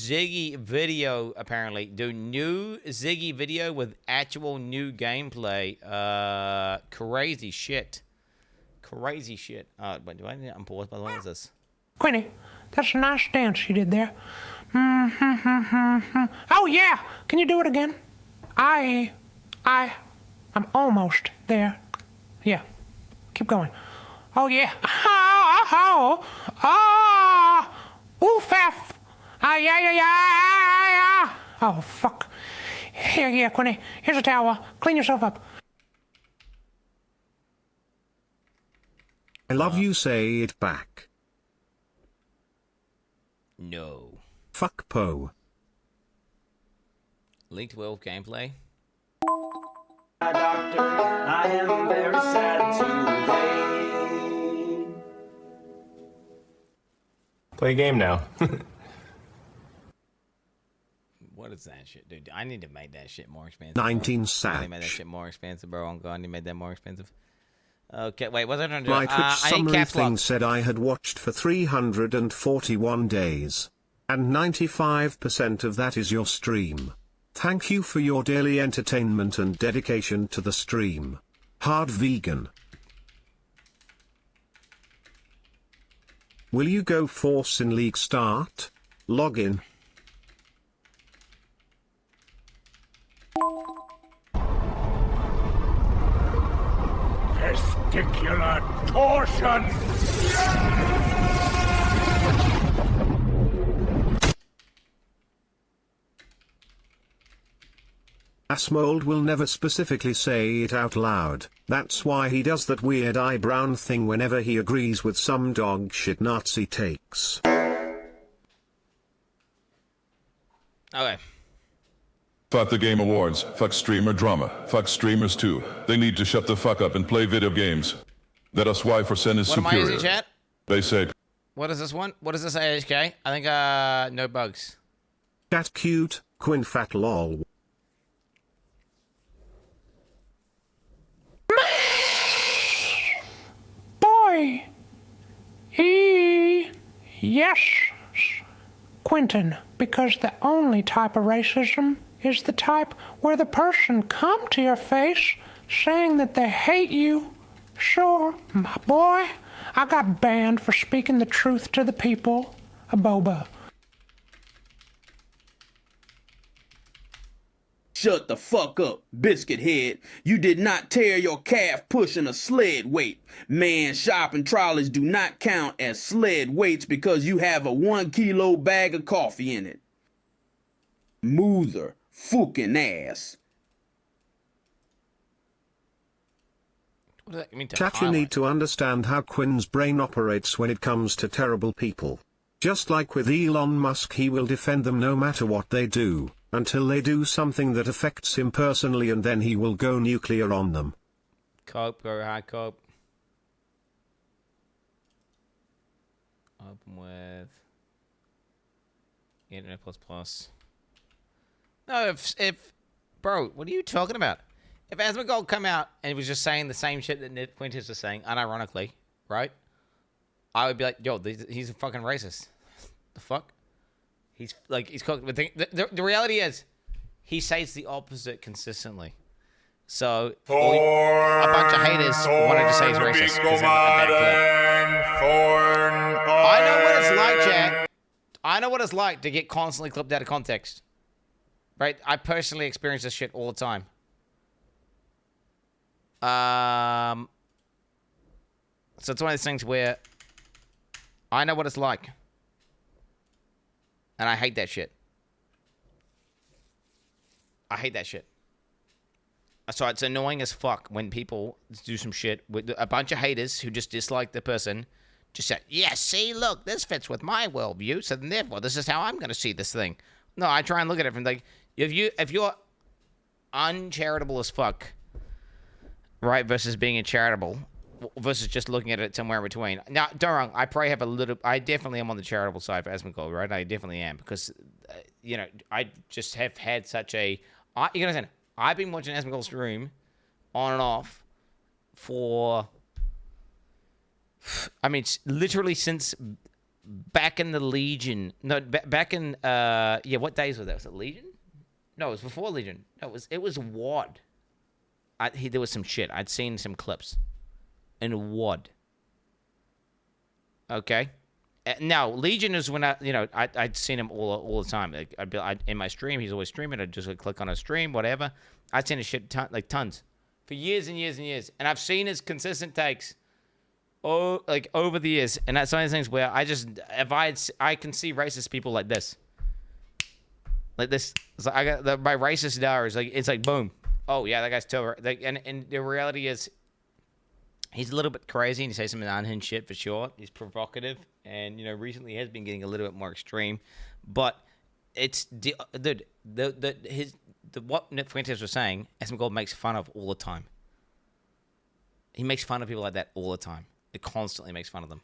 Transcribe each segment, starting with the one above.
Ziggy video, apparently. Do new Ziggy video with actual new gameplay. Crazy shit. Crazy shit. Wait, do I need to unpause, by the way? What is this? Quinny, that's a nice dance you did there. Oh, yeah. Can you do it again? I'm almost there. Yeah. Keep going. Oh, yeah. Ooh, faff. Yeah. Oh, fuck. Here, Quinny. Here's a towel. Clean yourself up. I love you, say it back. No. Fuck Poe. Link 12 gameplay. Doctor, I am very sad today. Play a game now. What is that shit, dude? I need to make that shit more expensive. 19 I need to make that Satch. shit more expensive, bro. On God, I need to make that more expensive. Okay, wait, what's I trying to do? My Twitch I need summary caps thing lock. said I had watched for 341 days. And 95% of that is your stream. Thank you for your daily entertainment and dedication to the stream. Hard vegan. Will you go force in league start? Login. Testicular torsion! Asmold will never specifically say it out loud. That's why he does that weird eyebrow thing whenever he agrees with some dog shit Nazi takes. Okay. Fuck the Game Awards. Fuck streamer drama. Fuck streamers too. They need to shut the fuck up and play video games. That us Y for Sen is What am I superior. using, chat? They say. What is this one? What is this AHK? I think, no bugs. Cat cute, Quin fat lol. Boy. Yes, Quentin, because the only type of racism is the type where the person come to your face saying that they hate you. Sure, my boy, I got banned for speaking the truth to the people. A boba. Shut the fuck up, biscuit head. You did not tear your calf pushing a sled weight. Man, shopping trolleys do not count as sled weights because you have a 1 kilo bag of coffee in it. Moother, fucking ass. What does that mean to Chat, you highlight? need to understand how Quin's brain operates when it comes to terrible people. Just like with Elon Musk, he will defend them no matter what they do, until they do something that affects him personally, and then he will go nuclear on them. Cope, go hard cope. Open with Internet plus plus. No, if bro, what are you talking about? If Asmongold come out and he was just saying the same shit that Nick Quintus was saying, unironically, right? I would be like, yo, he's a fucking racist. The fuck? He's cooked. But the reality is, he says the opposite consistently. So a bunch of haters wanted to say he's racist. 'Cause I know what it's like, Chad. I know what it's like to get constantly clipped out of context. Right? I personally experience this shit all the time. So it's one of those things where I know what it's like. And I hate that shit. I hate that shit. So it's annoying as fuck when people do some shit with a bunch of haters who just dislike the person. Just say, yeah, see, look, this fits with my worldview, so then therefore this is how I'm going to see this thing. No, I try and look at it from like, if you're uncharitable as fuck, right, versus being charitable, versus just looking at it somewhere in between. Now, don't wrong, I definitely am on the charitable side for Asmongold, right? I definitely am, because, I just have had such a, you can understand, I've been watching Asmongold stream on and off for, literally since back in the Legion. No, back in yeah. What days was that? Was it Legion? No, it was before Legion. No, it was WoD. There was some shit. I'd seen some clips in WoD. Okay. Now Legion is when I'd seen him all the time. Like in my stream, he's always streaming. I'd just click on a stream, whatever. I'd seen his shit tons for years and years and years, and I've seen his consistent takes. Oh, like over the years, and that's one of the things where I can see racist people like this. Like this, so I got my racist dollars. Like it's like boom. Oh yeah, that guy's too. Like, and the reality is, he's a little bit crazy and he says some unhinged shit for sure. He's provocative, and recently he has been getting a little bit more extreme. But it's what Nick Fuentes was saying. Gold makes fun of all the time. He makes fun of people like that all the time. It constantly makes fun of them.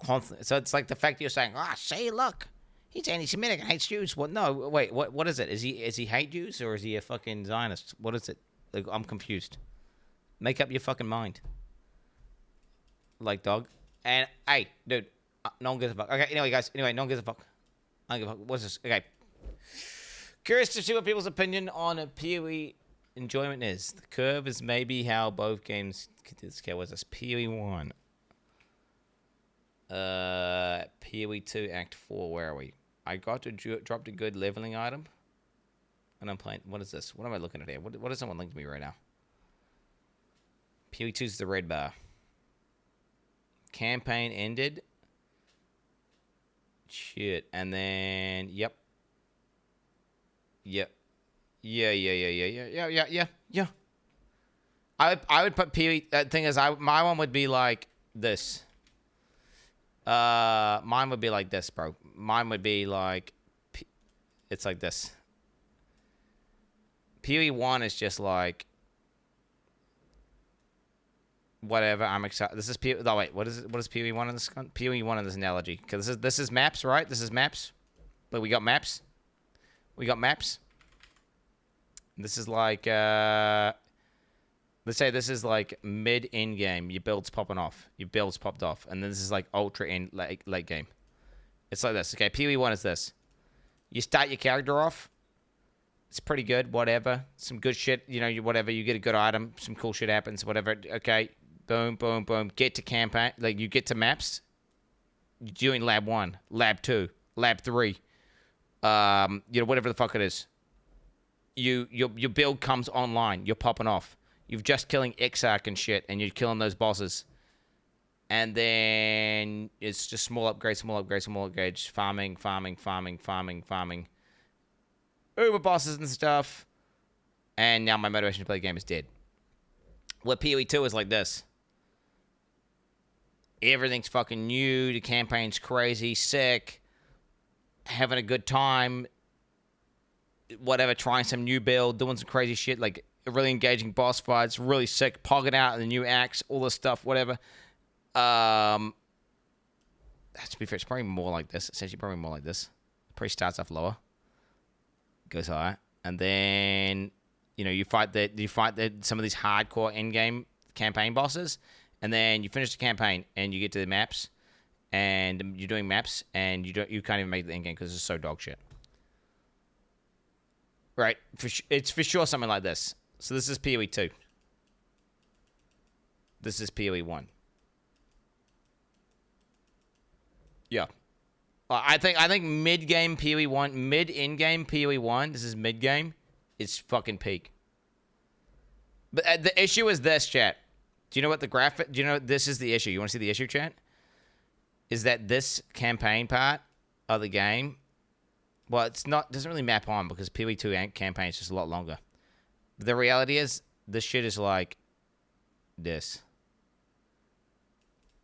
Constantly. So it's like the fact that you're saying, see, look. He's anti-Semitic and hates Jews. Well, no, wait. What is it? Is he hate Jews or is he a fucking Zionist? What is it? Like, I'm confused. Make up your fucking mind. Like, dog. And hey, dude, no one gives a fuck. Okay, anyway, guys. Anyway, no one gives a fuck. I don't give a fuck. What's this? Okay. Curious to see what people's opinion on a PoE enjoyment is. The curve is maybe how both games. Okay, what's this? PoE 1. PoE 2 Act 4. Where are we? I got to dropped a good leveling item, and I'm playing. What is this? What am I looking at here? What is someone linked to me right now? PoE 2 is the red bar. Campaign ended. Shit, and then yep. Yeah. I would put PoE. Thing is, my one would be like this. Mine would be like this, bro. Mine would be like, it's like this. PoE 1 is just like, whatever. I'm excited. This is PoE. Oh wait, what is it? What is PoE 1 in this? PoE 1 in this analogy? Because this is maps, right? This is maps. But we got maps. We got maps. This is like, let's say this is like mid-in game. Your build's popping off. Your build's popped off. And then this is like ultra-in late game. It's like this. Okay, PoE 1 is this. You start your character off. It's pretty good, whatever. Some good shit, whatever. You get a good item. Some cool shit happens, whatever. Okay, boom, boom, boom. Get to campaign. Like, you get to maps. You're doing lab 1, lab 2, lab 3. Whatever the fuck it is. Your build comes online. You're popping off. You're just killing Exile and shit, and you're killing those bosses. And then it's just small upgrades, farming. Uber bosses and stuff. And now my motivation to play the game is dead. What PoE 2 is like this. Everything's fucking new. The campaign's crazy, sick. Having a good time. Whatever, trying some new build, doing some crazy shit, like really engaging boss fights, really sick, pogging out in the new axe, all this stuff, whatever. To be fair, it's probably more like this. It's actually probably more like this. Probably starts off lower, goes higher, and then you fight some of these hardcore in-game campaign bosses, and then you finish the campaign and you get to the maps, and you're doing maps, and you can't even make the in-game because it's so dog shit. Right, it's for sure something like this. So this is PoE 2. This is PoE 1. Yeah. I think mid-game PoE 1, mid-in-game PoE 1, this is mid-game, is fucking peak. But the issue is this, chat. Do you know what this is the issue? You want to see the issue, chat? Is that this campaign part of the game, well, doesn't really map on because PoE 2 campaign is just a lot longer. But the reality is, this shit is like this.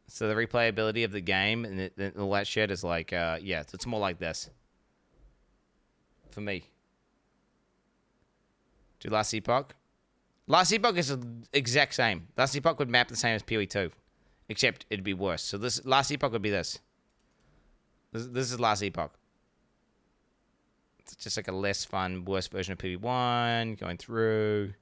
So the replayability of the game and all that shit is like, it's more like this. For me. Do Last Epoch? Last Epoch is the exact same. Last Epoch would map the same as PoE 2. Except it'd be worse. So this Last Epoch would be this. This is Last Epoch. It's just like a less fun, worse version of PoE 1. Going through.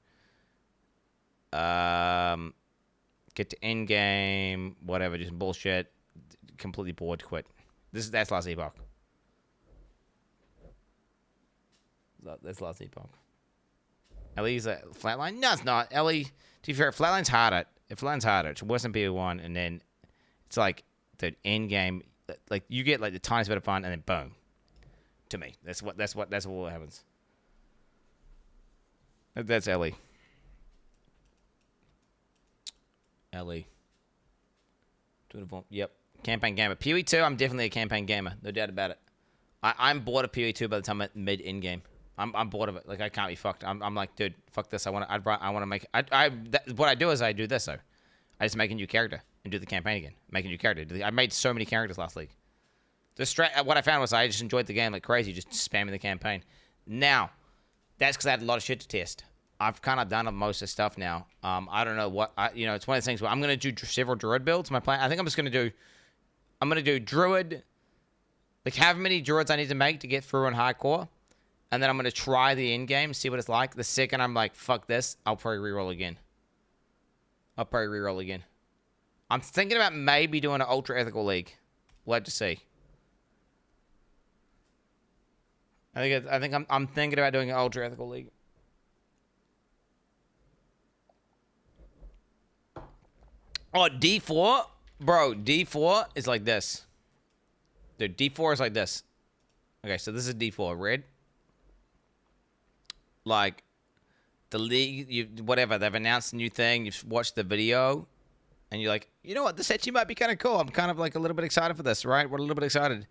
Get to end game. Whatever. Just bullshit. Completely bored. Quit. That's last epoch. That's last epoch. Ellie's a flatline? No, it's not. Ellie, to be fair, flatline's harder. Flatline's harder. It's worse than PV1, and then it's like the end game. Like you get like the tiniest bit of fun, and then boom. To me, that's what happens. That's Ellie. Ellie. Yep. Campaign gamer. PoE 2, I'm definitely a campaign gamer. No doubt about it. I'm bored of PoE 2 by the time I'm mid-in game. I'm bored of it. Like, I can't be fucked. I'm like, dude, fuck this. I want to make... what I do is I do this, though. I just make a new character and do the campaign again. Make a new character. I made so many characters last league. What I found was I just enjoyed the game like crazy, just spamming the campaign. Now, that's because I had a lot of shit to test. I've kind of done most of the stuff now. I don't know what... it's one of the things where I'm going to do several Druid builds. My plan... I think I'm just going to do... I'm going to do Druid... Like, however many Druids I need to make to get through on Hardcore. And then I'm going to try the end game, see what it's like. The second I'm like, fuck this, I'll probably reroll again. I'm thinking about maybe doing an Ultra Ethical League. We'll have to see. I'm thinking about doing an Ultra Ethical League. Oh, D4? Bro, D4 is like this. Dude, D4 is like this. Okay, so this is D4. Red. Like, the league, whatever, they've announced a new thing, you've watched the video, and you're like, you know what, this actually might be kind of cool. I'm kind of like a little bit excited for this, right? We're a little bit excited.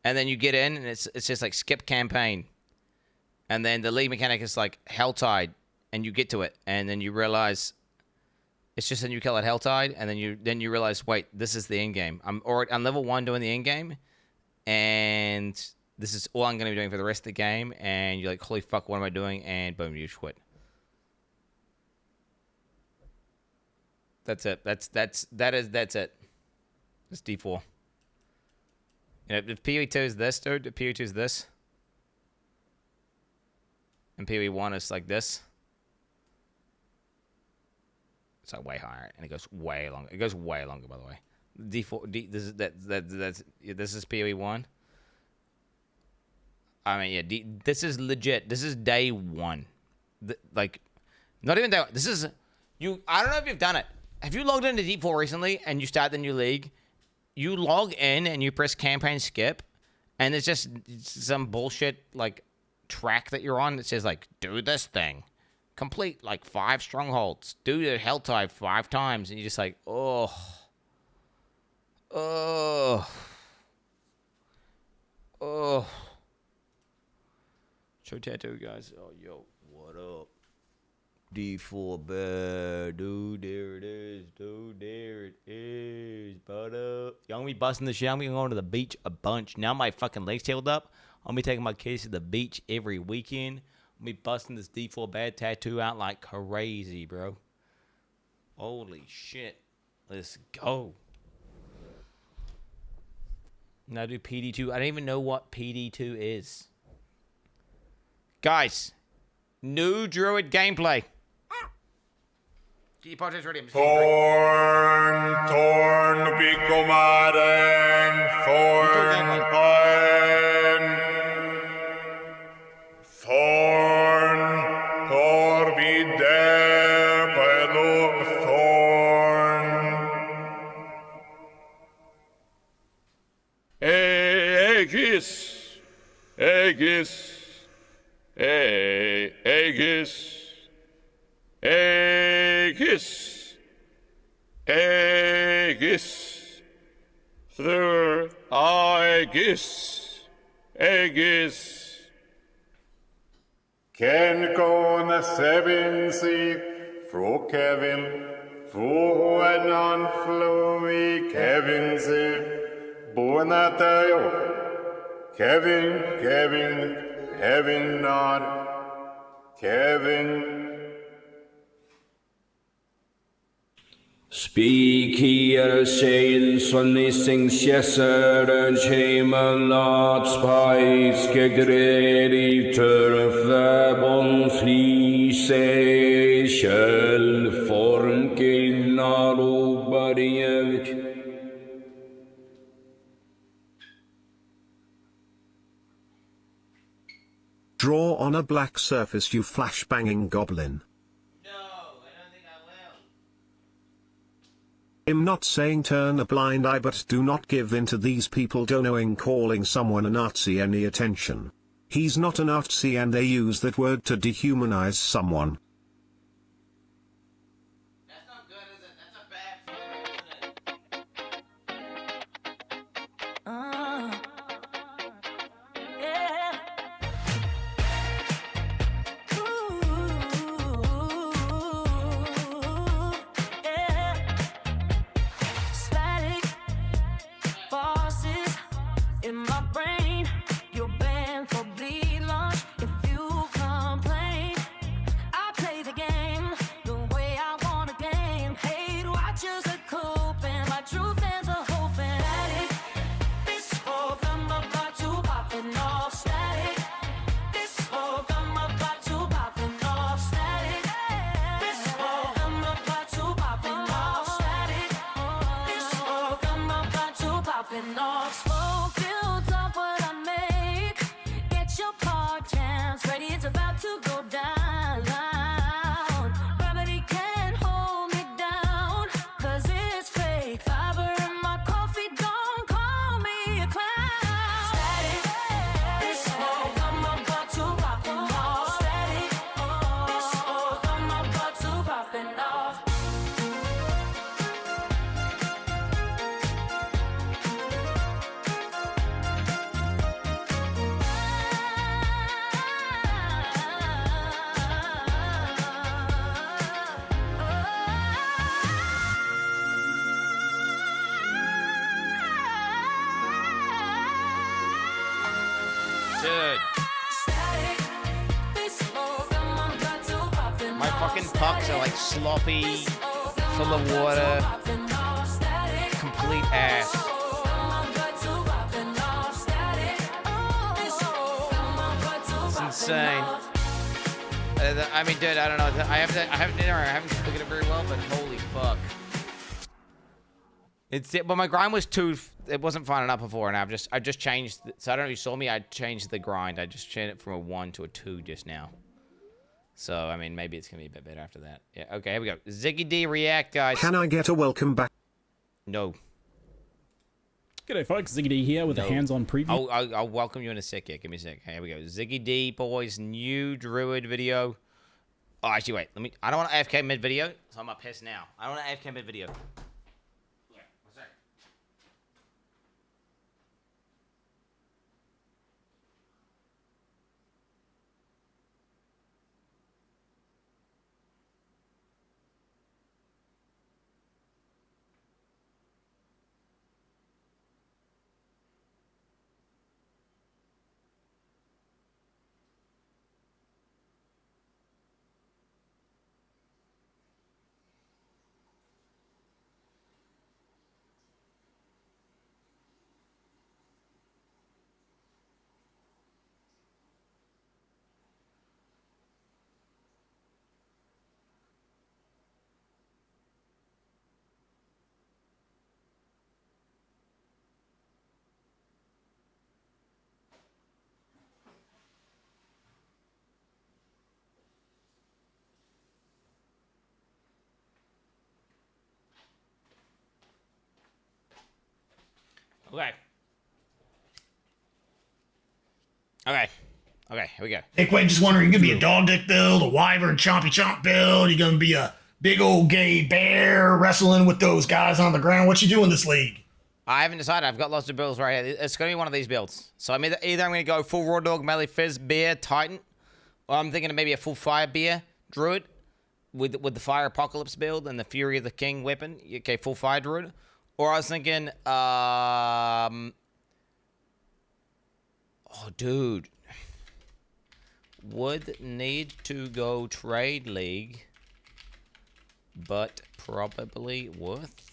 And then you get in, and it's just like skip campaign. And then the league mechanic is like Helltide, and you get to it, and then you realize it's just a new color Helltide, and then you realize, wait, this is the end game. I'm level 1 doing the end game, and this is all I'm going to be doing for the rest of the game, and you're like, holy fuck, what am I doing? And boom, you quit. That's it. That's it. It's D4. If PoE2 is this, dude, if PoE2 is this, and PoE1 is like this, it's like way higher, and it goes way longer. It goes way longer, by the way. This is PoE1. I mean, yeah, this is legit. This is day 1. Not even day 1. This is... I don't know if you've done it. Have you logged into D4 recently and you start the new league? You log in and you press campaign skip, and it's just some bullshit, like, track that you're on that says, like, do this thing. Complete, like, 5 strongholds. Do the Helltide 5 times. And you're just like, oh. Show tattoo, guys. Oh, yo, what up? D4 bad, dude. There it is, dude. There it is. But y'all gonna be busting the shit. I'm gonna go to the beach a bunch. Now my fucking legs tailed up. I'm gonna be taking my kids to the beach every weekend. I'm gonna be busting this D4 bad tattoo out like crazy, bro. Holy shit. Let's go. Now do PD2. I don't even know what PD2 is. Guys, new Druid gameplay. Get your podcast ready. Torn, Pikomaren, Thorn, Torvide, Pelo, Thorn. Aegis, Aegis. Aegis, Aegis, Aegis, through Aegis, Aegis. Ken kona sevensi, fro Kevin, fro enan flui Kevinsi, bonatayo, Kevin. Kevin nod, Kevin. Speak here, Shane, Sonny sings Shesser, and Shaman lot spice, Kegreri, Turf, Bon, Free, Say, Shell, Form, Kilnaro, Barrier. Draw on a black surface, you flash-banging goblin. No, I don't think I will. I'm not saying turn a blind eye, but do not give in to these people knowing calling someone a Nazi any attention. He's not a Nazi and they use that word to dehumanize someone. That's not good, is it? That's a bad feeling, isn't it? Yeah. Yeah. Static forces in my brain. You're banned for bleed launch if you complain. I play the game the way I want a game. Hate watchers are coping, my true fans are hoping. Static, this smoke, I'm about to popping off. Static, this smoke, I'm about to popping off. Static, this smoke, I'm about to popping off. Static, this smoke, I'm about to popping off. Smoke builds up what I make. Get your part chance ready, it's about to go down. Gravity can't hold me down, 'cause it's fake. Fiber in my coffee, don't call me a clown. Static, this smoke, I'm about to popping off. Static, this smoke, I'm about to popping off. Dude, Static, this smoke, I'm about to popping my off. fucking pucks are like sloppy, full of water, complete ass. It's insane. I mean, dude, I don't know. I haven't looked at it very well, but holy fuck. But my grind was too. It wasn't fine enough before, and I just changed. So I don't know if you saw me. I changed the grind. I just changed it from a 1 to a 2 just now. So I mean, maybe it's gonna be a bit better after that. Yeah. Okay. Here we go. Ziggy D react, guys. Can I get a welcome back? No. G'day folks, Ziggy D here with a hands-on preview. I'll welcome you in a sec. Yeah, give me a sec. Okay, here we go. Ziggy D, boys, new Druid video. Oh, actually, wait. I don't want an AFK mid video, so I'm up piss now. I don't want an AFK mid video. Yeah, one sec. Okay. Okay. Okay, here we go. Hey, Quinn, just wondering, you gonna be a dog dick build, a wyvern chompy chomp build? You gonna be a big old gay bear wrestling with those guys on the ground? What you do in this league? I haven't decided. I've got lots of builds right here. It's going to be one of these builds. So I'm either I'm going to go full raw dog, melee fizz, bear, titan, or I'm thinking of maybe a full fire bear, druid, with the fire apocalypse build and the fury of the king weapon. Okay, full fire druid. Or I was thinking, oh, dude. Would need to go trade league, but probably worth.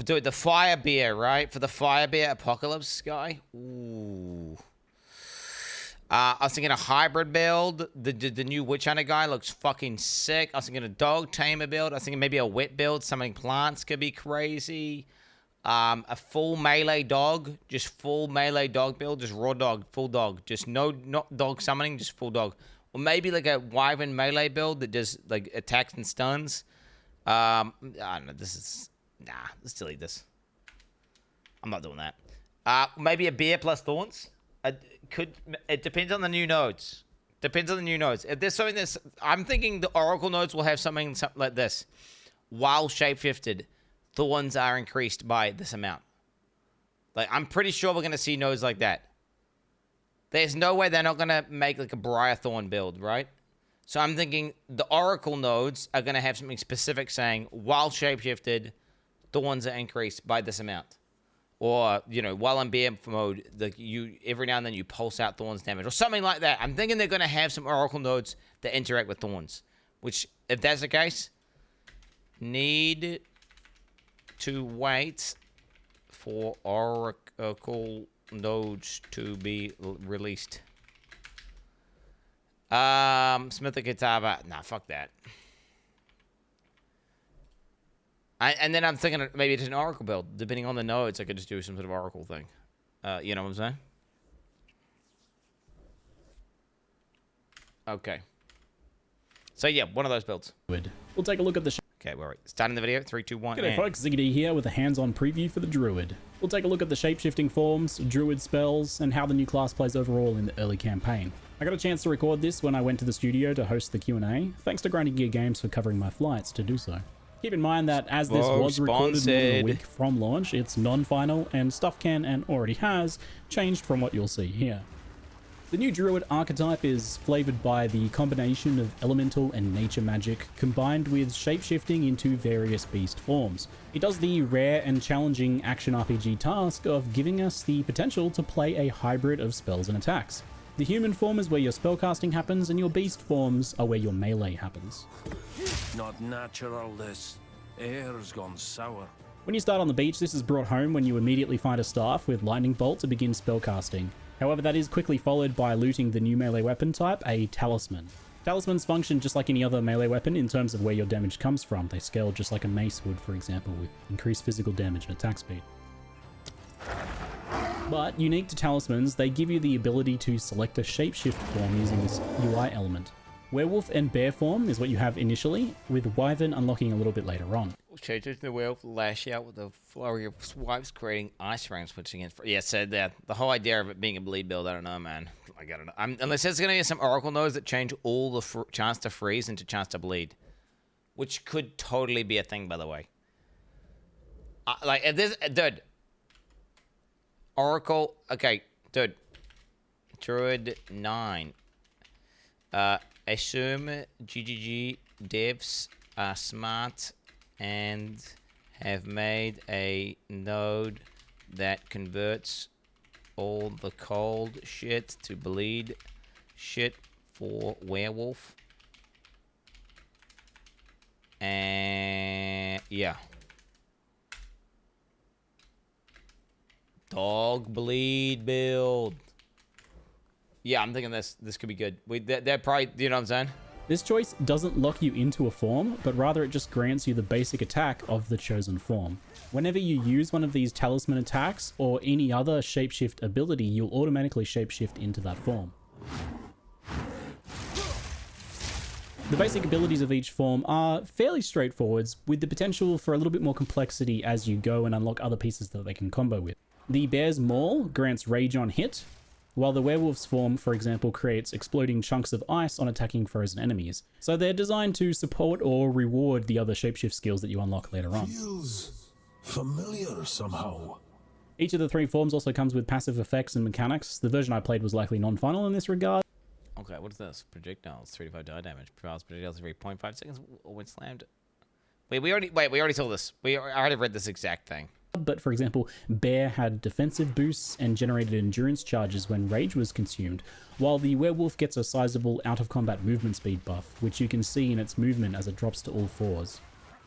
Dude, the fire bear, right? For the fire bear apocalypse guy. Ooh. I was thinking a hybrid build. The new witch hunter guy looks fucking sick. I was thinking a dog tamer build. I was thinking maybe a wet build. Summoning plants could be crazy. A full melee dog, just full melee dog build, just raw dog, full dog, just not dog summoning, just full dog. Or maybe like a wyvern melee build that does like attacks and stuns. I don't know. Let's delete this. I'm not doing that. Maybe a bear plus thorns. It depends on the new nodes. Depends on the new nodes. If there's something that's, I'm thinking the Oracle nodes will have something like this. While shapeshifted, thorns are increased by this amount. Like, I'm pretty sure we're gonna see nodes like that. There's no way they're not gonna make like a Briar Thorn build, right? So I'm thinking the Oracle nodes are gonna have something specific saying, while shapeshifted, thorns are increased by this amount. Or, you know, while in bear mode, every now and then you pulse out thorns damage. Or something like that. I'm thinking they're gonna have some Oracle nodes that interact with thorns. Which, if that's the case, need to wait for Oracle nodes to be released. Smith and Katava. Nah, fuck that. And then I'm thinking maybe it's an Oracle build. Depending on the nodes, I could just do some sort of Oracle thing. You know what I'm saying? Okay. So yeah, one of those builds. Good. We'll take a look at the... Okay, we're right. Starting the video. 3, 2, 1. G'day folks, Ziggity here with a hands-on preview for the Druid. We'll take a look at the shape-shifting forms, Druid spells, and how the new class plays overall in the early campaign. I got a chance to record this when I went to the studio to host the Q&A, thanks to Grinding Gear Games for covering my flights to do so. Keep in mind that as this was recorded more than a week from launch, it's non-final, and stuff can and already has changed from what you'll see here. The new Druid archetype is flavored by the combination of elemental and nature magic combined with shapeshifting into various beast forms. It does the rare and challenging action RPG task of giving us the potential to play a hybrid of spells and attacks. The human form is where your spellcasting happens, and your beast forms are where your melee happens. Not natural, this. Air's gone sour. When you start on the beach, this is brought home when you immediately find a staff with lightning bolt to begin spellcasting. However, that is quickly followed by looting the new melee weapon type, a talisman. Talismans function just like any other melee weapon in terms of where your damage comes from. They scale just like a mace would, for example, with increased physical damage and attack speed. But unique to talismans, they give you the ability to select a shapeshift form using this UI element. Werewolf and bear form is what you have initially, with Wyvern unlocking a little bit later on. Changes the werewolf lash out with a flurry of swipes, creating ice frames, switching in. Yeah, so the whole idea of it being a bleed build, I don't know, man. I gotta know. Unless there's gonna be some Oracle nodes that change all the chance to freeze into chance to bleed, which could totally be a thing, by the way. Like if this, dude. Oracle, okay, dude. Druid 9. Assume GGG devs are smart and have made a node that converts all the cold shit to bleed shit for werewolf. And yeah. Dog bleed build. Yeah, I'm thinking this could be good. They're probably, you know what I'm saying? This choice doesn't lock you into a form, but rather it just grants you the basic attack of the chosen form. Whenever you use one of these talisman attacks or any other shapeshift ability, you'll automatically shapeshift into that form. The basic abilities of each form are fairly straightforward, with the potential for a little bit more complexity as you go and unlock other pieces that they can combo with. The Bear's Maul grants rage on hit, while the Werewolf's form, for example, creates exploding chunks of ice on attacking frozen enemies. So they're designed to support or reward the other shapeshift skills that you unlock later on. Feels familiar somehow. Each of the 3 forms also comes with passive effects and mechanics. The version I played was likely non-final in this regard. Okay, what is this? Projectiles, 3 to 5 die damage. Propels projectiles every 0.5 seconds when slammed. We already saw this. I already read this exact thing. But for example, Bear had defensive boosts and generated endurance charges when rage was consumed, while the Werewolf gets a sizable out-of-combat movement speed buff, which you can see in its movement as it drops to all 4s.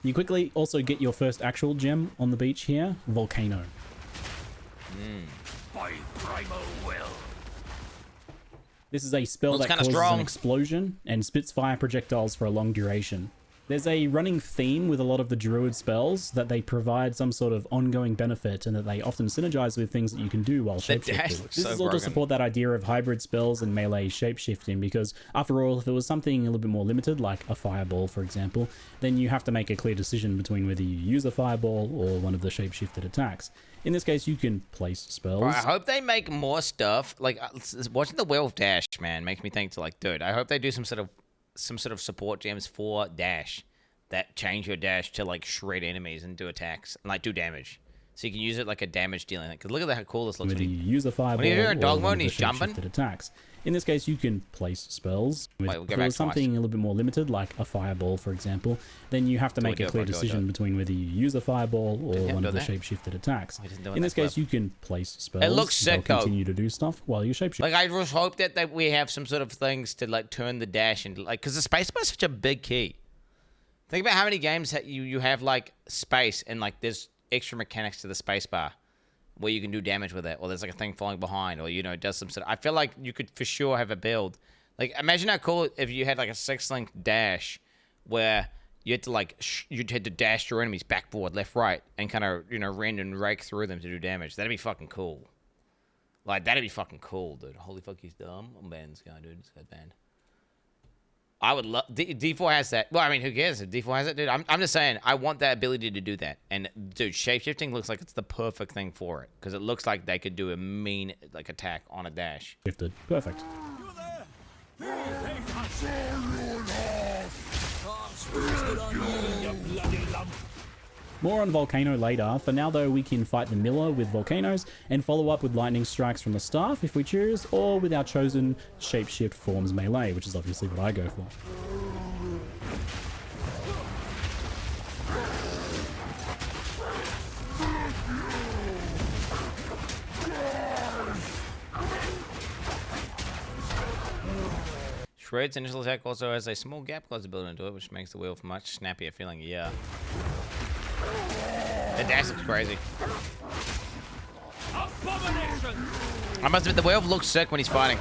You quickly also get your first actual gem on the beach here, Volcano. By primal will. This is a spell that causes an explosion and spits fire projectiles for a long duration. There's a running theme with a lot of the druid spells that they provide some sort of ongoing benefit and that they often synergize with things that you can do while dash shapeshifting. looks This so is all to broken. support that idea of hybrid spells and melee shapeshifting, because after all, if it was something a little bit more limited, like a fireball, for example, then you have to make a clear decision between whether you use a fireball or one of the shapeshifted attacks. In this case, you can place spells. Bro, I hope they make more stuff. Like watching the Wheel of Dash, man, makes me think to like, dude, I hope they do some sort of support gems for dash that change your dash to like shred enemies and do attacks and like do damage, so you can use it like a damage dealing. Because look at how cool this looks. Whether you use a fireball when you're in or dog one mode and of he's the jumping. shapeshifted attacks. In this case, you can place spells. Wait, we'll go If it back was something twice. a little bit more limited, like a fireball, for example, then you have to make do a it, clear do it, do it. decision between whether you use a fireball or Didn't one of do the that. shapeshifted attacks. We didn't do it In in this that case, clip. you can place spells. looks sick, They'll though. continue to do stuff while you shapeshift. Like I just hope that we have some sort of things to like turn the dash into like, because the spacebar is such a big key. Think about how many games that you have like space and like there's extra mechanics to the spacebar where you can do damage with it, or there's like a thing falling behind, or it does some sort of. I feel like you could for sure have a build. Like imagine how cool if you had like a 6-link dash where you had to like you'd had to dash your enemies back, forward, left, right, and kind of rend and rake through them to do damage. That'd be fucking cool. Like that'd be fucking cool, dude. Holy fuck, he's dumb. I'm banning this guy, dude. This guy's banned. I would love D4 has that. Well, I mean, who cares if D4 has it, dude? I'm just saying I want that ability to do that. And dude, shapeshifting looks like it's the perfect thing for it because it looks like they could do a mean like attack on a dash. Shifted. Perfect. More on Volcano later. For now, though, we can fight the Miller with Volcanoes and follow up with lightning strikes from the staff if we choose, or with our chosen shapeshift forms melee, which is obviously what I go for. Shred's initial attack also has a small gap closer built into it, which makes the wheel much snappier feeling. Yeah. The dash looks crazy. I must admit, the wheel looks sick when he's fighting.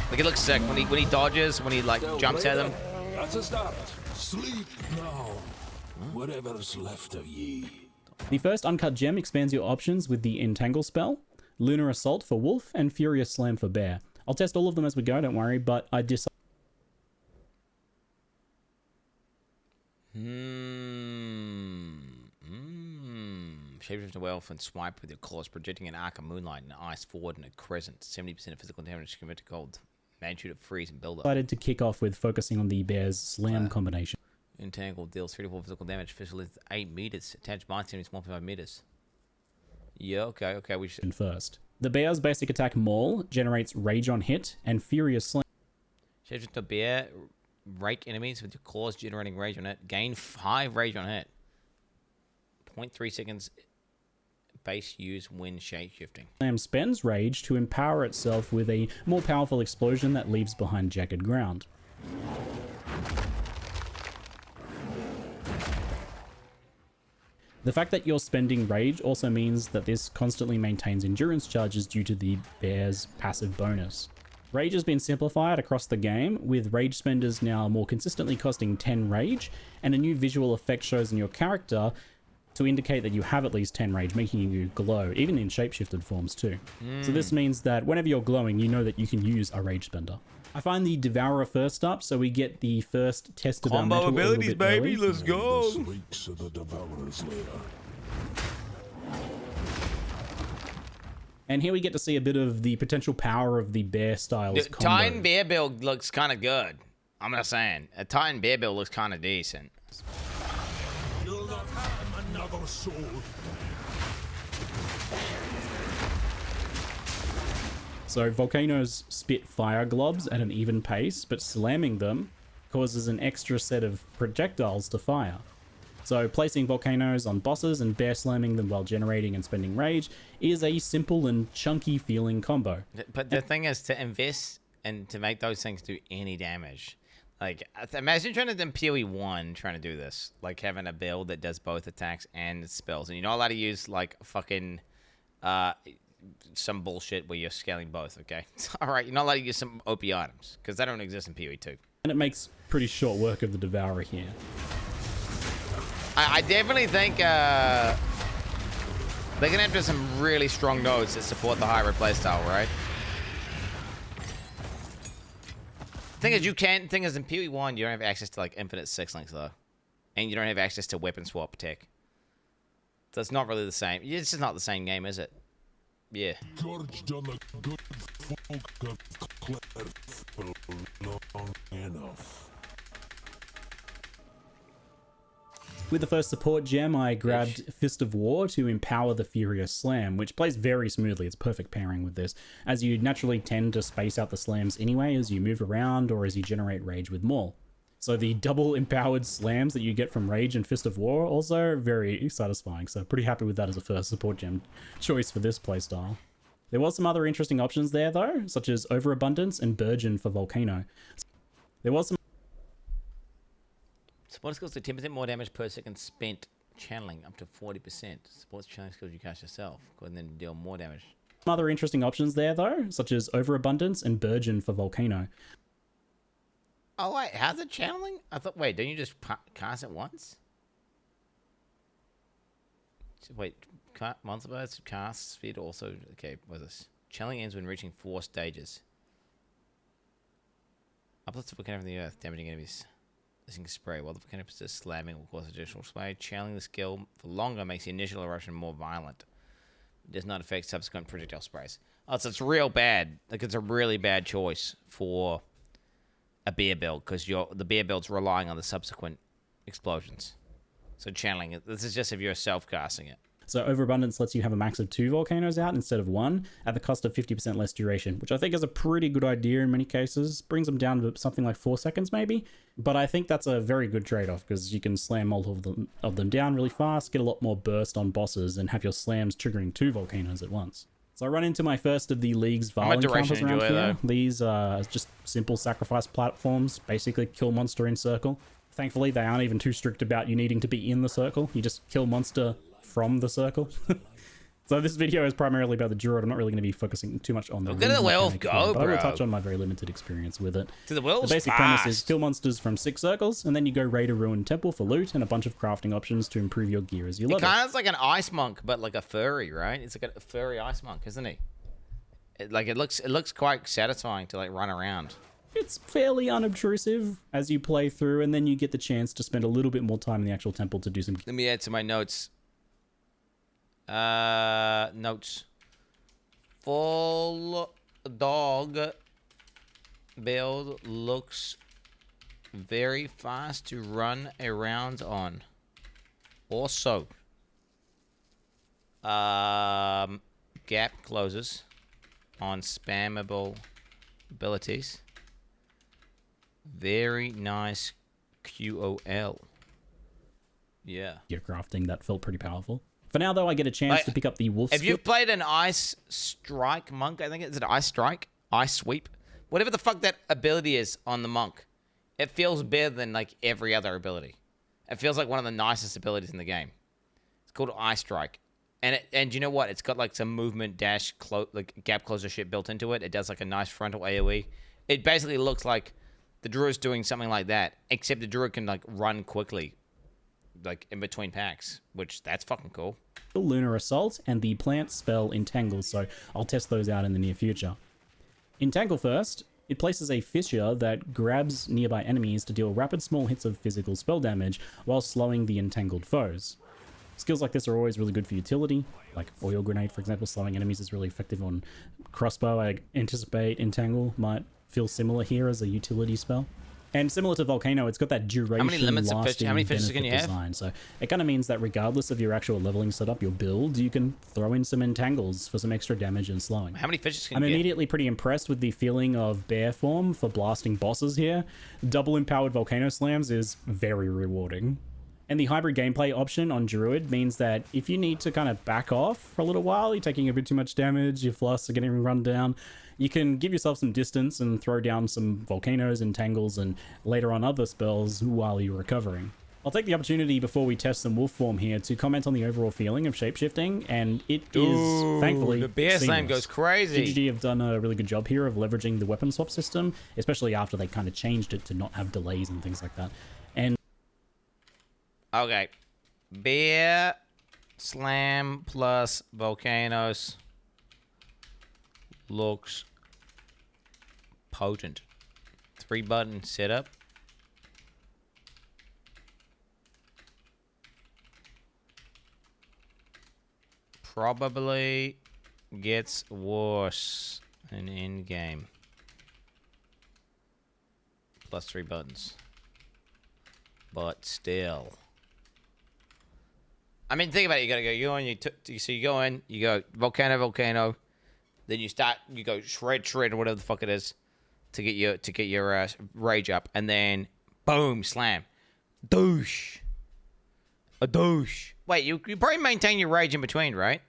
Like it looks sick when he dodges, when he like jumps at them. That's a start. Sleep now. Whatever's left of ye. The first uncut gem expands your options with the Entangle spell, Lunar Assault for Wolf, and Furious Slam for Bear. I'll test all of them as we go, don't worry, but I decided Shapeshift to wealth and swipe with your claws, projecting an arc of moonlight and ice forward in a crescent. 70% of physical damage convert to gold. Magnitude of freeze and build up. to kick off with focusing on the Bear's Slam combination. Entangle deals 3 to 4 physical damage. Physical length 8 meters. Attached bind series 1.5 meters. Yeah, okay. We should. First. The Bear's basic attack Maul generates Rage on hit and Furious Slam. Shapeshift to bear. Rake enemies with your claws, generating rage on hit. Gain 5 rage on hit. 0.3 seconds. Base use when shapeshifting. Slam spends Rage to empower itself with a more powerful explosion that leaves behind jagged ground. The fact that you're spending Rage also means that this constantly maintains endurance charges due to the Bear's passive bonus. Rage has been simplified across the game, with Rage spenders now more consistently costing 10 Rage, and a new visual effect shows in your character to indicate that you have at least 10 Rage, making you glow, even in shapeshifted forms too. So this means that whenever you're glowing, you know that you can use a Rage spender. I find the Devourer first up, so we get the first test of our Combo metal abilities, baby. early. Let's go. Reeks of the Devourer's lair. And here we get to see a bit of the potential power of the Bear styles combo. Titan Bear build looks kind of good. I'm not saying. A Titan Bear build looks kind of decent. You'll not have another soul. So Volcanoes spit fire globs at an even pace, but slamming them causes an extra set of projectiles to fire. So placing Volcanoes on bosses and Bear slamming them while generating and spending Rage is a simple and chunky feeling combo. But the thing is to invest and to make those things do any damage. Like, imagine trying to do PoE 1 trying to do this. Like, having a build that does both attacks and spells. And you're not allowed to use, like, fucking, some bullshit where you're scaling both, okay? Alright, you're not allowed to use some OP items. Because they don't exist in PoE 2. And it makes pretty short work of the Devourer here. I definitely think they're gonna have to have some really strong nodes that support the hybrid playstyle, right? Thing is, in PoE1, you don't have access to like infinite 6-links though, and you don't have access to weapon swap tech. So it's not really the same. It's just not the same game, is it? Yeah. With the first support gem, I grabbed Fist of War to empower the Furious Slam, which plays very smoothly. It's perfect pairing with this, as you naturally tend to space out the slams anyway as you move around or as you generate rage with Maul. So the double empowered slams that you get from Rage and Fist of War also very satisfying, so pretty happy with that as a first support gem choice for this playstyle. There was some other interesting options there though, such as Overabundance and Burgeon for Volcano. There was some Support skills do 10% more damage per second spent channeling, up to 40%. Support channeling skills you cast yourself, and then deal more damage. Some other interesting options there though, such as Overabundance and Burgeon for Volcano. Oh wait, how's it channeling? I thought, wait, don't you just cast it once? So, wait, monster burst, cast, speed also, okay, what's this? Channeling ends when reaching 4 stages. Uplifts the volcano from the earth, damaging enemies. This spray, while the volcano persists, slamming will cause additional spray. Channeling the skill for longer makes the initial eruption more violent. It does not affect subsequent projectile sprays. Oh, so it's real bad. Like, it's a really bad choice for a beer build, because the beer build's relying on the subsequent explosions. So channeling it, this is just if you're self-casting it. So Overabundance lets you have a max of 2 volcanoes out instead of 1 at the cost of 50% less duration, which I think is a pretty good idea in many cases. Brings them down to something like 4 seconds maybe, but I think that's a very good trade-off because you can slam multiple of them down really fast, get a lot more burst on bosses, and have your slams triggering 2 volcanoes at once. So I run into my first of the League's Val encounters around here. These are just simple sacrifice platforms, basically kill monster in circle. Thankfully, they aren't even too strict about you needing to be in the circle. You just kill monster from the circle. So this video is primarily about the Druid. I'm not really going to be focusing too much on the Look at the werewolf go, but I will touch on my very limited experience with it. The basic premise is kill monsters from 6 circles, and then you go raid a ruined temple for loot and a bunch of crafting options to improve your gear as you level. It kind of is like an ice monk, but like a furry, right? It's like a furry ice monk, isn't he? It looks quite satisfying to like run around. It's fairly unobtrusive as you play through, and then you get the chance to spend a little bit more time in the actual temple to do some... Let me add to my notes. Notes. Full dog build looks very fast to run around on. Also, gap closes on spammable abilities. Very nice QOL. Yeah. Gear crafting, that felt pretty powerful. For now, though, I get a chance to pick up the Wolf If you've played an Ice Strike monk, I think it's an Ice Strike? Ice Sweep? Whatever the fuck that ability is on the monk, it feels better than, like, every other ability. It feels like one of the nicest abilities in the game. It's called Ice Strike. And you know what? It's got, like, some movement dash, like, gap closer shit built into it. It does, like, a nice frontal AoE. It basically looks like the Druid's doing something like that, except the Druid can, like, run quickly, like, in between packs, which that's fucking cool. Lunar Assault and the plant spell Entangle, so I'll test those out in the near future. Entangle first, it places a fissure that grabs nearby enemies to deal rapid small hits of physical spell damage while slowing the entangled foes. Skills like this are always really good for utility, like Oil Grenade, for example. Slowing enemies is really effective on Crossbow. I anticipate Entangle might feel similar here as a utility spell. And similar to Volcano, it's got that duration, how many limits of lasting how many fishes can you design. have? So it kind of means that regardless of your actual leveling setup, your build, you can throw in some entangles for some extra damage and slowing. How many fishes can I'm you immediately pretty impressed with the feeling of bear form for blasting bosses here. Double empowered Volcano Slams is very rewarding. And the hybrid gameplay option on Druid means that if you need to kind of back off for a little while, you're taking a bit too much damage, your flasks are getting run down, you can give yourself some distance and throw down some volcanoes, entangles, and later on other spells while you're recovering. I'll take the opportunity before we test some wolf form here to comment on the overall feeling of shapeshifting, and it is thankfully the bear slam goes crazy. GG have done a really good job here of leveraging the weapon swap system, especially after they kind of changed it to not have delays and things like that. And okay, Bear Slam plus Volcanoes looks potent. 3-button setup. Probably gets worse in in-game. Plus 3 buttons. But still. I mean, think about it. You gotta go. You go in. So you go in. You go volcano. Then you go shred, or whatever the fuck it is, to get your rage up, and then boom, slam, douche, a douche. Wait, you probably maintain your rage in between, right?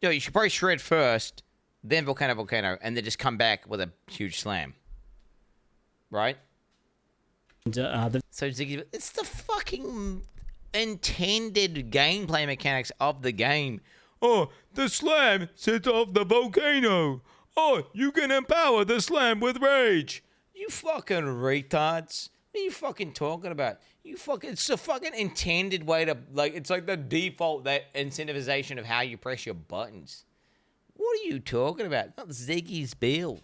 No, you should probably shred first, then volcano, and then just come back with a huge slam. Right? So Ziggy, it's the fucking intended gameplay mechanics of the game. Oh, the slam sets off the volcano. Oh, you can empower the slam with rage. You fucking retards. What are you fucking talking about? It's a fucking intended way to, like, it's like the default, that incentivization of how you press your buttons. What are you talking about? Not Ziggy's build.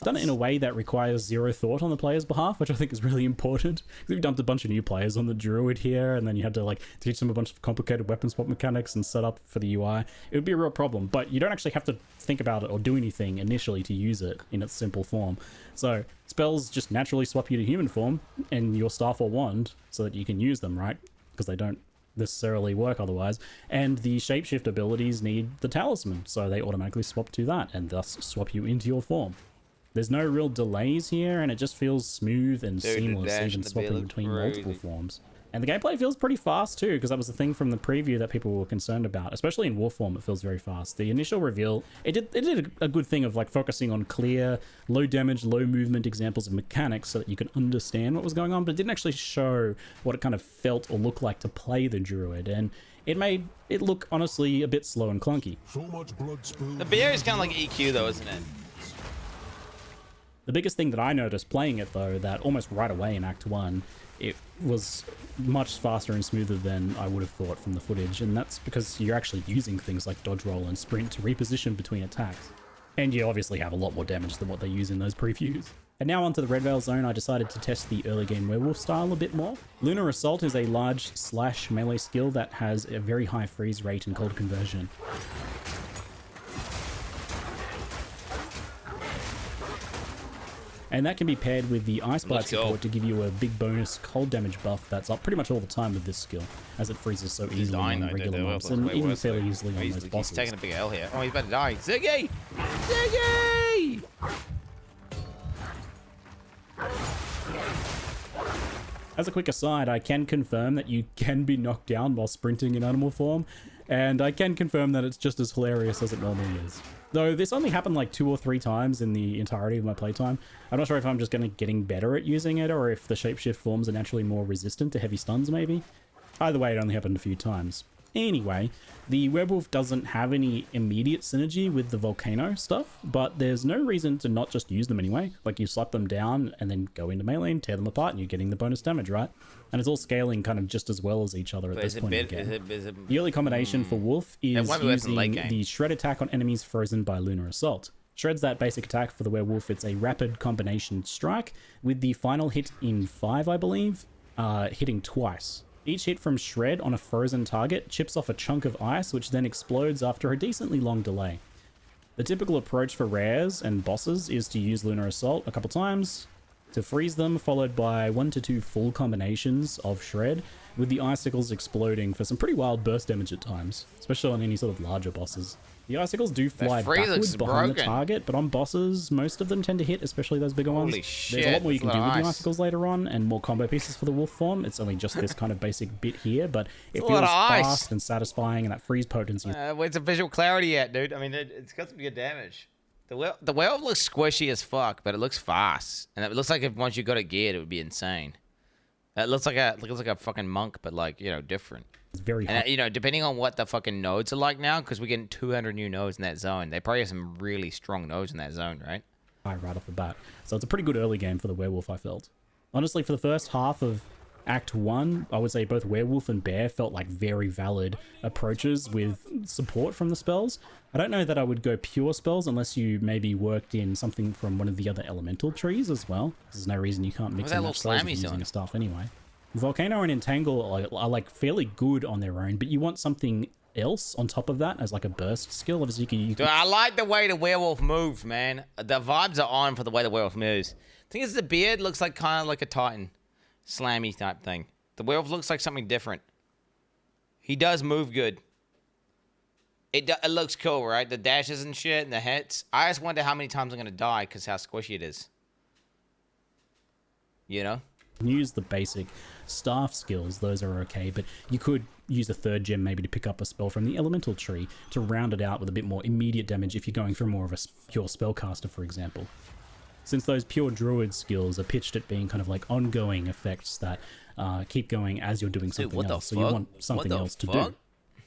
Done it in a way that requires zero thought on the player's behalf, which I think is really important. We've dumped a bunch of new players on the druid here, and then you had to like teach them a bunch of complicated weapon swap mechanics and set up for the UI. It would be a real problem, but you don't actually have to think about it or do anything initially to use it in its simple form. So spells just naturally swap you to human form and your staff or wand so that you can use them, right? Because they don't necessarily work otherwise. And the shapeshift abilities need the talisman, so they automatically swap to that and thus swap you into your form. There's no real delays here, and it just feels smooth and seamless, even swapping between multiple forms. And the gameplay feels pretty fast too, because that was the thing from the preview that people were concerned about. Especially in wolf form, it feels very fast. The initial reveal, it did a good thing of like focusing on clear, low damage, low movement examples of mechanics so that you could understand what was going on, but it didn't actually show what it kind of felt or looked like to play the druid. And it made it look, honestly, a bit slow and clunky. So much blood spilled. The bear is kind of like EQ though, isn't it? The biggest thing that I noticed playing it, though, that almost right away in Act 1, it was much faster and smoother than I would have thought from the footage, and that's because you're actually using things like dodge roll and sprint to reposition between attacks. And you obviously have a lot more damage than what they use in those previews. And now onto the Red Veil Zone, I decided to test the early game werewolf style a bit more. Lunar Assault is a large slash melee skill that has a very high freeze rate and cold conversion. And that can be paired with the Ice Bite support to give you a big bonus cold damage buff that's up pretty much all the time with this skill, as it freezes so easily on regular mobs and even fairly easily on those bosses. He's taking a big L here. Oh, he's about to die. Ziggy! Ziggy! As a quick aside, I can confirm that you can be knocked down while sprinting in animal form, and I can confirm that it's just as hilarious as it normally is. Though this only happened like 2 or 3 times in the entirety of my playtime. I'm not sure if I'm just getting better at using it, or if the shapeshift forms are naturally more resistant to heavy stuns maybe. Either way, it only happened a few times. Anyway, the werewolf doesn't have any immediate synergy with the volcano stuff, but there's no reason to not just use them anyway. Like, you slap them down and then go into melee and tear them apart and you're getting the bonus damage, right? And it's all scaling kind of just as well as each other at this point in the game. The early combination for wolf is using the shred attack on enemies frozen by Lunar Assault. Shred's that basic attack for the werewolf. It's a rapid combination strike with the final hit in 5, I believe, hitting twice. Each hit from Shred on a frozen target chips off a chunk of ice, which then explodes after a decently long delay. The typical approach for rares and bosses is to use Lunar Assault a couple times to freeze them, followed by 1 to 2 full combinations of Shred, with the icicles exploding for some pretty wild burst damage at times, especially on any sort of larger bosses. The icicles do fly backwards behind the target, but on bosses, most of them tend to hit, especially those bigger ones. There's a lot more you can do with the icicles later on, and more combo pieces for the wolf form. It's only just this kind of basic bit here, but it feels fast and satisfying, and that freeze potency. Where's the visual clarity yet, dude? I mean, it's got some good damage. The werewolf looks squishy as fuck, but it looks fast, and it looks like if once you got it geared, it would be insane. It looks like a fucking monk, but like, you know, different. It's very hot. And, you know, depending on what the fucking nodes are like now, because we're getting 200 new nodes in that zone. They probably have some really strong nodes in that zone, right? Right off the bat. So it's a pretty good early game for the werewolf, I felt. Honestly, for the first half of Act 1, I would say both Werewolf and Bear felt like very valid approaches with support from the spells. I don't know that I would go pure spells unless you maybe worked in something from one of the other elemental trees as well. There's no reason you can't mix and match spells using stuff anyway. Volcano and Entangle are like fairly good on their own, but you want something else on top of that as like a burst skill. Obviously, you can... Dude, I like the way the werewolf moves, man. The vibes are on for the way the werewolf moves. The thing is, the beard looks like kind of like a Titan. Slammy type thing. The werewolf looks like something different. He does move good. It looks cool, right? The dashes and shit and the hits. I just wonder how many times I'm going to die because how squishy it is. You know? Use the basic staff skills, those are okay, but you could use a third gem maybe to pick up a spell from the elemental tree to round it out with a bit more immediate damage if you're going for more of a pure spellcaster, for example. Since those pure druid skills are pitched at being kind of like ongoing effects that keep going as you're doing something else, so you want something else to do.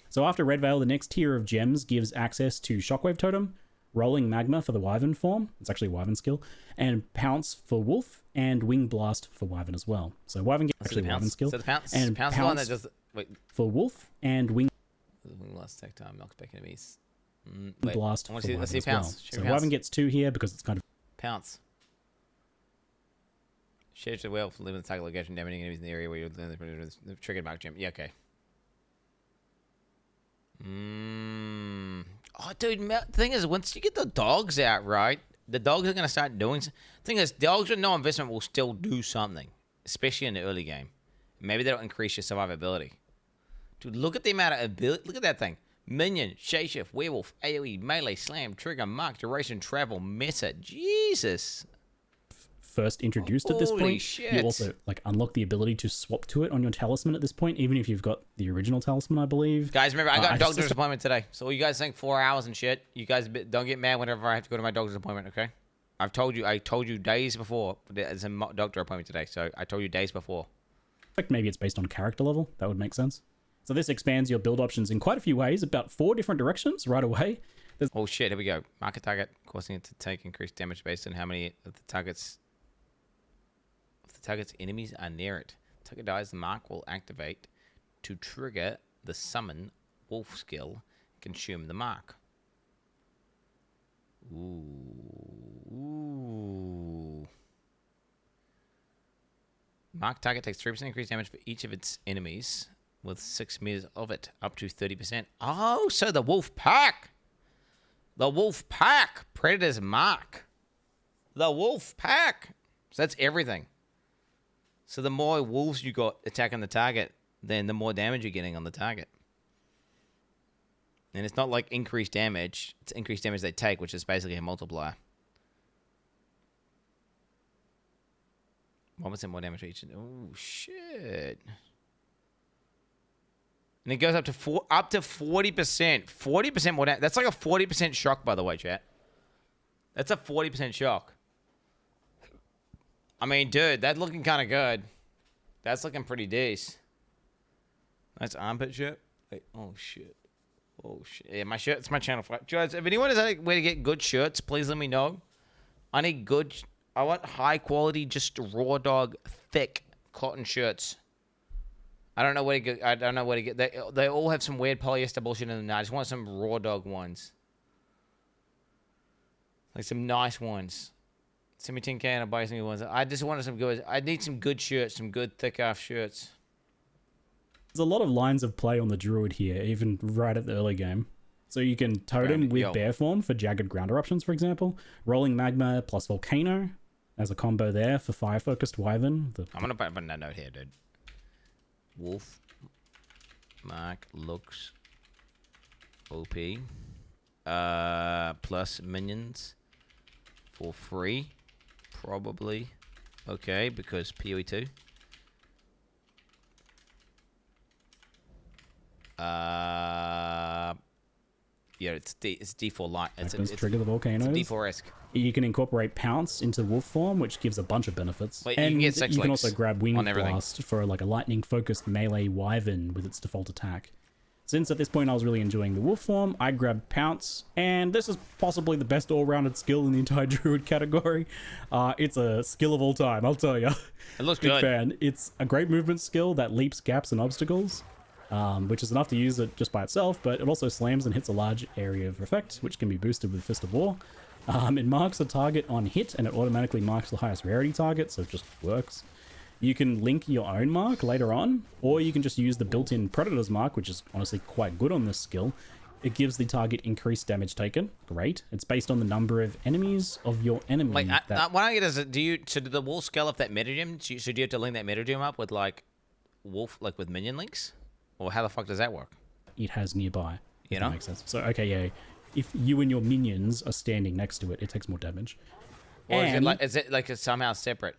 So after Red Veil, the next tier of gems gives access to Shockwave Totem, Rolling Magma for the Wyvern form, it's actually a Wyvern skill, and Pounce for Wolf, and Wing Blast for Wyvern as well. So Wyvern gets actually a Wyvern skill. So the Pounce, and Pounce one that just... Wait. For Wolf, and Wing... Wing Blast take time, knocks back enemies. Blast for Wyvern let's see as well. Pounce. So Wyvern gets 2 here because it's kind of... Pounce. Share the werewolf, live in the target location, damaging enemies in the area where you're the triggered mark gem. Yeah, okay. Oh, dude, the thing is, once you get the dogs out, right, the dogs are going to start doing... Thing is, dogs with no investment will still do something, especially in the early game. Maybe that'll increase your survivability. Dude, look at the amount of ability. Look at that thing. Minion, shapeshift, werewolf, AoE, melee, slam, trigger, mark, duration, travel, meta. Jesus. First introduced at this Holy point, shit. you also like unlock the ability to swap to it on your talisman at this point, even if you've got the original talisman, I believe. Guys, remember, I got a doctor's appointment today. So you guys think 4 hours and shit. You guys don't get mad whenever I have to go to my doctor's appointment, okay? I told you days before. There's a doctor appointment today, so I told you days before. Like maybe it's based on character level. That would make sense. So this expands your build options in quite a few ways, about 4 different directions right away. Oh shit, here we go. Mark a target, causing it to take increased damage based on how many of the target's enemies are near it. Target dies, the mark will activate to trigger the summon wolf skill, consume the mark. Ooh. Mark target takes 3% increased damage for each of its enemies with 6 meters of it, up to 30%. Oh, so the wolf pack. The wolf pack. Predator's mark. The wolf pack. So that's everything. So the more wolves you got attacking the target, then the more damage you're getting on the target. And it's not like increased damage. It's increased damage they take, which is basically a multiplier. 1% more damage for each. Oh, shit. And it goes up to 40%. 40% more damage. That's like a 40% shock, by the way, chat. That's a 40% shock. I mean, dude, that's looking kind of good. That's looking pretty decent. That's armpit shirt. Wait, oh, shit. Oh, shit. Yeah, my shirt. It's my channel. Guys, if anyone has a way to get good shirts, please let me know. I need good... I want high quality, just raw dog, thick cotton shirts. I don't know where to get... I don't know where to get... They all have some weird polyester bullshit in them now. I just want some raw dog ones. Like some nice ones. Send me 10K and I'll buy some good ones. I just wanted some good... I need some good shirts, some good thick-ass shirts. There's a lot of lines of play on the druid here, even right at the early game. So you can totem with bear form for jagged ground eruptions, for example. Rolling magma plus volcano as a combo there for fire-focused wyvern. I'm going to put that note here, dude. Wolf mark looks OP. Plus minions for free. Probably. Okay, because PoE 2. Yeah, it's D4 light. It's trigger the volcanoes. It's D4-esque. You can incorporate Pounce into wolf form, which gives a bunch of benefits. Wait, and you can also grab Wing Blast for like a lightning-focused melee wyvern with its default attack. Since at this point I was really enjoying the wolf form, I grabbed Pounce, and this is possibly the best all-rounded skill in the entire druid category. It's a skill of all time, I'll tell you. It looks Big good. fan. It's a great movement skill that leaps gaps and obstacles, which is enough to use it just by itself, but it also slams and hits a large area of effect, which can be boosted with Fist of War. It marks a target on hit, and it automatically marks the highest rarity target, so it just works. You can link your own mark later on, or you can just use the built-in Predator's mark, which is honestly quite good on this skill. It gives the target increased damage taken. Great. It's based on the number of enemies of your enemy. Wait, what I get is, do the wolf scale up that metagem? So do you have to link that metagem up with like wolf, like with minion links, or how the fuck does that work? It has nearby. You If know? that makes sense. So okay, yeah. If you and your minions are standing next to it, it takes more damage. Or And is it like it's somehow separate?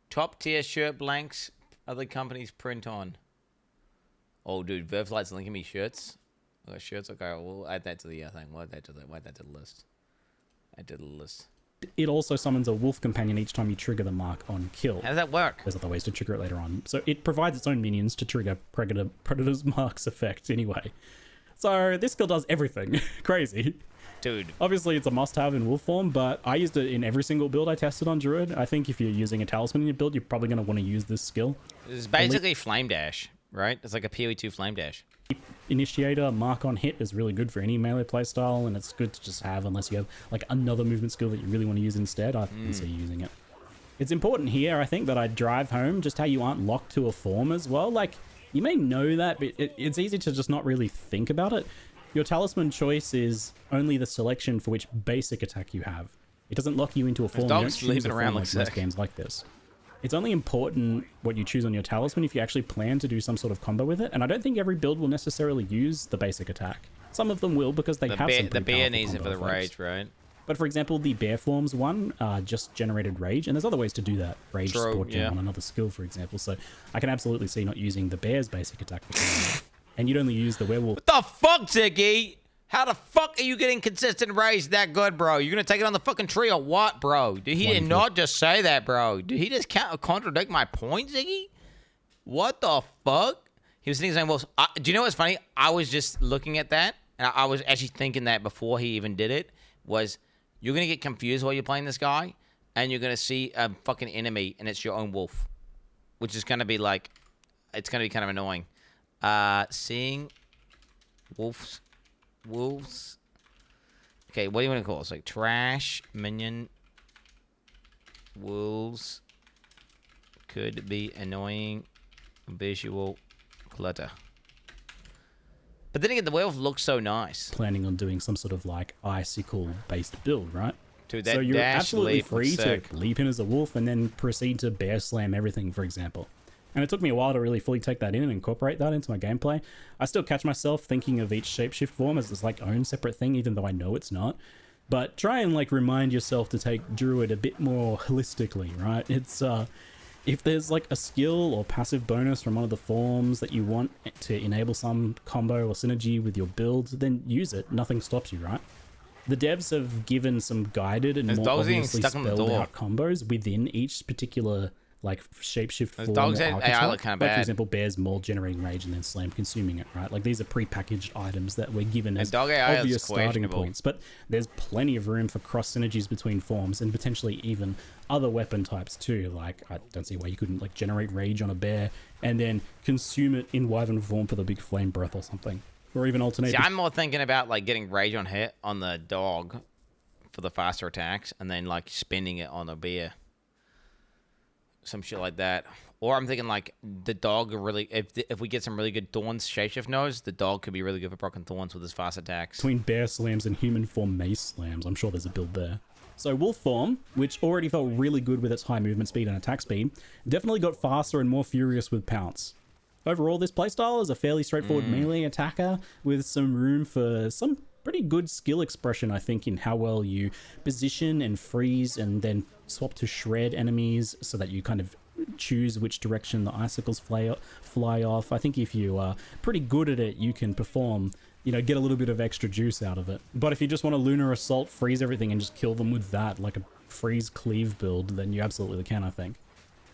Top tier shirt blanks other companies print on. Oh, dude, Verflight's linking me shirts. I got shirts. Okay, we'll add that to the thing. We'll add that to the list. Add to the list. it also summons a wolf companion each time you trigger the mark on kill. How does that work? There's other ways to trigger it later on. So it provides its own minions to trigger Predator's marks effect anyway. So this skill does everything. Crazy. Dude. Obviously, it's a must-have in wolf form, but I used it in every single build I tested on Druid. I think if you're using a talisman in your build, you're probably going to want to use this skill. It's basically Flame Dash, right? It's like a PoE2 Flame Dash. Initiator, mark on hit is really good for any melee playstyle, and it's good to just have unless you have like another movement skill that you really want to use instead. I can see you using it. It's important here, I think, that I drive home just how you aren't locked to a form as well. Like, you may know that, but it's easy to just not really think about it. Your talisman choice is only the selection for which basic attack you have. It doesn't lock you into a form. You don't choose a form like most games like this. It's only important what you choose on your talisman if you actually plan to do some sort of combo with it. And I don't think every build will necessarily use the basic attack. Some of them will because they have some pretty The bear powerful needs it for combo the effects. rage, right? But for example, the bear forms one just generated rage, and there's other ways to do that. Rage support gem on another skill, for example. So I can absolutely see not using the bear's basic attack. And you'd only use the werewolf. What the fuck, Ziggy? How the fuck are you getting consistent rage that good, bro? You gonna take it on the fucking tree or what, bro? Did he did not just say that, bro? Did he just contradict my point, Ziggy? What the fuck? He was thinking, well, do you know what's funny? I was just looking at that, and I was actually thinking that before he even did it, was you're gonna get confused while you're playing this guy, and you're gonna see a fucking enemy, and it's your own wolf, which is gonna be like, it's gonna be kind of annoying. Seeing wolves. Okay, what do you want to call it? It's like trash, minion, wolves. Could be annoying, visual clutter. But then again, the werewolf looks so nice. Planning on doing some sort of like icicle-based build, right? Dude, that so you're dash absolutely leap free looks to sick. leap in as a wolf and then proceed to bear slam everything, for example. And it took me a while to really fully take that in and incorporate that into my gameplay. I still catch myself thinking of each shapeshift form as this like own separate thing, even though I know it's not. But try and like remind yourself to take Druid a bit more holistically, right? It's if there's like a skill or passive bonus from one of the forms that you want to enable some combo or synergy with your build, then use it. Nothing stops you, right? The devs have given some guided and more obviously spelled out combos within each particular like shapeshift form dogs or AI archetype. look kind of Like, bad. for example, bears maul generating rage and then slam consuming it, right? Like these are pre-packaged items that we're given as dog AI is obvious starting questionable. points. But there's plenty of room for cross synergies between forms and potentially even other weapon types too. Like I don't see why you couldn't like generate rage on a bear and then consume it in wyvern form for the big flame breath or something, or even alternate. See, I'm more thinking about like getting rage on hit on the dog for the faster attacks, and then like spending it on a bear. Some shit like that. Or I'm thinking like the dog really, if we get some really good thorns shapeshift knows, the dog could be really good for broken thorns with his fast attacks. Between bear slams and human form mace slams, I'm sure there's a build there. So wolf form, which already felt really good with its high movement speed and attack speed, definitely got faster and more furious with pounce. Overall, this playstyle is a fairly straightforward melee attacker with some room for some pretty good skill expression, I think, in how well you position and freeze and then swap to shred enemies so that you kind of choose which direction the icicles fly off. I think if you are pretty good at it, you can perform, you know, get a little bit of extra juice out of it. But if you just want to lunar assault, freeze everything and just kill them with that, like a freeze cleave build, then you absolutely can, I think.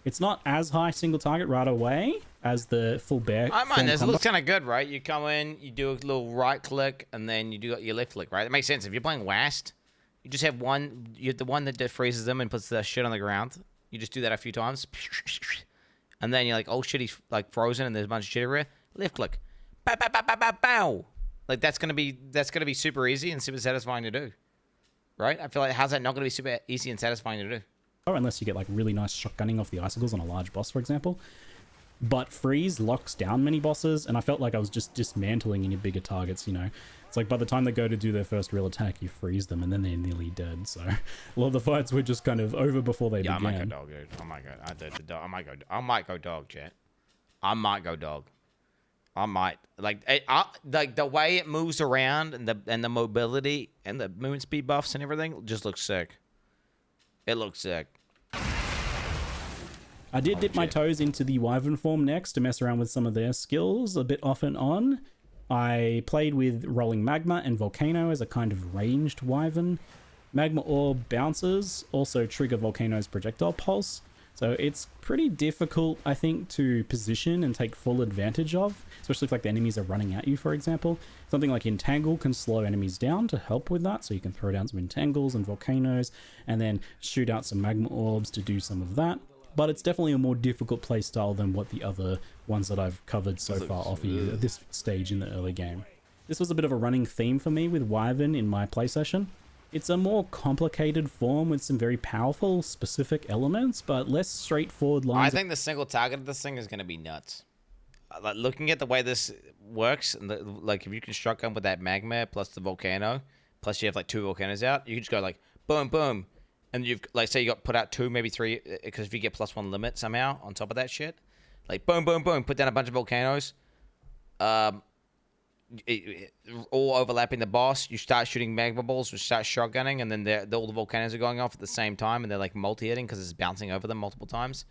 It's not as high single target right away as the full bear. I mind this. It combo. looks kind of good, right? You come in, you do a little right click, and then you do your left click, right? It makes sense. If you're playing WAST, you just have one. You have the one that freezes them and puts the shit on the ground. You just do that a few times, and then you're like, oh shit, he's like frozen, and there's a bunch of shit everywhere. Left click, bow, bow, bow, bow, bow, bow. Like that's gonna be super easy and super satisfying to do, right? I feel like how's that not gonna be super easy and satisfying to do? Or unless you get like really nice shotgunning off the icicles on a large boss, for example. But freeze locks down many bosses, and I felt like I was just dismantling any bigger targets, you know. It's like by the time they go to do their first real attack, you freeze them, and then they're nearly dead. So a lot of the fights were just kind of over before they began. I might go dog, dude. I might go. I might go dog, chat. I might go dog. I might like the way it moves around and the mobility and the movement speed buffs and everything just looks sick. It looks sick. I did dip my toes into the Wyvern form next to mess around with some of their skills a bit off and on. I played with Rolling Magma and Volcano as a kind of ranged Wyvern. Magma Orb bounces also trigger Volcano's projectile pulse, so it's pretty difficult, I think, to position and take full advantage of, especially if like the enemies are running at you, for example. Something like Entangle can slow enemies down to help with that, so you can throw down some Entangles and Volcanoes, and then shoot out some Magma Orbs to do some of that. But it's definitely a more difficult playstyle than what the other ones that I've covered so far offer you at this stage in the early game. This was a bit of a running theme for me with Wyvern in my play session. It's a more complicated form with some very powerful, specific elements, but less straightforward lines. I think the single target of this thing is going to be nuts. Like looking at the way this works, and like if you can shotgun with that magma plus the volcano, plus you have like 2 volcanoes out, you can just go like boom, boom. And you've, like, say you got put out 2, maybe 3, because if you get +1 limit somehow on top of that shit, like, boom, boom, boom, put down a bunch of volcanoes, all overlapping the boss, you start shooting magma balls, you start shotgunning, and then all the volcanoes are going off at the same time, and they're, like, multi-hitting because it's bouncing over them multiple times.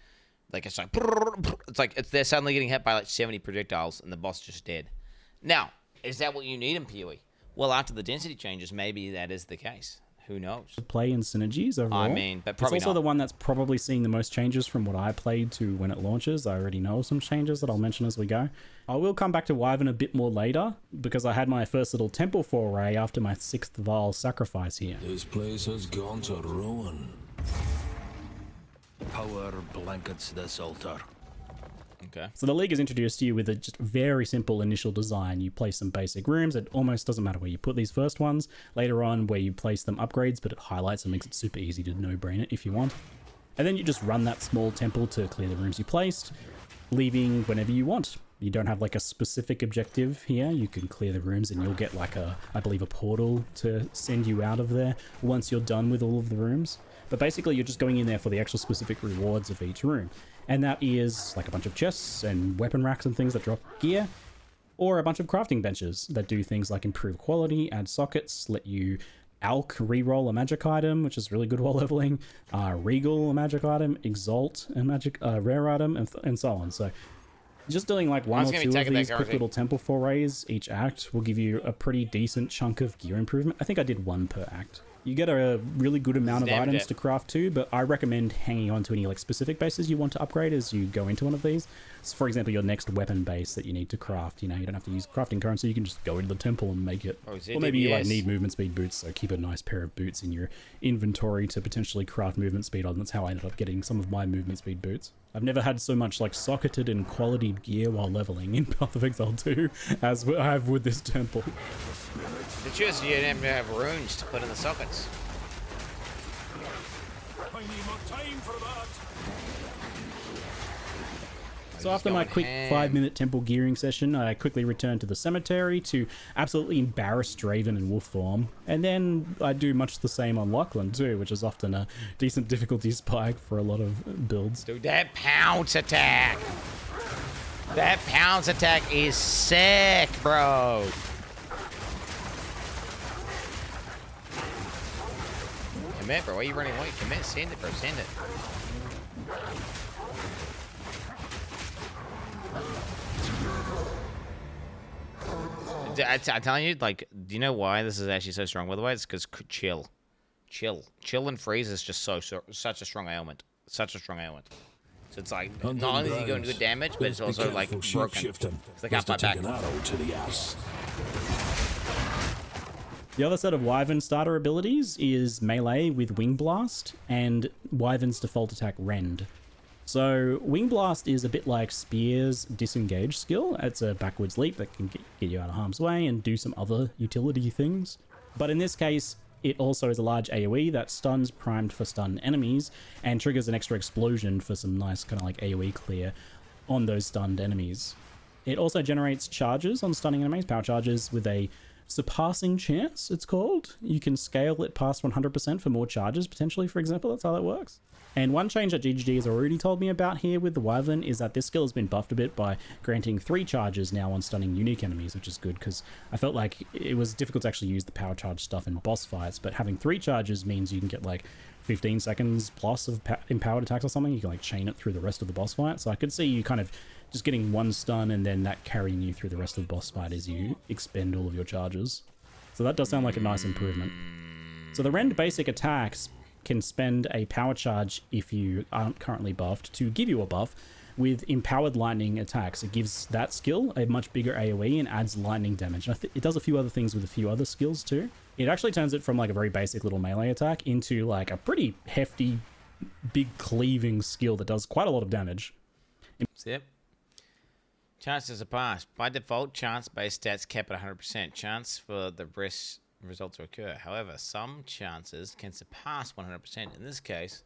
Like, it's like, they're suddenly getting hit by, like, 70 projectiles, and the boss is just dead. Now, is that what you need in PoE? Well, after the density changes, maybe that is the case. Who knows? Play and synergies overall. I mean, but probably it's also not. the one that's probably seeing the most changes from what I played to when it launches. I already know some changes that I'll mention as we go. I will come back to Wyvern a bit more later, because I had my first little temple foray after my 6th Vaal sacrifice here. This place has gone to ruin. Power blankets this altar. Okay. So the League is introduced you with a just very simple initial design. You place some basic rooms. It almost doesn't matter where you put these first ones. Later on, where you place them upgrades, but it highlights and makes it super easy to no-brain it if you want. And then you just run that small temple to clear the rooms you placed, leaving whenever you want. You don't have like a specific objective here. You can clear the rooms and you'll get like I believe a portal to send you out of there once you're done with all of the rooms. But basically you're just going in there for the actual specific rewards of each room. And that is like a bunch of chests and weapon racks and things that drop gear, or a bunch of crafting benches that do things like improve quality, add sockets, let you Alk reroll a magic item, which is really good while leveling, Regal a magic item, Exalt a magic rare item, and so on. So just doing like 1 or 2 of these quick little temple forays each act will give you a pretty decent chunk of gear improvement. I think I did 1 per act. You get a really good amount of items to craft too, but I recommend hanging on to any like specific bases you want to upgrade as you go into one of these. So for example, your next weapon base that you need to craft, you know, you don't have to use crafting currency, you can just go into the temple and make it. Or maybe you like need movement speed boots, so keep a nice pair of boots in your inventory to potentially craft movement speed on. That's how I ended up getting some of my movement speed boots. I've never had so much like socketed and quality gear while leveling in Path of Exile 2 as I have with this temple. The truth is you didn't have runes to put in the sockets. I need more time for that. So after my quick 5-minute temple gearing session, I quickly returned to the cemetery to absolutely embarrass Draven in wolf form. And then I do much the same on Lachlan too, which is often a decent difficulty spike for a lot of builds. Dude, that pounce attack! That pounce attack is sick, bro! Commit, bro. Why are you running away? Commit. Send it, bro. Send it. I'm telling you, like, do you know why this is actually so strong, by the way? It's because chill and freeze is just such a strong ailment. Such a strong ailment. So it's like, not only is he going good damage, but it's also like broken. It's like out my back. The other set of Wyvern starter abilities is Melee with Wing Blast and Wyvern's default attack Rend. So Wing Blast is a bit like Spear's disengage skill. It's a backwards leap that can get you out of harm's way and do some other utility things. But in this case, it also is a large AoE that stuns primed for stun enemies and triggers an extra explosion for some nice kind of like AoE clear on those stunned enemies. It also generates charges on stunning enemies, power charges with a surpassing chance, it's called. You can scale it past 100% for more charges, potentially, for example. That's how that works. And one change that GGG has already told me about here with the Wyvern is that this skill has been buffed a bit by granting 3 charges now on stunning unique enemies, which is good because I felt like it was difficult to actually use the power charge stuff in boss fights, but having 3 charges means you can get like 15 seconds plus of empowered attacks or something. You can like chain it through the rest of the boss fight. So I could see you kind of just getting 1 stun and then that carrying you through the rest of the boss fight as you expend all of your charges. So that does sound like a nice improvement. So the Rend basic attacks can spend a power charge if you aren't currently buffed to give you a buff. With empowered lightning attacks, it gives that skill a much bigger AoE and adds lightning damage. It does a few other things with a few other skills too. It actually turns it from like a very basic little melee attack into like a pretty hefty, big cleaving skill that does quite a lot of damage. Yep. Chances are passed. By default, chance-based stats kept at 100%. Chance for the result to occur. However, some chances can surpass 100%. In this case,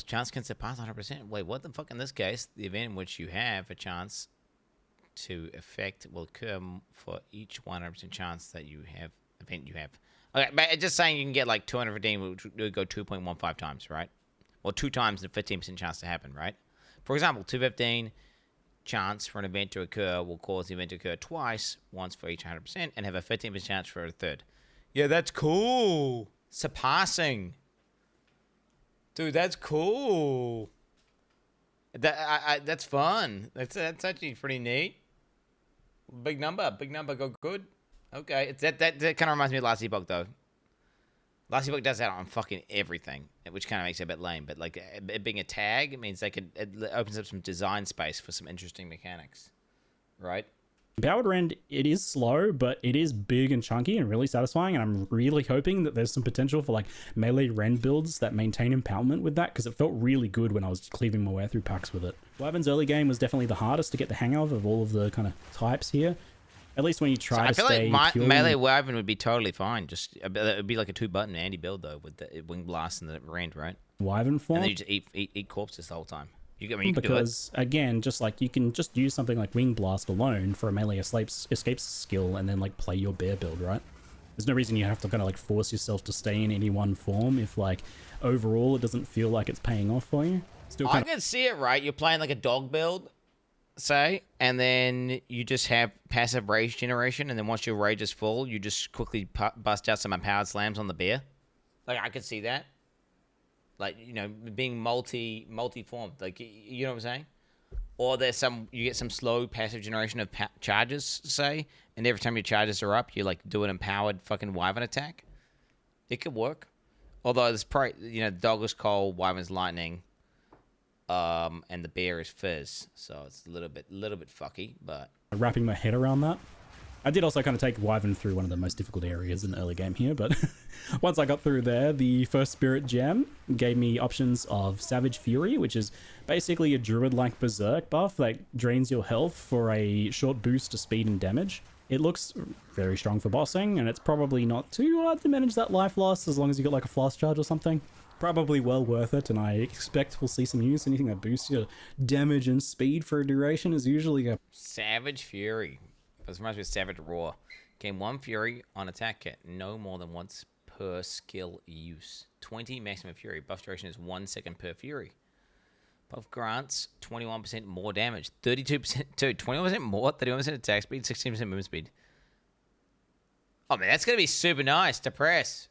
chance can surpass 100%. Wait, what the fuck? In this case, the event in which you have a chance to affect will occur for each 100% chance that you have event you have. Okay, but it's just saying you can get like 215, which would go 2.15 times, right? Or 2 times the 15% chance to happen, right? For example, 215 chance for an event to occur will cause the event to occur twice, once for each 100%, and have a 15% chance for a third. Yeah, that's cool. Surpassing. Dude, that's cool. That's fun. That's actually pretty neat. Big number, go good. Okay, that kind of reminds me of Last Epoch though. Last Epoch does that on fucking everything, which kind of makes it a bit lame. But like it being a tag, it means it opens up some design space for some interesting mechanics, right? Empowered Rend, it is slow, but it is big and chunky and really satisfying, and I'm really hoping that there's some potential for like melee Rend builds that maintain empowerment with that, because it felt really good when I was cleaving my way through packs with it. Wyvern's early game was definitely the hardest to get the hang of all of the kind of types here. At least when you try to stay. I feel like melee Wyvern would be totally fine. Just it would be like a 2-button Andy build though, with the Wing Blast and the Rend, right? Wyvern form. And then you just eat corpses the whole time. You can because do it. Again, just like you can just use something like Wing Blast alone for a melee escapes skill, and then like play your bear build, right? There's no reason you have to kind of like force yourself to stay in any one form if like overall it doesn't feel like it's paying off for you. I can see it, right? You're playing like a dog build, say, and then you just have passive rage generation, and then once your rage is full, you just quickly bust out some empowered slams on the bear. Like I could see that. Like, you know, being multi-formed, like, you know what I'm saying? Or you get some slow passive generation of charges, say, and every time your charges are up, you like do an empowered fucking Wyvern attack. It could work. Although there's probably, you know, dog is cold, Wyvern's lightning, and the bear is fizz, so it's a little bit fucky, but wrapping my head around that. I did also kind of take Wyvern through one of the most difficult areas in the early game here, but once I got through there, the first Spirit Gem gave me options of Savage Fury, which is basically a druid-like berserk buff that drains your health for a short boost to speed and damage. It looks very strong for bossing, and it's probably not too hard to manage that life loss as long as you got like a flask charge or something. Probably well worth it, and I expect we'll see some use. Anything that boosts your damage and speed for a duration is usually a... Savage Fury. This reminds me of Savage Roar. Gain 1 Fury on attack kit, no more than once per skill use. 20 maximum Fury. Buff duration is 1 second per Fury. Buff grants 21% more damage. 32%, dude, 21% more, 31% attack speed, 16% movement speed. Oh man, that's gonna be super nice to press.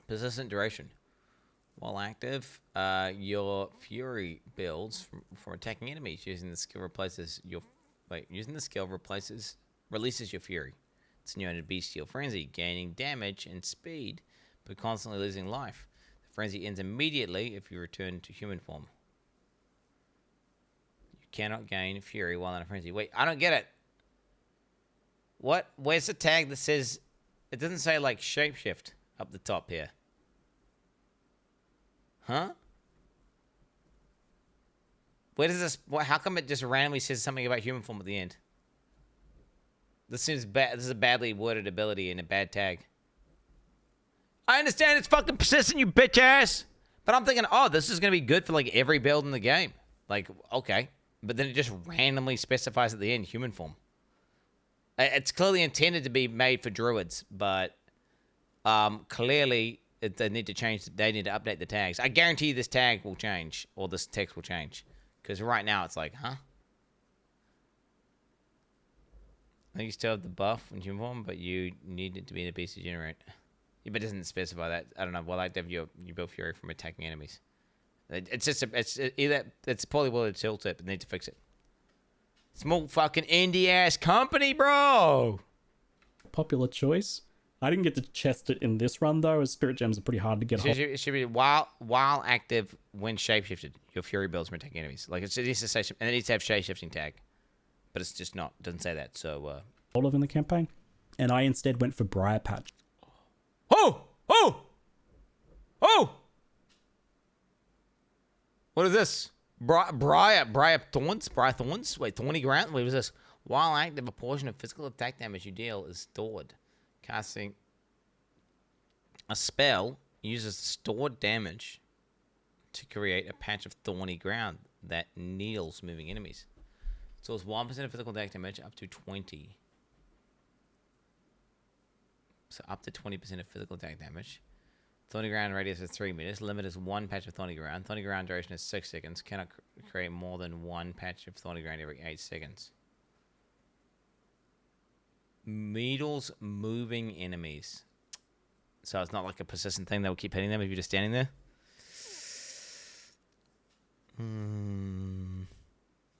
Persistent duration. While active, your Fury builds from attacking enemies. Using the skill releases your Fury. It's known to Bestial Frenzy, gaining damage and speed, but constantly losing life. The Frenzy ends immediately if you return to human form. You cannot gain fury while in a frenzy. Wait, I don't get it. What? Where's the tag that says... It doesn't say, like, shapeshift up the top here. Huh? Where does this... How come it just randomly says something about human form at the end? This seems bad. This is a badly worded ability and a bad tag. I understand it's fucking persistent, you bitch ass. But I'm thinking, oh, this is going to be good for, like, every build in the game. Like, okay. But then it just randomly specifies at the end human form. It's clearly intended to be made for druids, but clearly they need to change. They need to update the tags. I guarantee you this tag will change, or this text will change, because right now it's like, huh? I think you still have the buff in human form, but you need it to be in a beast to generate. Yeah, but it doesn't specify that. I don't know. Well, I have you build fury from attacking enemies. It's just it's poorly worded tooltip. They need to fix it. Small fucking indie ass company, bro. Popular choice. I didn't get to chest it in this run though, as spirit gems are pretty hard to get. It should be while active when shapeshifted. Your fury builds from attacking enemies. Like it needs to say, and it needs to have shapeshifting tag, but it's just not. It doesn't say that. So all of in the campaign, and I instead went for Briar Patch. Oh! What is this? Briar thorns? Wait, thorny ground? Wait, what is this? While active, a portion of physical attack damage you deal is stored. Casting a spell uses stored damage to create a patch of thorny ground that needles moving enemies. So it's 1% of physical attack damage up to 20. So up to 20% of physical attack damage. Thorny ground radius is 3 meters. Limit is 1 patch of thorny ground. Thorny ground duration is 6 seconds. Cannot create more than 1 patch of thorny ground every 8 seconds. Needles moving enemies. So it's not like a persistent thing that will keep hitting them if you're just standing there.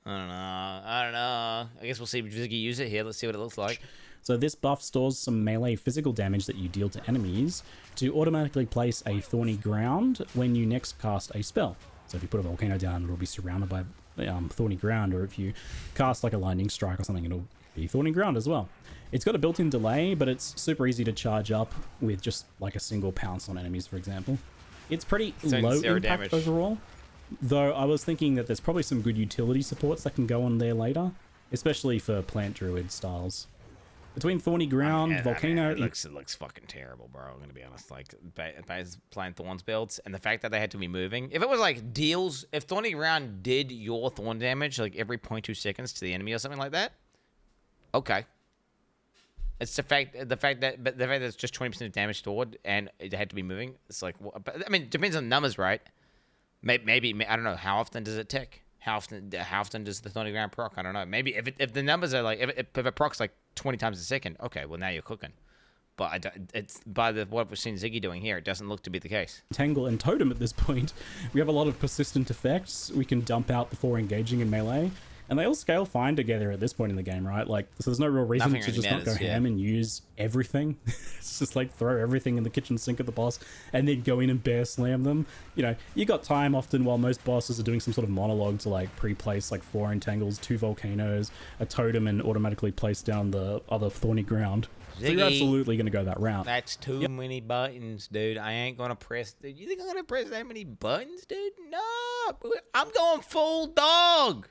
I don't know. I guess we'll see if Vizzy use it here. Let's see what it looks like. So this buff stores some melee physical damage that you deal to enemies to automatically place a thorny ground when you next cast a spell. So if you put a volcano down, it'll be surrounded by thorny ground, or if you cast like a lightning strike or something, it'll be thorny ground as well. It's got a built-in delay, but it's super easy to charge up with just like a single pounce on enemies, for example. It's pretty low impact damage overall, though I was thinking that there's probably some good utility supports that can go on there later, especially for plant druid styles. Between thorny ground, volcano, it looks fucking terrible, bro. I'm gonna be honest. Like, playing thorns builds, and the fact that they had to be moving. If it was like deals, if thorny ground did your thorn damage like every 0.2 seconds to the enemy or something like that, okay. It's the fact that it's just 20% of damage stored and it had to be moving. It's like, well, I mean, it depends on the numbers, right? Maybe I don't know. How often does it tick? How often does the thorny ground proc? I don't know. Maybe if the numbers are like if it procs like 20 times a second, okay, well now you're cooking. But it's by what we've seen Ziggy doing here, it doesn't look to be the case. Tangle and Totem at this point, we have a lot of persistent effects we can dump out before engaging in melee, and they all scale fine together at this point in the game, right? Like, so there's no real reason to just not go ham and use everything. It's just like throw everything in the kitchen sink at the boss and then go in and bear slam them. You know, you got time often while most bosses are doing some sort of monologue to like pre-place like 4 entangles, 2 volcanoes, a totem, and automatically place down the other thorny ground. Ziggy, so you're absolutely going to go that route. That's too many buttons, dude. I ain't going to press... You think I'm going to press that many buttons, dude? No! I'm going full dog!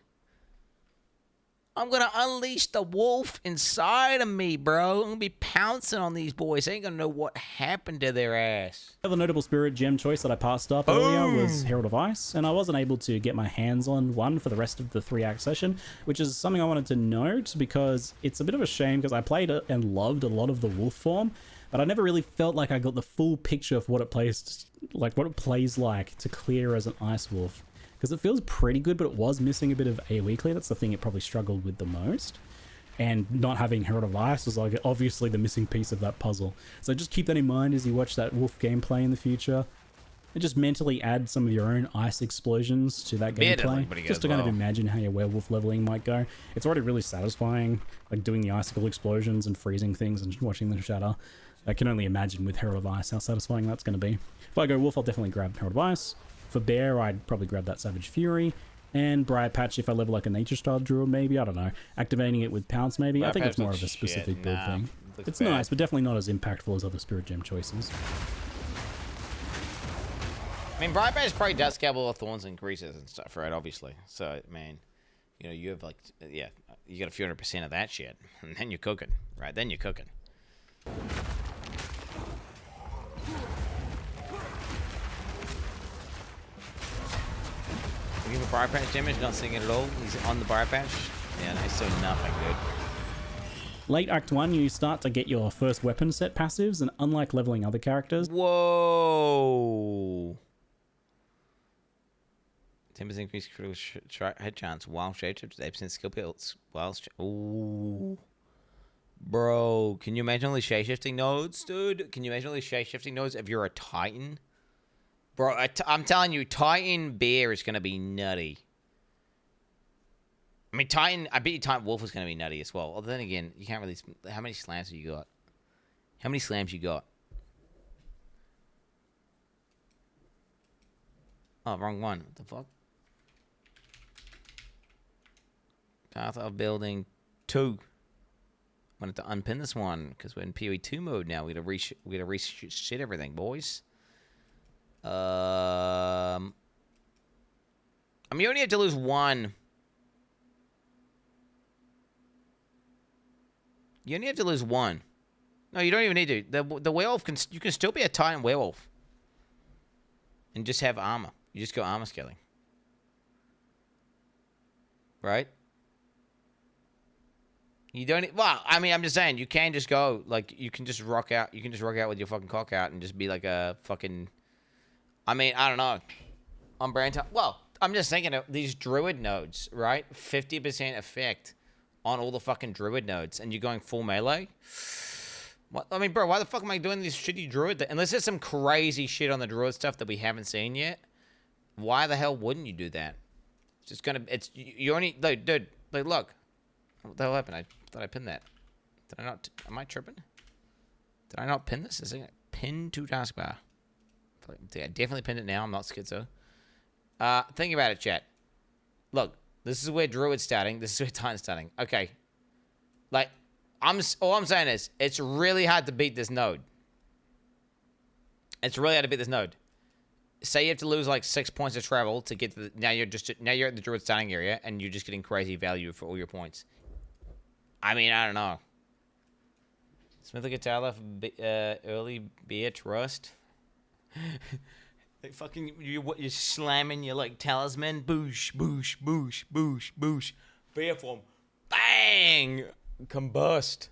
I'm going to unleash the wolf inside of me, bro. I'm going to be pouncing on these boys. They ain't going to know what happened to their ass. The other notable spirit gem choice that I passed up earlier was Herald of Ice, and I wasn't able to get my hands on one for the rest of the 3-act session, which is something I wanted to note because it's a bit of a shame because I played it and loved a lot of the wolf form, but I never really felt like I got the full picture of what it plays like to clear as an ice wolf. Because it feels pretty good, but it was missing a bit of AoE clear. That's the thing it probably struggled with the most. And not having Herald of Ice was like obviously the missing piece of that puzzle. So just keep that in mind as you watch that wolf gameplay in the future. And just mentally add some of your own ice explosions to that gameplay. Just to kind of imagine how your werewolf leveling might go. It's already really satisfying, like doing the icicle explosions and freezing things and watching them shatter. I can only imagine with Herald of Ice how satisfying that's going to be. If I go Wolf, I'll definitely grab Herald of Ice. For Bear, I'd probably grab that Savage Fury. And Briar Patch if I level like a Nature Style Druid, maybe. I don't know. Activating it with Pounce, maybe. I think it's more of a specific build thing. It's nice, but definitely not as impactful as other Spirit Gem choices. I mean, Briar Patch probably does scale all the thorns and creases and stuff, right? Obviously. So, man, you know, you have like, yeah, you got a few 100% of that shit. And then you're cooking, right? Then you're cooking. We give a Briar Patch damage, not seeing it at all. He's on the Briar Patch. Yeah, no, he's doing nothing, dude. Late Act 1, you start to get your first weapon set passives, and unlike leveling other characters... Whoa! 10% increased critical hit chance while shapeshift, 8% skill builds while... Ooh. Bro, can you imagine all these shapeshifting nodes, dude? Can you imagine all these shapeshifting nodes if you're a Titan? Bro, I'm telling you, Titan Bear is going to be nutty. I mean, I bet you Titan Wolf is going to be nutty as well. Although then again, you can't really... How many slams have you got? How many slams you got? Oh, wrong one. What the fuck? Path of Building 2. Wanted to unpin this one because we're in PoE 2 mode now. We gotta reset everything, boys. I mean, you only have to lose one. You only have to lose one. No, you don't even need to. The werewolf you can still be a Titan werewolf and just have armor. You just go armor scaling, right? You don't. Well, I mean, I'm just saying you can just go like you can just rock out. You can just rock out with your fucking cock out and just be like a fucking. I mean, I don't know. On brand time. Well, I'm just thinking of these druid nodes, right? 50% effect on all the fucking druid nodes, and you're going full melee. What? I mean, bro, why the fuck am I doing these shitty druid? Unless there's some crazy shit on the druid stuff that we haven't seen yet. Why the hell wouldn't you do that? It's just gonna. It's you only. Like, dude, like, look. What the hell happened? I thought I pinned that. Did I not? Am I tripping? Did I not pin this? Is it pinned to taskbar? I definitely pinned it now. I'm not schizo. Think about it, chat. Look, this is where Druid's starting. This is where Titan's starting. Okay. Like, all I'm saying is, it's really hard to beat this node. It's really hard to beat this node. Say you have to lose like 6 points of travel to get to the... Now you're at the Druid starting area, and you're just getting crazy value for all your points. I mean, I don't know. Smith the guitar left early beer trust. Like fucking you're slamming your like talisman, boosh, boosh, boosh, boosh, boosh, beer form, bang, combust.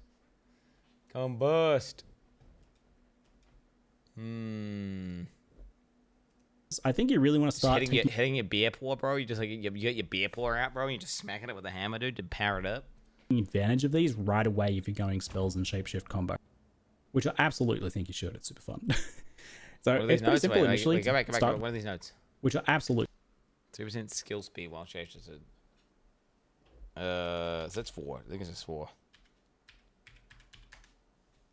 I think you really want to start hitting your beer pour, bro. You just like you got your beer pour out, bro. And you're just smacking it with a hammer, dude, to power it up. Advantage of these right away if you're going spells and shapeshift combo, which I absolutely think you should. It's super fun. So it's pretty simple initially. Go back. What are these notes? Which are absolute. 3% skill speed while shapeshifted. So that's 4. I think it's just 4.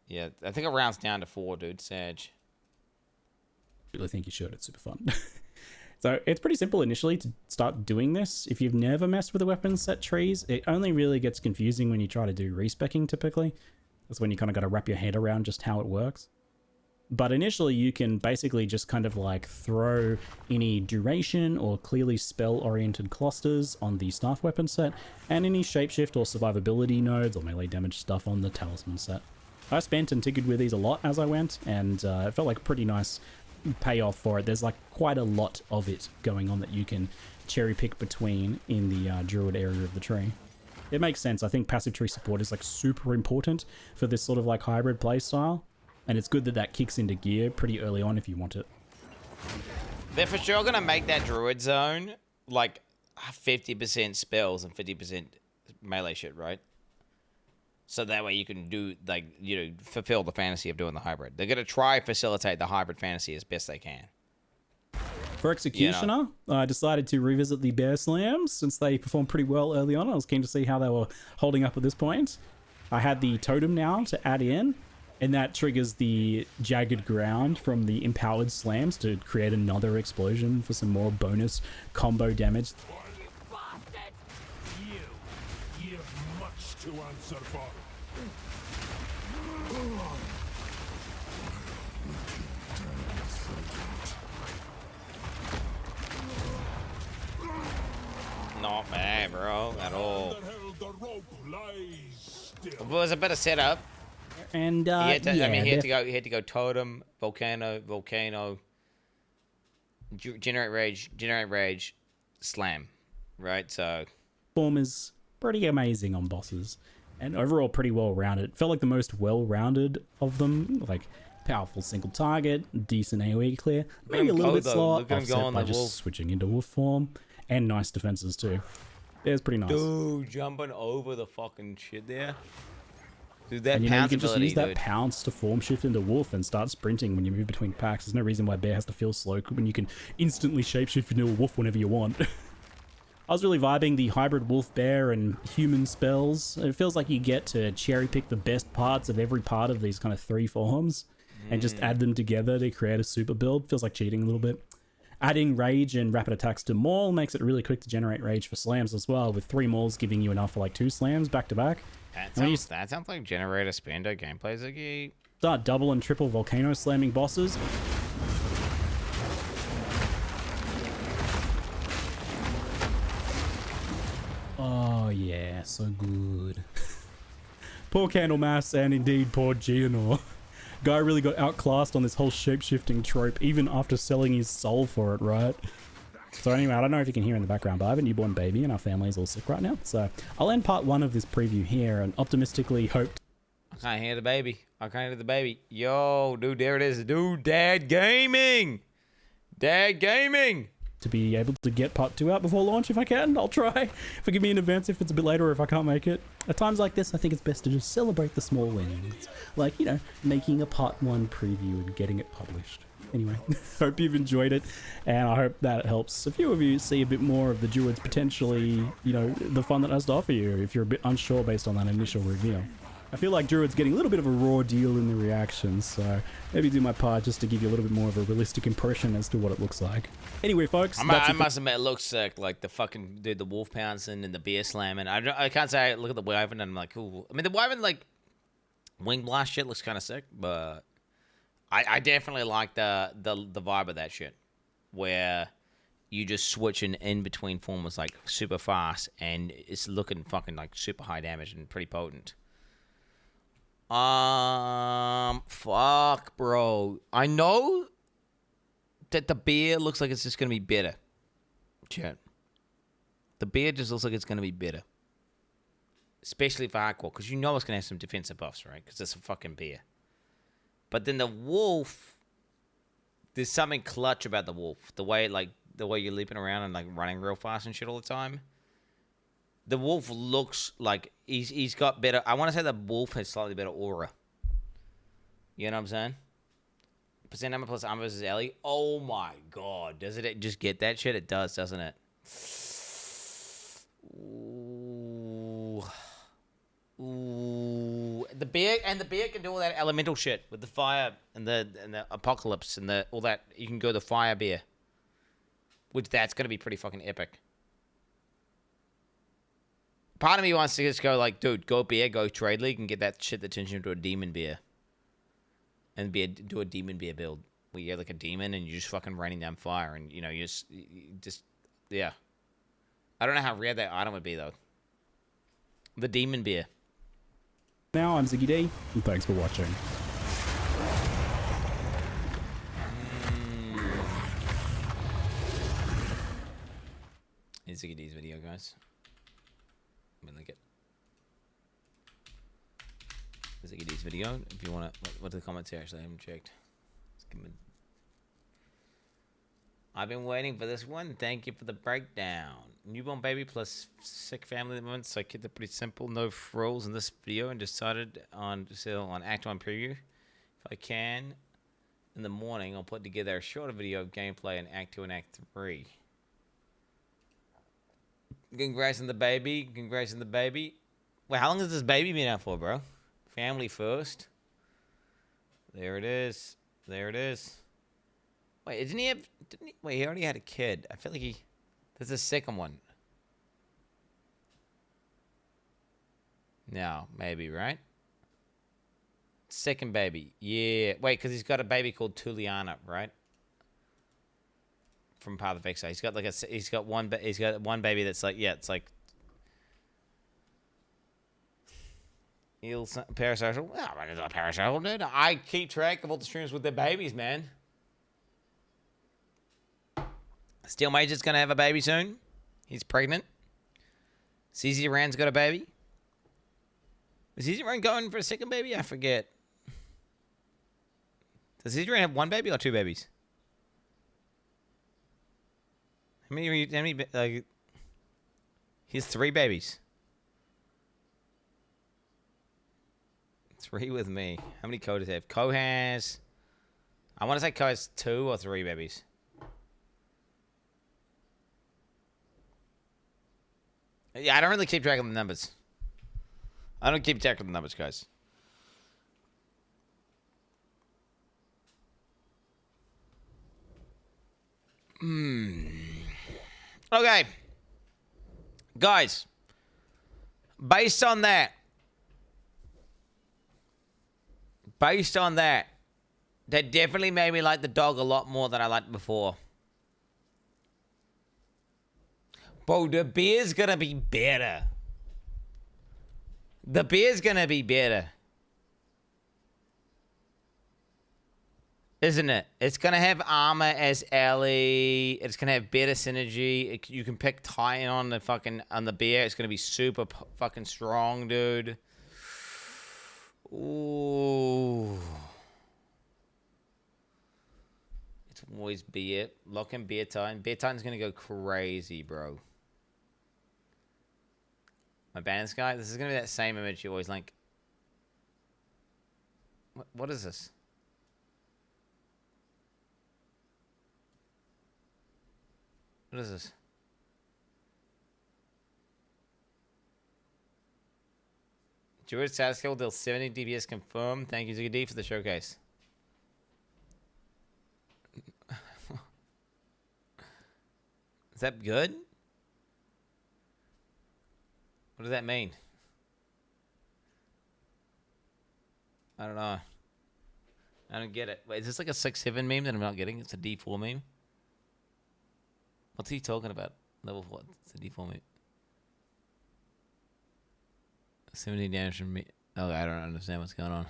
Yeah, I think it rounds down to 4, dude. Sag. I really think you should. It's super fun. So it's pretty simple initially to start doing this. If you've never messed with the weapon set trees, it only really gets confusing when you try to do respecking typically. That's when you kind of got to wrap your head around just how it works. But initially you can basically just kind of like throw any duration or clearly spell-oriented clusters on the staff weapon set and any shapeshift or survivability nodes or melee damage stuff on the talisman set. I spent and tinkered with these a lot as I went, and it felt like a pretty nice payoff for it. There's like quite a lot of it going on that you can cherry pick between in the druid area of the tree. It makes sense. I think passive tree support is like super important for this sort of like hybrid playstyle. And it's good that that kicks into gear pretty early on if you want it. They're for sure going to make that druid zone like 50% spells and 50% melee shit, right? So that way you can do, like, you know, fulfill the fantasy of doing the hybrid. They're going to try facilitate the hybrid fantasy as best they can. For Executioner, I decided to revisit the Bear Slams since they performed pretty well early on. I was keen to see how they were holding up at this point. I had the totem now to add in. and that triggers the jagged ground from the empowered slams to create another explosion for some more bonus combo damage. You've much to answer for. Not bad, bro, at all. The rope lies still. It was a better setup. And He had to, yeah, I mean, he had to go totem, volcano, generate rage, slam, right? So form is pretty amazing on bosses, and overall pretty well rounded. Felt like the most well rounded of them. Like powerful single target, decent AoE clear, maybe a little bit slower, Look at him go offset on by the just wolf. switching into wolf form, and nice defenses too. Yeah, it's pretty nice. Dude, jumping over the fucking shit there. Dude, that And you know, you pounce can just ability, use that dude. pounce to form shift into wolf and start sprinting when you move between packs. There's no reason why bear has to feel slow when you can instantly shapeshift into a wolf whenever you want. I was really vibing the hybrid wolf bear and human spells. It feels like you get to cherry pick the best parts of every part of these kind of three forms and just add them together to create a super build. Feels like cheating a little bit. Adding rage and rapid attacks to maul makes it really quick to generate rage for slams as well, with 3 mauls giving you enough for like 2 slams back to back. That sounds like generator spando gameplay, Ziggy. Start double and triple volcano slamming bosses. Oh yeah, so good. Poor Candlemass and indeed poor Geonor. Guy really got outclassed on this whole shape-shifting trope, even after selling his soul for it, right? So anyway, I don't know if you can hear in the background, but I have a newborn baby and our family is all sick right now. So I'll end part 1 of this preview here and optimistically hope... I can't hear the baby. I can't hear the baby. Yo, dude, there it is. Dude, Dad Gaming. Dad Gaming. to be able to get part 2 out before launch if I can. I'll try. Forgive me in advance if it's a bit later or if I can't make it. At times like this, I think it's best to just celebrate the small wins. Like, you know, making a part 1 preview and getting it published. Anyway, hope you've enjoyed it, and I hope that it helps a few of you see a bit more of the Druids potentially, you know, the fun that it has to offer you if you're a bit unsure based on that initial reveal. I feel like Druid's getting a little bit of a raw deal in the reactions, so maybe do my part just to give you a little bit more of a realistic impression as to what it looks like. Anyway, folks, I must admit, it looks sick. Like the fucking dude, the wolf pouncing and the bear slamming. I can't say I look at the wyvern and I'm like, ooh. I mean, the wyvern like wing blast shit looks kind of sick, but I definitely like the vibe of that shit, where you just switching in between formers like super fast and it's looking fucking like super high damage and pretty potent. Fuck, bro. I know that the beer looks like it's just gonna be better. Chat. The beer just looks like it's gonna be better. Especially for hardcore, because you know it's gonna have some defensive buffs, right? Because it's a fucking beer. But then the wolf, there's something clutch about the wolf. The way you're leaping around and like running real fast and shit all the time. The wolf looks like he's got better. I want to say the wolf has slightly better aura. You know what I'm saying? Percent number plus armor versus Ellie. Oh my god. Does it just get that shit? It does, doesn't it? Ooh. Ooh. The bear can do all that elemental shit with the fire and the apocalypse and all that. You can go the fire bear. Which that's gonna be pretty fucking epic. Part of me wants to just go like, dude, go bear, go trade league, and get that shit that turns you into a demon bear. And do a demon bear build where you're like a demon and you're just fucking raining down fire, and you know you just yeah. I don't know how rare that item would be though. The demon bear. Now I'm Ziggy D, and thanks for watching. Here's Ziggy D's video, guys. I'm gonna link it. Ziggy D's video. If you want to, what are the comments here? Actually, I haven't checked. I've been waiting for this one. Thank you for the breakdown. Newborn baby plus sick family at the moment, so I kept it pretty simple. No frills in this video, and decided on Act 1 preview. If I can, in the morning, I'll put together a shorter video of gameplay in Act 2 and Act 3. Congrats on the baby. Congrats on the baby. Wait, how long has this baby been out for, bro? Family first. There it is. There it is. Wait, didn't he have... wait, he already had a kid. I feel like he... There's a second one. No, maybe, right? Second baby. Yeah. Wait, because he's got a baby called Tuliana, right? From Path of Exile. He's got like a... He's got one baby that's like... Yeah, it's like... Parasocial. Oh, it's not parasocial, dude. I keep track of all the streamers with their babies, man. Steel Major's gonna have a baby soon. He's pregnant. CZ Rand's got a baby. Is CZ Rand going for a second baby? I forget. Does CZ Rand have one baby or two babies? How many like... He has 3 babies. 3 with me. How many Ko does he have? Ko has... I want to say Ko has 2 or 3 babies. Yeah, I don't really keep track of the numbers. I don't keep track of the numbers, guys. Okay. Guys. Based on that, that definitely made me like the dog a lot more than I liked before. Bro, the beer's gonna be better. The beer's gonna be better. Isn't it? It's gonna have armor as Ellie. It's gonna have better synergy. You can pick Titan on the beer. It's gonna be super fucking strong, dude. Ooh. It's always beer. Lock in beer time. Beer time's gonna go crazy, bro. My balance guy. This is gonna be that same image you always like. What is this? What is this? Druid status skill deals 70 DPS confirmed. Thank you, ZD, for the showcase. Is that good? What does that mean? I don't know. I don't get it. Wait, is this like a 6-7 meme that I'm not getting? It's a D4 meme? What's he talking about? Level 4. It's a D4 meme. 17 damage from me. Oh, I don't understand what's going on.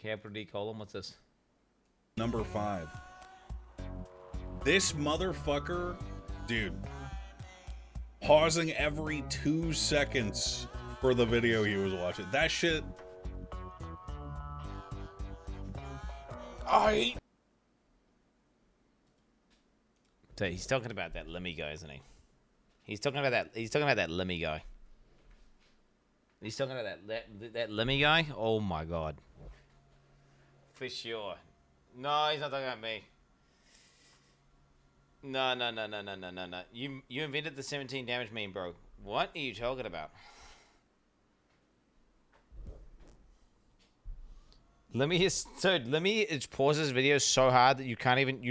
Capital D colon. What's this? Number 5. This motherfucker, dude, pausing every 2 seconds for the video he was watching. That shit. So he's talking about that Lemmy guy, isn't he? He's talking about that. He's talking about that Lemmy guy. He's talking about that Lemmy guy. Oh my god. For sure. No, he's not talking about me. No. You invented the 17 damage meme, bro. What are you talking about? Lemmy pauses videos so hard that you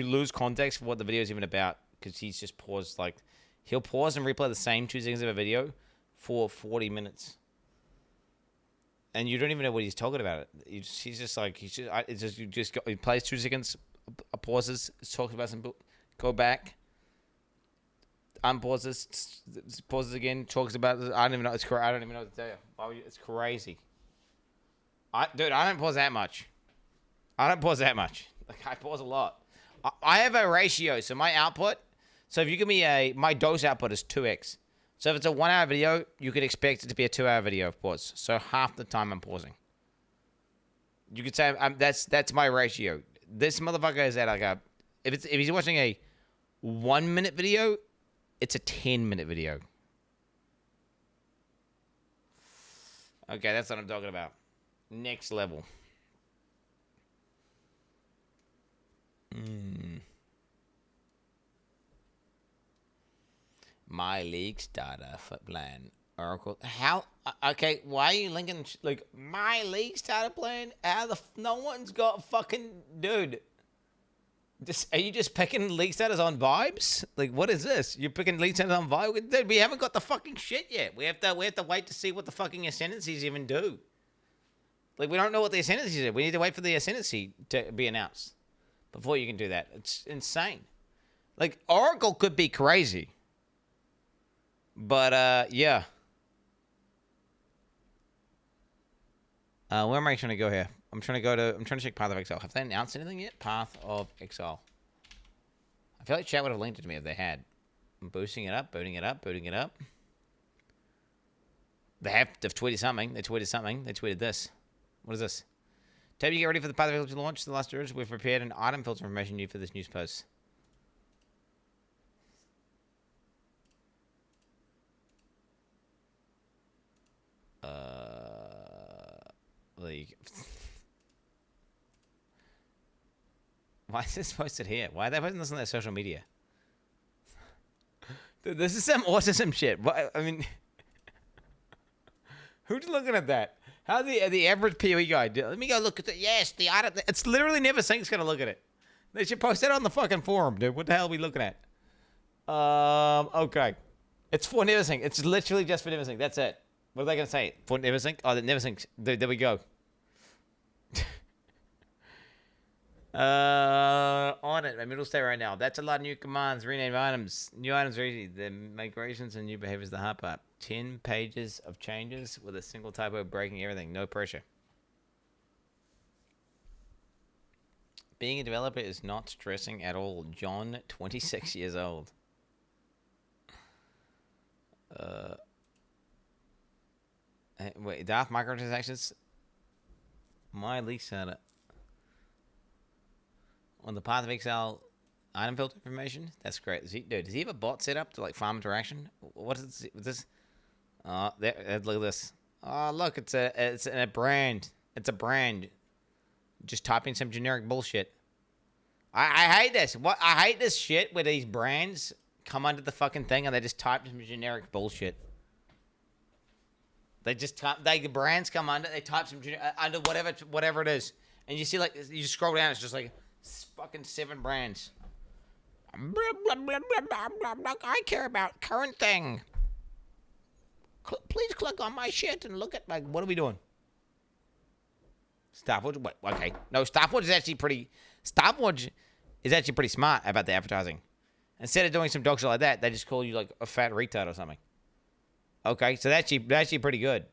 lose context for what the video is even about, because he's just paused, like, he'll pause and replay the same 2 seconds of a video for 40 minutes. And you don't even know what he's talking about. He plays 2 seconds, pauses, talks about some, go back, unpauses, pauses again, talks about, I don't even know what to tell you. It's crazy. Dude, I don't pause that much. Like, I pause a lot. I have a ratio, so my output, so if you give me my dose output is 2x. So if it's a 1 hour video, you could expect it to be a 2 hour video of pause. So half the time I'm pausing. You could say that's my ratio. This motherfucker is at like if he's watching a 1 minute video, it's a 10-minute video. Okay, that's what I'm talking about. Next level. My league starter for plan. Oracle. How? Okay, why are you linking? Like, my league started playing. No one's got fucking. Dude. Are you just picking league status on vibes? Like, what is this? You're picking league status on vibes? Dude, we haven't got the fucking shit yet. We have to wait to see what the fucking ascendancies even do. Like, we don't know what the ascendancies are. We need to wait for the ascendancy to be announced before you can do that. It's insane. Like, Oracle could be crazy. But, yeah. Where am I trying to go here? I'm trying to check Path of Exile. Have they announced anything yet? Path of Exile. I feel like chat would have linked it to me if they had. I'm boosting it up, booting it up, booting it up. They've tweeted something. They tweeted this. What is this? Tab, you get ready for the Path of Exile to launch the last urge. We've prepared an item filter information new for this news post. League. Why is this posted here? Why are they posting this on their social media? Dude, this is some autism shit. What, I mean, who's looking at that? How the average PoE guy do? Let me go look at it. Yes, the item. It's literally NeverSync's gonna look at it. They should post that on the fucking forum, dude. What the hell are we looking at? Okay. It's for NeverSync. It's literally just for NeverSync. That's it. What are they going to say? For NeverSync? Oh, the NeverSync. There we go. On it. My middle state right now. That's a lot of new commands. Rename items. New items are easy. The migrations and new behaviors the hard part. 10 pages of changes with a single typo breaking everything. No pressure. Being a developer is not stressing at all. John, 26 years old. Wait, Darth microtransactions? My leak starter. On the Path of Exile item filter information? That's great. Does he have a bot set up to like farm interaction? What is this? Look at this. Oh, look, it's a brand. It's a brand. Just typing some generic bullshit. I hate this. I hate this shit where these brands come under the fucking thing and they just type some generic bullshit. They just type, the brands come under, they type some under whatever it is, and you see like you just scroll down, it's just like fucking 7 brands. I care about current thing. Please click on my shit and look at like what are we doing? Stopwatch. Wait, okay, no, Stopwatch is actually pretty. Stopwatch is actually pretty smart about the advertising. Instead of doing some dog shit like that, they just call you like a fat retard or something. Okay, so that's actually pretty good.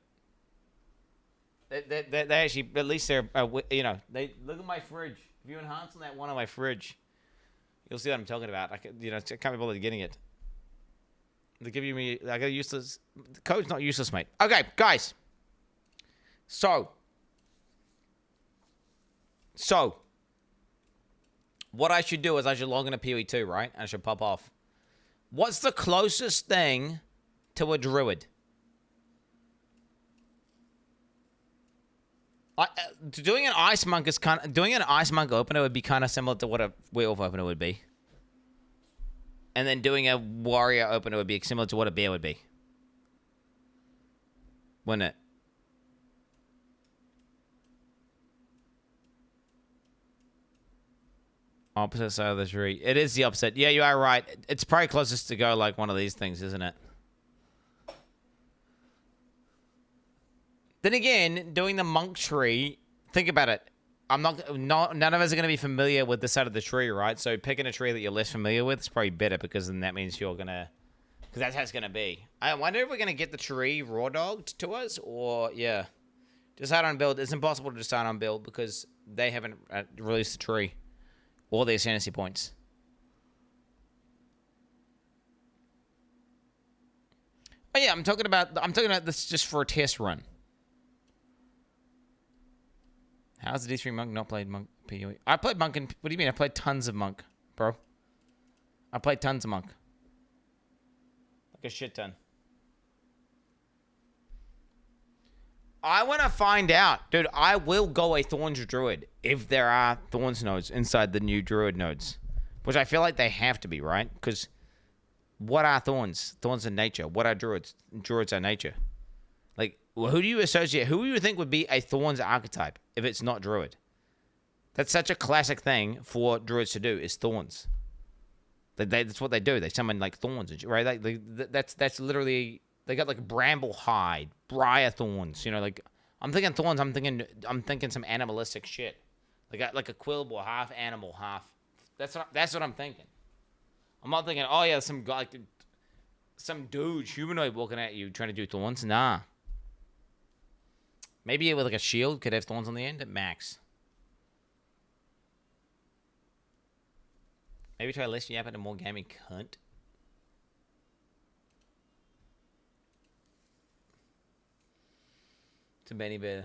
They actually, at least they're, you know, they look at my fridge. If you enhance on that one on my fridge, you'll see what I'm talking about. I can't be bothered getting it. They're giving me, I got a useless, the code's not useless, mate. Okay, guys. So, what I should do is I should log into PoE2, right? And I should pop off. What's the closest thing to a druid? Doing an ice monk is doing an ice monk opener would be kind of similar to what a werewolf opener would be, and then doing a warrior opener would be similar to what a bear would be, wouldn't it? Opposite side of the tree. It is the opposite. Yeah, you are right. It's probably closest to go like one of these things, isn't it? Then again, doing the monk tree, think about it. None of us are going to be familiar with this side of the tree, right? So picking a tree that you're less familiar with is probably better because then that means you're going to, because that's how it's going to be. I wonder if we're going to get the tree raw dogged to us or, yeah. Decide on build. It's impossible to decide on build because they haven't released the tree or their sanity points. Oh yeah, I'm talking about this just for a test run. How's the D3 monk not played monk PoE? I played monk and what do you mean? I played tons of monk, bro. I played tons of monk. Like a shit ton. I want to find out. Dude, I will go a Thorns Druid if there are Thorns nodes inside the new Druid nodes. Which I feel like they have to be, right? Because What are thorns? Thorns are nature. What are druids? Druids are nature. Like, who do you associate? Who do you think would be a thorns archetype if it's not druid? That's such a classic thing for druids to do, is thorns. That's what they do. They summon, like, thorns, and shit, right? Like, that's literally... They got, like, bramble hide, briar thorns, you know, like... I'm thinking thorns, I'm thinking some animalistic shit. Like a quillbore, half animal, half... That's what I'm thinking. I'm not thinking, oh, yeah, some guy... Like, some dude, humanoid, walking at you trying to do thorns. Nah. Maybe with, like, a shield could have thorns on the end at max. Maybe try less yap at a more gaming cunt. To Benny Bear.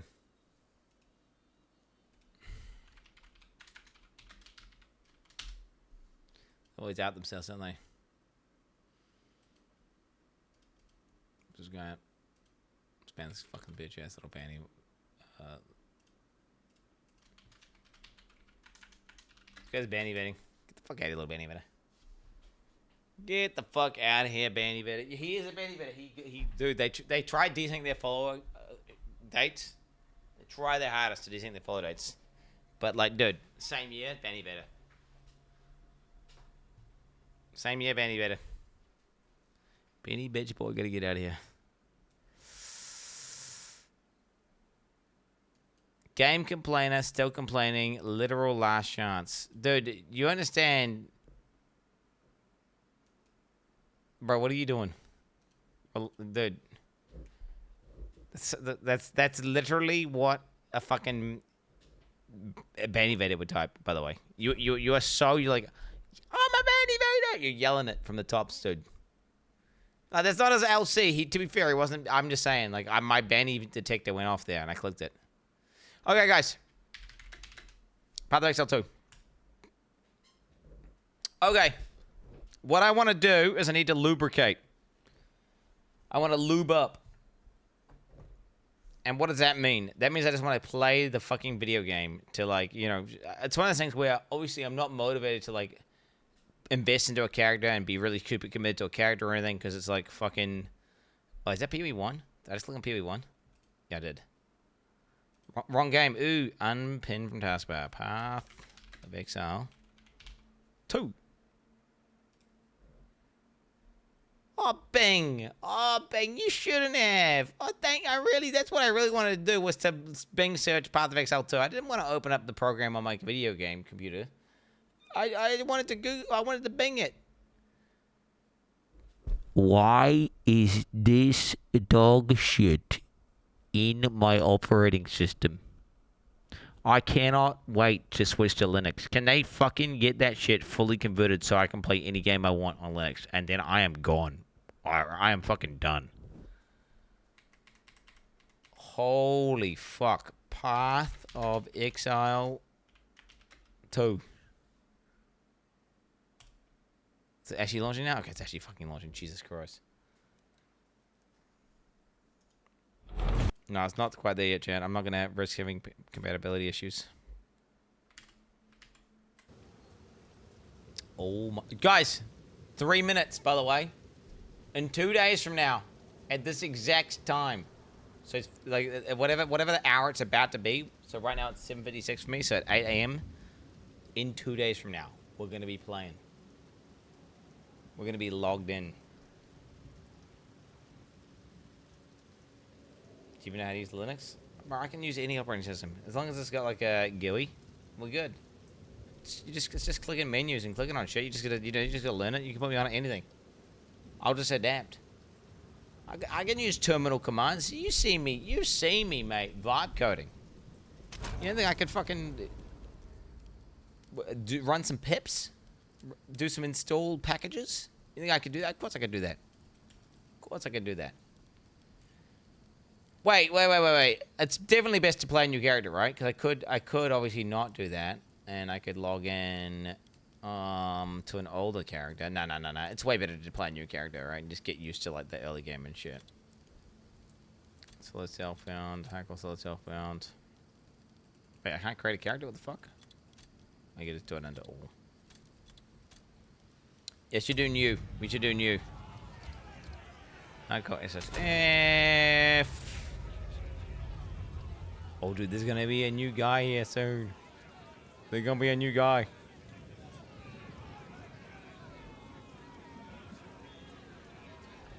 Always out themselves, don't they? Just going out. Spam this fucking bitch ass little Benny. This guy's Benny betting. Fuck out of here, little Benny Better. Get the fuck out of here, Benny Better. He is a Benny Better. Dude, they tried desync their follower dates. They try their hardest to desync their follow dates. But, like, dude, same year, Benny Better. Same year, Benny Better. Benny Bitch Boy, gotta get out of here. Game complainer, still complaining, literal last chance. Dude, you understand... Bro, what are you doing? Dude. That's literally what a fucking Banny Vader would type, by the way. You are so... You're like, I'm a Banny Vader! You're yelling it from the tops, dude. That's not as LC. To be fair, he wasn't... I'm just saying, like, my Banny detector went off there, and I clicked it. Okay, guys. Path of Exile 2. Okay. What I want to do is I need to lubricate. I want to lube up. And what does that mean? That means I just want to play the fucking video game to, like, you know... It's one of those things where, obviously, I'm not motivated to, like, invest into a character and be really super committed to a character or anything, because it's, like, fucking... Oh, is that PoE1? Did I just click on PoE1? Yeah, I did. Wrong game. Ooh, unpinned from taskbar. Path of Exile 2. Oh, Bing. Oh, Bing, you shouldn't have. Oh, that's what I really wanted to do, was to Bing search Path of Exile 2. I didn't want to open up the program on my video game computer. I wanted to Google, I wanted to Bing it. Why is this dog shit in my operating system? I cannot wait to switch to Linux. Can they fucking get that shit fully converted so I can play any game I want on Linux? And then I am gone. I am fucking done. Holy fuck. Path of Exile 2. Is it actually launching now? Okay, it's actually fucking launching. Jesus Christ. No, it's not quite there yet, chat. I'm not going to risk having compatibility issues. Oh my... Guys, 3 minutes, by the way. In 2 days from now, at this exact time. So it's like whatever the hour it's about to be. So right now it's 7:56 for me, so at 8 a.m. In 2 days from now, we're going to be playing. We're going to be logged in. Do you even know how to use Linux? Bro, I can use any operating system. As long as it's got like a GUI, we're good. It's just clicking menus and clicking on shit. You just gotta learn it. You can put me on anything. I'll just adapt. I can use terminal commands. You see me, mate. Vibe coding. You don't think I could fucking run some pips? Do some installed packages? You think I could do that? Of course I could do that. Of course I could do that. Wait. It's definitely best to play a new character, right? Because I could obviously not do that, and I could log in to an older character. No. It's way better to play a new character, right? And just get used to like the early game and shit. Solid self-bound, hackle solid self-bound. Wait, I can't create a character? What the fuck? I get to do it under all. Yes, you do new. We should do new. I got it. Oh, dude, there's gonna be a new guy here soon. There's gonna be a new guy.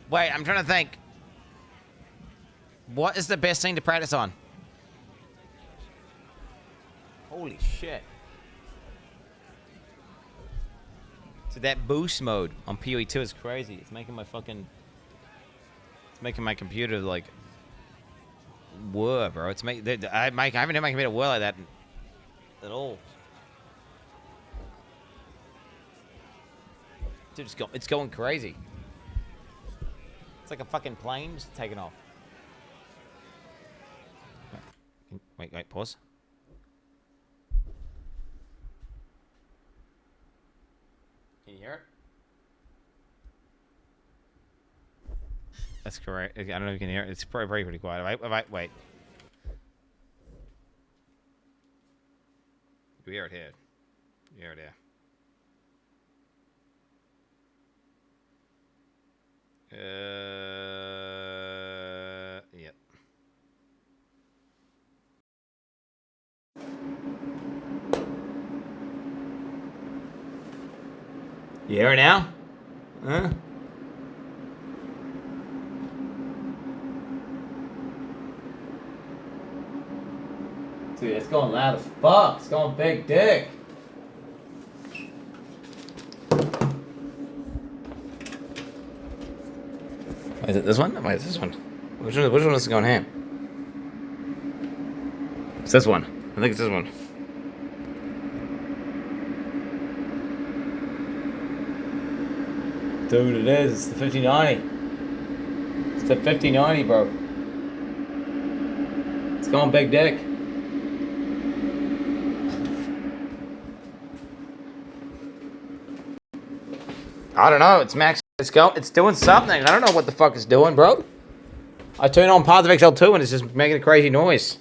Wait, I'm trying to think. What is the best thing to practice on? Holy shit. So that boost mode on PoE 2 is crazy. It's making my fucking... It's making my computer, like... whir, bro. It's I haven't had my computer whir like that at all. Dude, it's going crazy. It's like a fucking plane just taking off. Wait, pause. Can you hear it? That's correct. I don't know if you can hear it. It's probably pretty quiet. Wait. Do you hear it here? You hear it here? Yep. You hear it now? Huh? Dude, it's going loud as fuck. It's going big dick. Is it this one? Wait, it's this one. Which one is going ham? It's this one. I think it's this one. Dude, it is. It's the 5090. It's the 5090, bro. It's going big dick. I don't know. It's max. It's doing something. I don't know what the fuck it's doing, bro. I turned on Path of Exile 2 and it's just making a crazy noise.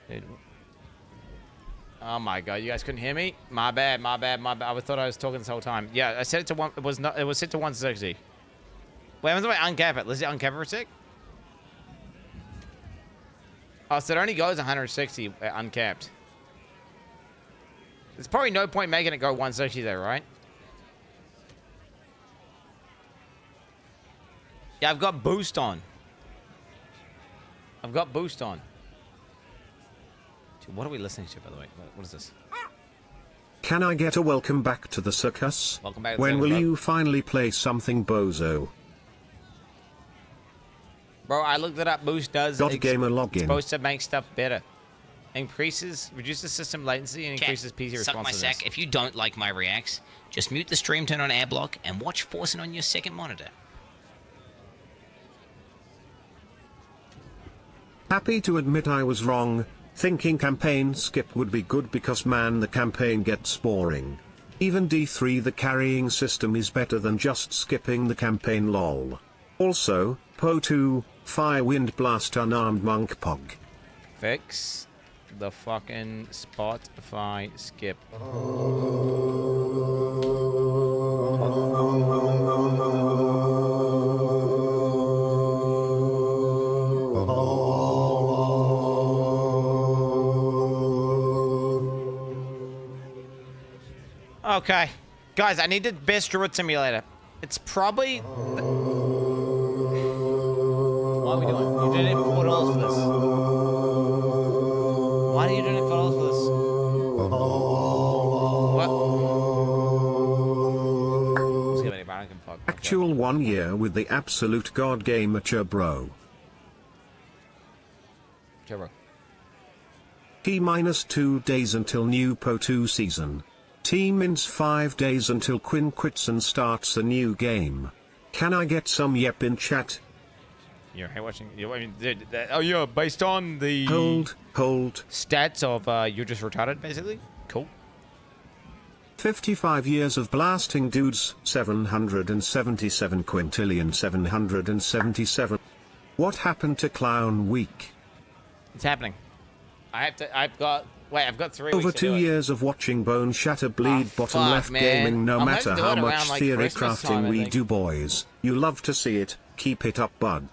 Dude. Oh my god, you guys couldn't hear me? My bad. I thought I was talking this whole time. Yeah, I set it to one. It was set to 160. Wait, I'm going to uncap it. Let's uncap it for a sec. Oh, so it only goes 160 uncapped. There's probably no point making it go 160 though, right? Yeah, I've got boost on. Dude, what are we listening to, by the way? What is this? Can I get a welcome back to the circus? Welcome back to the When circus, will bro. you finally play something bozo? Bro, I looked it up. Boost does. Got a gamer It's login. supposed to make stuff better. Reduces system latency and increases PC Suck my responsiveness. sack. If you don't like my reacts, just mute the stream, turn on air block, and watch Forcing on your second monitor. Happy to admit I was wrong, thinking campaign skip would be good because man the campaign gets boring. Even D3 the carrying system is better than just skipping the campaign lol. Also, Po2, Fire Wind Blast Unarmed Monk Pog. Fix the fucking Spotify skip. Okay. Guys, I need the best Druid Simulator. It's probably... What are we doing? You did it for $4 for this. Why are you doing it for $4 for this? What? Just give it, bro. I can fuck. Actual 1 year with the absolute god game mature bro. Bro. T-2 days until new Po2 season. T-mins 5 days until Quin69 starts a new game. Can I get some yep in chat? You're watching. I mean, oh, yeah, based on the Hold. stats of you're just retarded, basically. Cool. 55 years of blasting dudes. 777 quintillion 777. What happened to Clown Week? It's happening. I've got 3 Over weeks to 2 do it. years of watching Bone Shatter bleed bottom fuck, left man. gaming. No I'm matter gonna do how it much around, like, theory Christmas crafting time, I we think. do, boys. You love to see it. Keep it up, bud.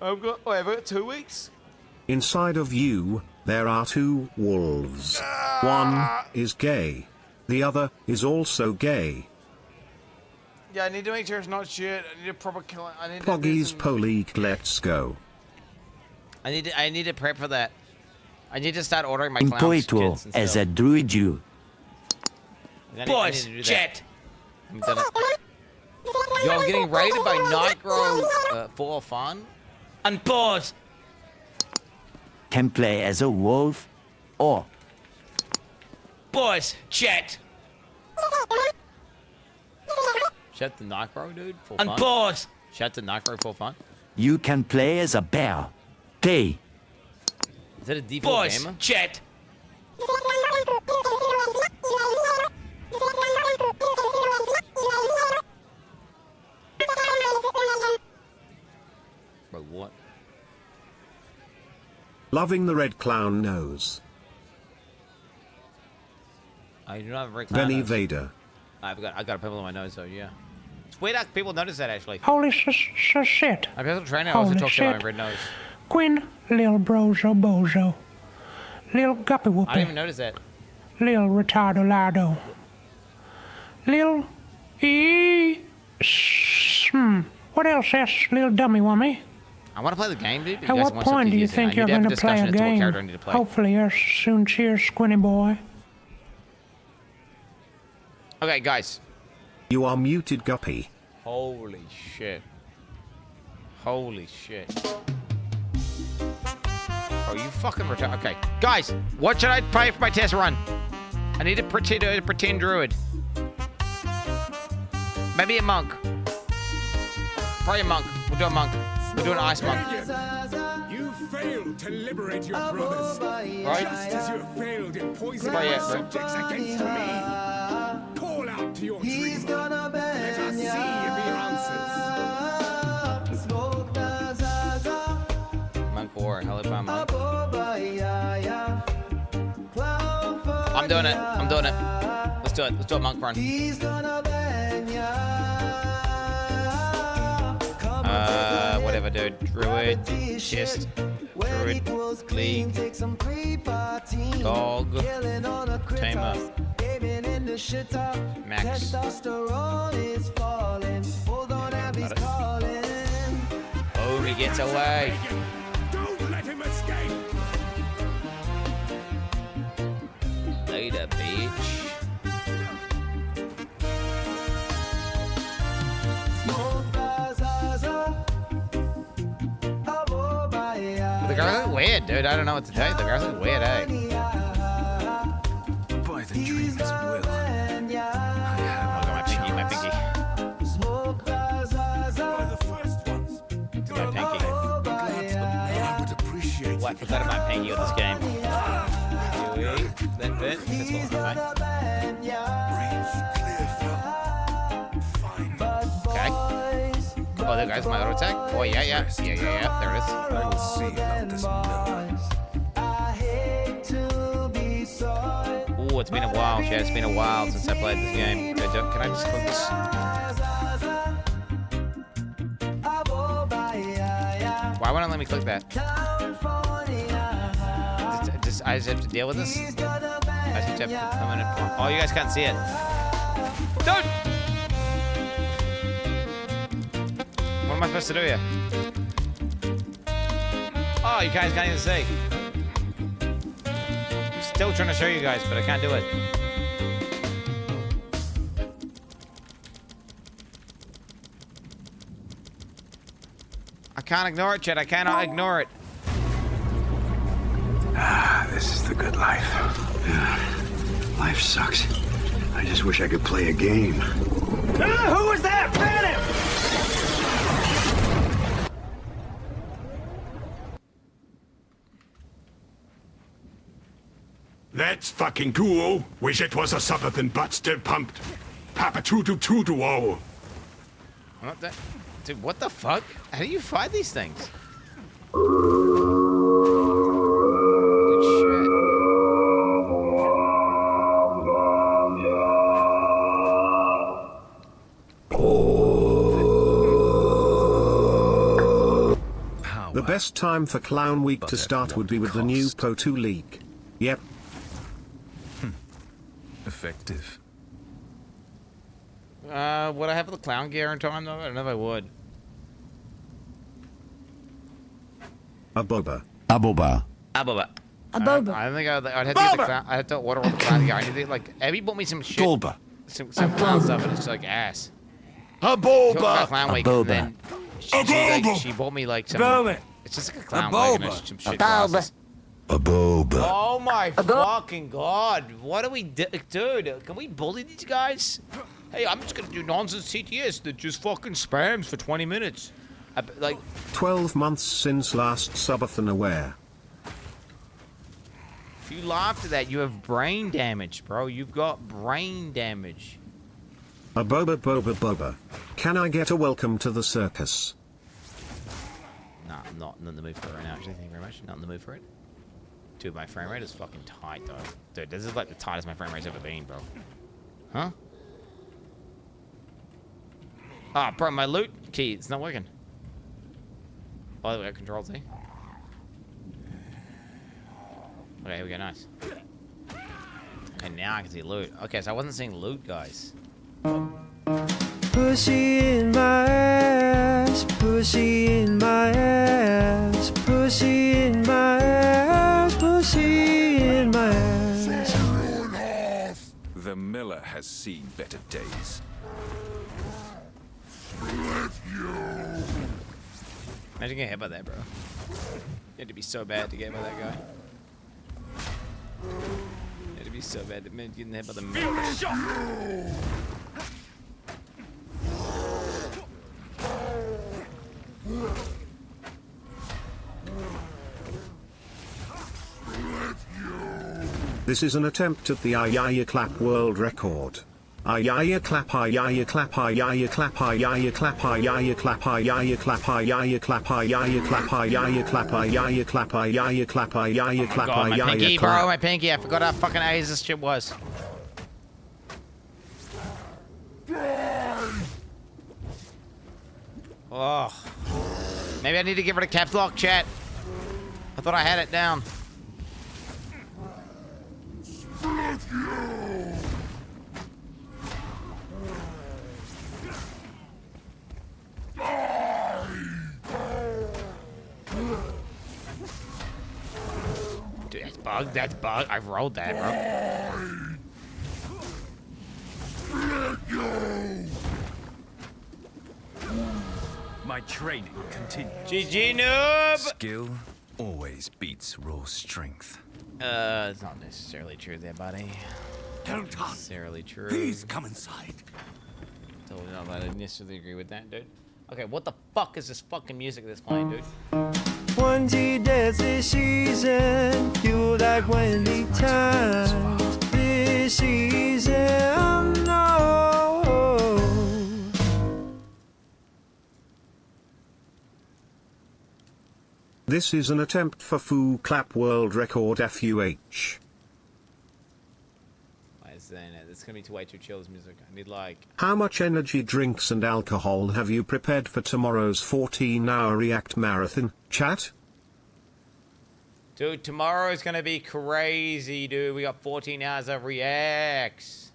I've got 2 weeks. Inside of you, there are 2 wolves. One is gay. The other is also gay. Yeah, I need to make sure it's not shit. I need a proper kill. I need Poggy's to Poleague, let's go. I need to prep for that. I need to start ordering my clown kits Impoito and as stuff. a druid you. I need to do that. I'm done it. Yo, I'm getting raided by Nightgrow for fun. And pause. Can play as a wolf or Boys, chat. Shout to Nightgrow, dude, for And fun. pause. Shout to Nightgrow for fun. you can play as a bear. Play. Is that a default Boys, gamer? chat. Bro, what? Loving the red clown nose. I do not have a very clown Benny nose. Vader. I got a pimple on my nose, though. Yeah. It's weird how people notice that actually. Holy shit. My personal trainer also Holy talks about shit. my red nose. Quinn, lil brozo bozo. Lil guppy I didn't even whoopy. notice that. Lil retardo lado. Lil What else is lil dummy wummy? I want to play the game, dude. but At you guys what want some point do you confusing. I think need you're to have going to play discussion a as to what game? character I need to play. Hopefully you're soon. Cheers, Squinty boy. Okay, guys. You are muted, Guppy. Holy shit. Holy shit. Oh, you fucking retard. Okay, guys, what should I play for my test run? I need to pretend druid. Maybe a monk. Probably a monk. We'll do a monk. We'll do an ice monk. You failed to liberate your brothers, Right? just as you have failed in poisoning Right, my yeah, right. subjects against me. Call out to your dreamer. Let us see if he answers. Monk war. Hello, monk. I'm doing it. I'm doing it. Let's do it. Let's do a monk run. Whatever, dude. Druid, chest, druid, league, dog, tamer, max. Oh, he gets away. Don't let him escape. Later, bitch. The girls look weird, dude. I don't know what to tell you. The girls look weird, eh? By the dreamer's will. Look at my pinky, my pinky. My pinky. I would appreciate What? Put that in my pinky with this game. That bit? That's what I'm Okay. Oh, there goes my auto attack. Oh, yeah. There it is. I will see about this mill. Ooh, it's been a while, Chad. It's been a while since I played this game. Can I just click this? Why won't it let me click that? I just have to deal with this? I just have to come in and... Oh, you guys can't see it. Dude! What am I supposed to do here? Oh, you guys can't even see. I'm still trying to show you guys, but I can't do it. can't ignore it, Chet. I cannot ignore it. Ah, this is the good life. Life sucks. I just wish I could play a game. Who was that? Ban him! That's fucking cool. Wish it was a Sabbath butt still pumped. Papa tutu. What the? Dude, what the fuck? How do you fight these things? Good shit. The best time for Clown Week to start would be with the new Po2 leak. Yep. Effective. Would I have the clown gear in time though? I don't know if I would. A boba. Aboba. I don't think I'd have to get the clown. I had to order all the clown gear. I need to like. Abby bought me some shit. Boba. Some clown stuff, and it's like ass. A Talk boba. about Clown Week, and then she bought me like some. It's just like a clown wig and some shit glasses. A boba. Oh my fucking god! What do we do, dude? Can we bully these guys? Hey, I'm just gonna do nonsense TTS that just fucking spams for 20 minutes. Like 12 months since last Subathon aware. If you laughed at that, you have brain damage, bro. You've got brain damage. A boba. Can I get a welcome to the circus? Nah, I'm not in the mood for it right now, actually. Thank you very much. Not in the mood for it. Dude, my frame rate is fucking tight, though. Dude, this is like the tightest my frame rate's ever been, bro. Huh? Ah, bro, my loot key, it's not working. Oh, we got Control T. Okay, here we go, nice. Okay, now I can see loot. Okay, so I wasn't seeing loot, guys. Pussy in my ass, pussy in my ass, pussy in my ass, pussy in my ass. The miller has seen better days. Imagine getting hit by that, bro. You had to be so bad to get hit by that guy. You had to be so bad to getting hit by the miller. This is an attempt at the Ayaya clap world record. Ayaya clap, ayaya clap, ayaya clap, ayaya clap, ayaya clap, ayaya clap, ayaya clap, ayaya clap, ayaya clap, ayaya clap, ayaya clap, ayaya clap, God, my pinky, ayaya bro, clap. my pinky. I forgot how fucking A's this shit was. Oh. Maybe I need to get rid of caps lock, chat. I thought I had it down. Dude, that's bug. That's bug. I rolled that, bro. My training continues. GG noob! Skill always beats raw strength. It's not necessarily true there, buddy. Don't talk. Necessarily true. Please come inside. Totally not, I didn't necessarily agree with that, dude. Okay, what the fuck is this fucking music that's playing, dude? 20 days this season, you like Wendy times. This season, no. This is an attempt for Foo Clap World Record FUH. Why is that? It's gonna be way too chill, this music. I need like... How much energy drinks and alcohol have you prepared for tomorrow's 14-hour React Marathon, chat? Dude, tomorrow is gonna be crazy, dude. We got 14 hours of reacts.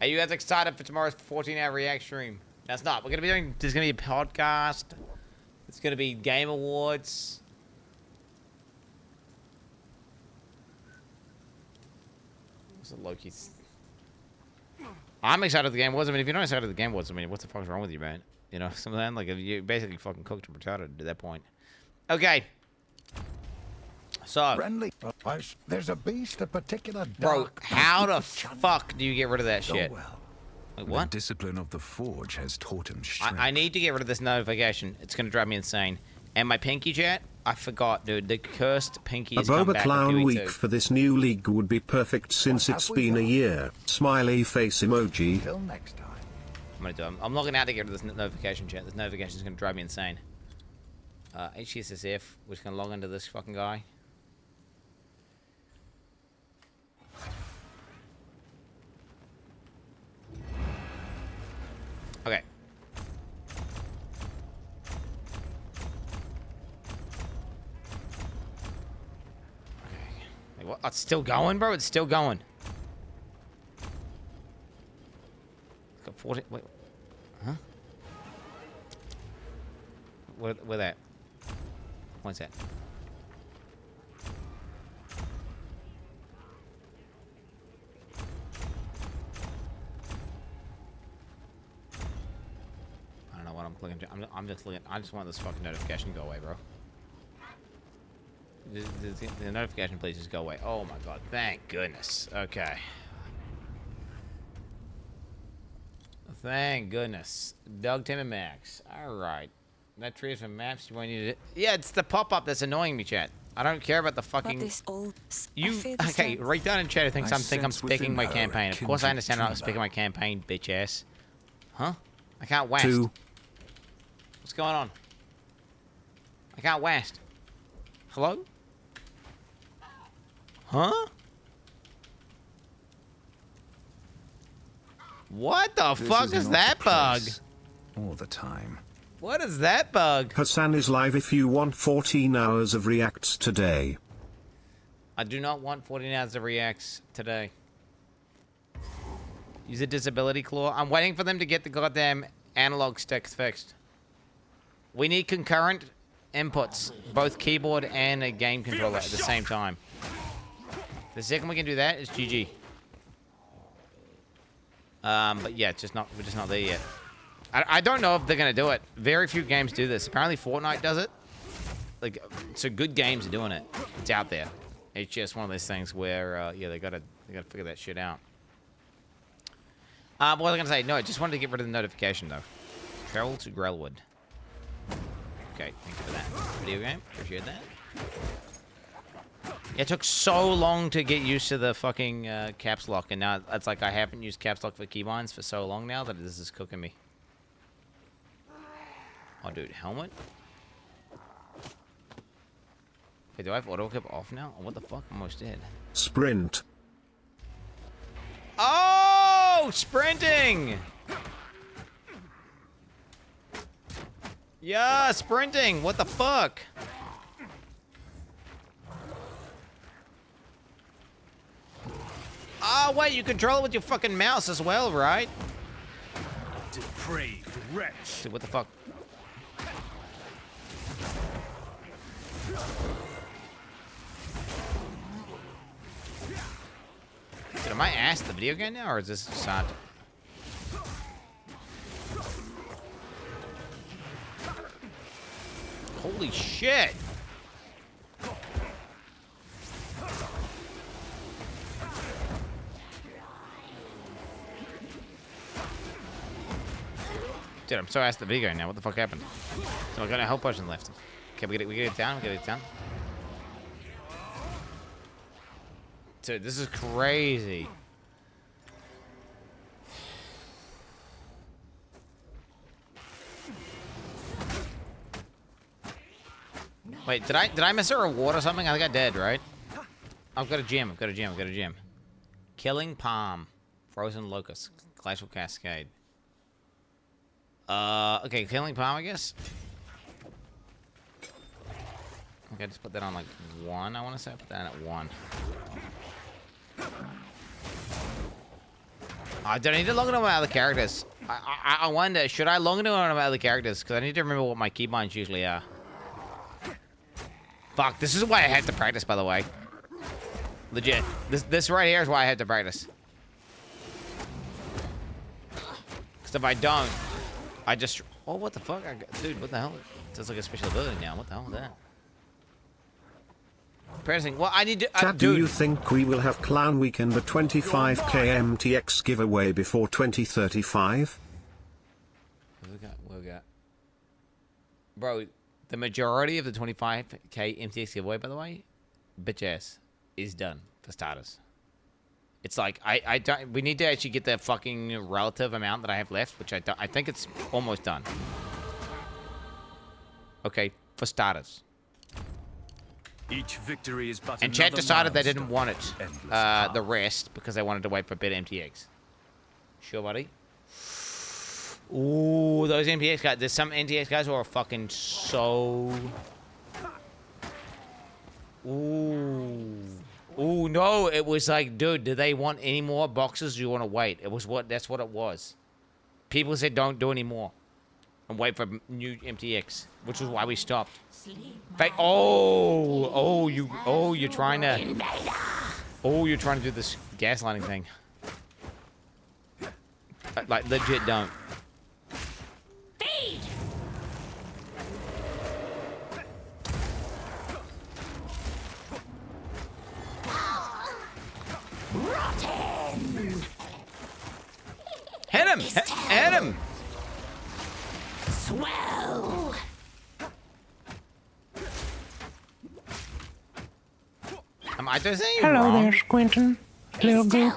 Are you guys excited for tomorrow's 14-hour react stream? That's not. We're gonna be doing... There's gonna be a podcast. It's gonna be Game Awards. What's a Loki's? I'm excited the game was. I mean, if you're not excited the game was, I mean, what the fuck's wrong with you, man? You know, something like you basically fucking cooked and retarded at that point. Okay. So, Friendly, there's a beast, a particular bro, how the fuck do you get rid of that shit? Wait, what? The discipline of the forge has taught him strength. I need to get rid of this notification. It's gonna drive me insane. And my pinky chat, I forgot, dude. The cursed pinky A has come Boba back Clown with week too. for this new league would be perfect since it's been a year. Smiley face emoji. Till next time. I'm gonna do it. I'm logging out to get rid of this notification chat. This notification is gonna drive me insane. HCSSF, we're just gonna log into this fucking guy. Okay. Wait, what? It's still going, bro? It's still going. It's got 40. Wait. Huh? Where that? What's that? I don't know what I'm clicking. I'm just looking. I just want this fucking notification to go away, bro. The notification, please just go away. Oh my god! Thank goodness. Okay. Thank goodness. Doug, Tim, and Max. All right. That tree is from maps. You want to it? Yeah, it's the pop-up that's annoying me, chat. I don't care about the fucking. Okay? Right down in chat. I think I'm speaking my campaign. Of course, I understand I'm speaking my campaign, bitch ass. Huh? I can't west. What's going on? I can't west. Hello? Huh? What the fuck is that bug? All the time. What is that bug? Hassan is live if you want 14 hours of reacts today. I do not want 14 hours of reacts today. Use a disability claw. I'm waiting for them to get the goddamn analog sticks fixed. We need concurrent inputs, both keyboard and a game controller at the same time. The second we can do that is GG. But yeah, we're just not there yet. I don't know if they're gonna do it. Very few games do this. Apparently Fortnite does it. Like, so good games are doing it. It's out there. It's just one of those things where, yeah, they gotta figure that shit out. What was I gonna say? No, I just wanted to get rid of the notification though. Travel to Grelwood. Okay, thank you for that. Video game, appreciate that. Yeah, it took so long to get used to the fucking caps lock, and now it's like I haven't used caps lock for keybinds for so long now that this is cooking me. Oh, dude, helmet? Wait, do I have auto clip off now? Oh, what the fuck? I'm almost dead. Sprint. Oh, sprinting! Yeah, sprinting. What the fuck? Oh, wait, you control it with your fucking mouse as well, right? Depraved wretch. Dude, what the fuck? Dude, am I ass the video game now, or is this just not? Holy shit! Dude, I'm so ass the video game now. What the fuck happened? So I got a health potion left. Okay, we get it down. We get it down. Dude, this is crazy. Wait, did I miss a reward or something? I think I did, right? I've got a gem. I've got a gem. I've got a gem. Killing Palm. Frozen Locust. Glacial Cascade. Okay, Killing Palm, I guess. Okay, just put that on like 1, I want to say. I put that in at 1. I don't need to log into my other characters. I wonder, should I log into one of my other characters? Because I need to remember what my keybinds usually are. Fuck, this is why I had to practice, by the way. Legit. This right here is why I had to practice. So if I don't, I just... Oh, what the fuck? Dude, what the hell? It's like a special ability now. What the hell is that? Pressing. Well, I need to... Chat, do you think we will have Clown Week in the 25k MTX giveaway before 2035? What we got? Bro, the majority of the 25k MTX giveaway, by the way, bitch ass, is done for starters. It's like, I don't... We need to actually get the fucking relative amount that I have left, which I think it's almost done. Okay, for starters. Each victory is but And chat another decided they didn't milestone. want it, Endless the rest, because they wanted to wait for better MTX. Sure, buddy? Ooh, those MTX guys. There's some MTX guys who are fucking so... Ooh. Ooh, no, it was like, dude, do they want any more boxes? Or do you want to wait? It was what, that's what it was. People said don't do any more. And wait for new MTX, which is why we stopped. You're trying to... Oh, you're trying to do this gaslighting thing. Like, legit don't. Feed! Rotten! Hit him! Hit him! Swell! Am I just saying Hello wrong? there, Squintin. Little goop.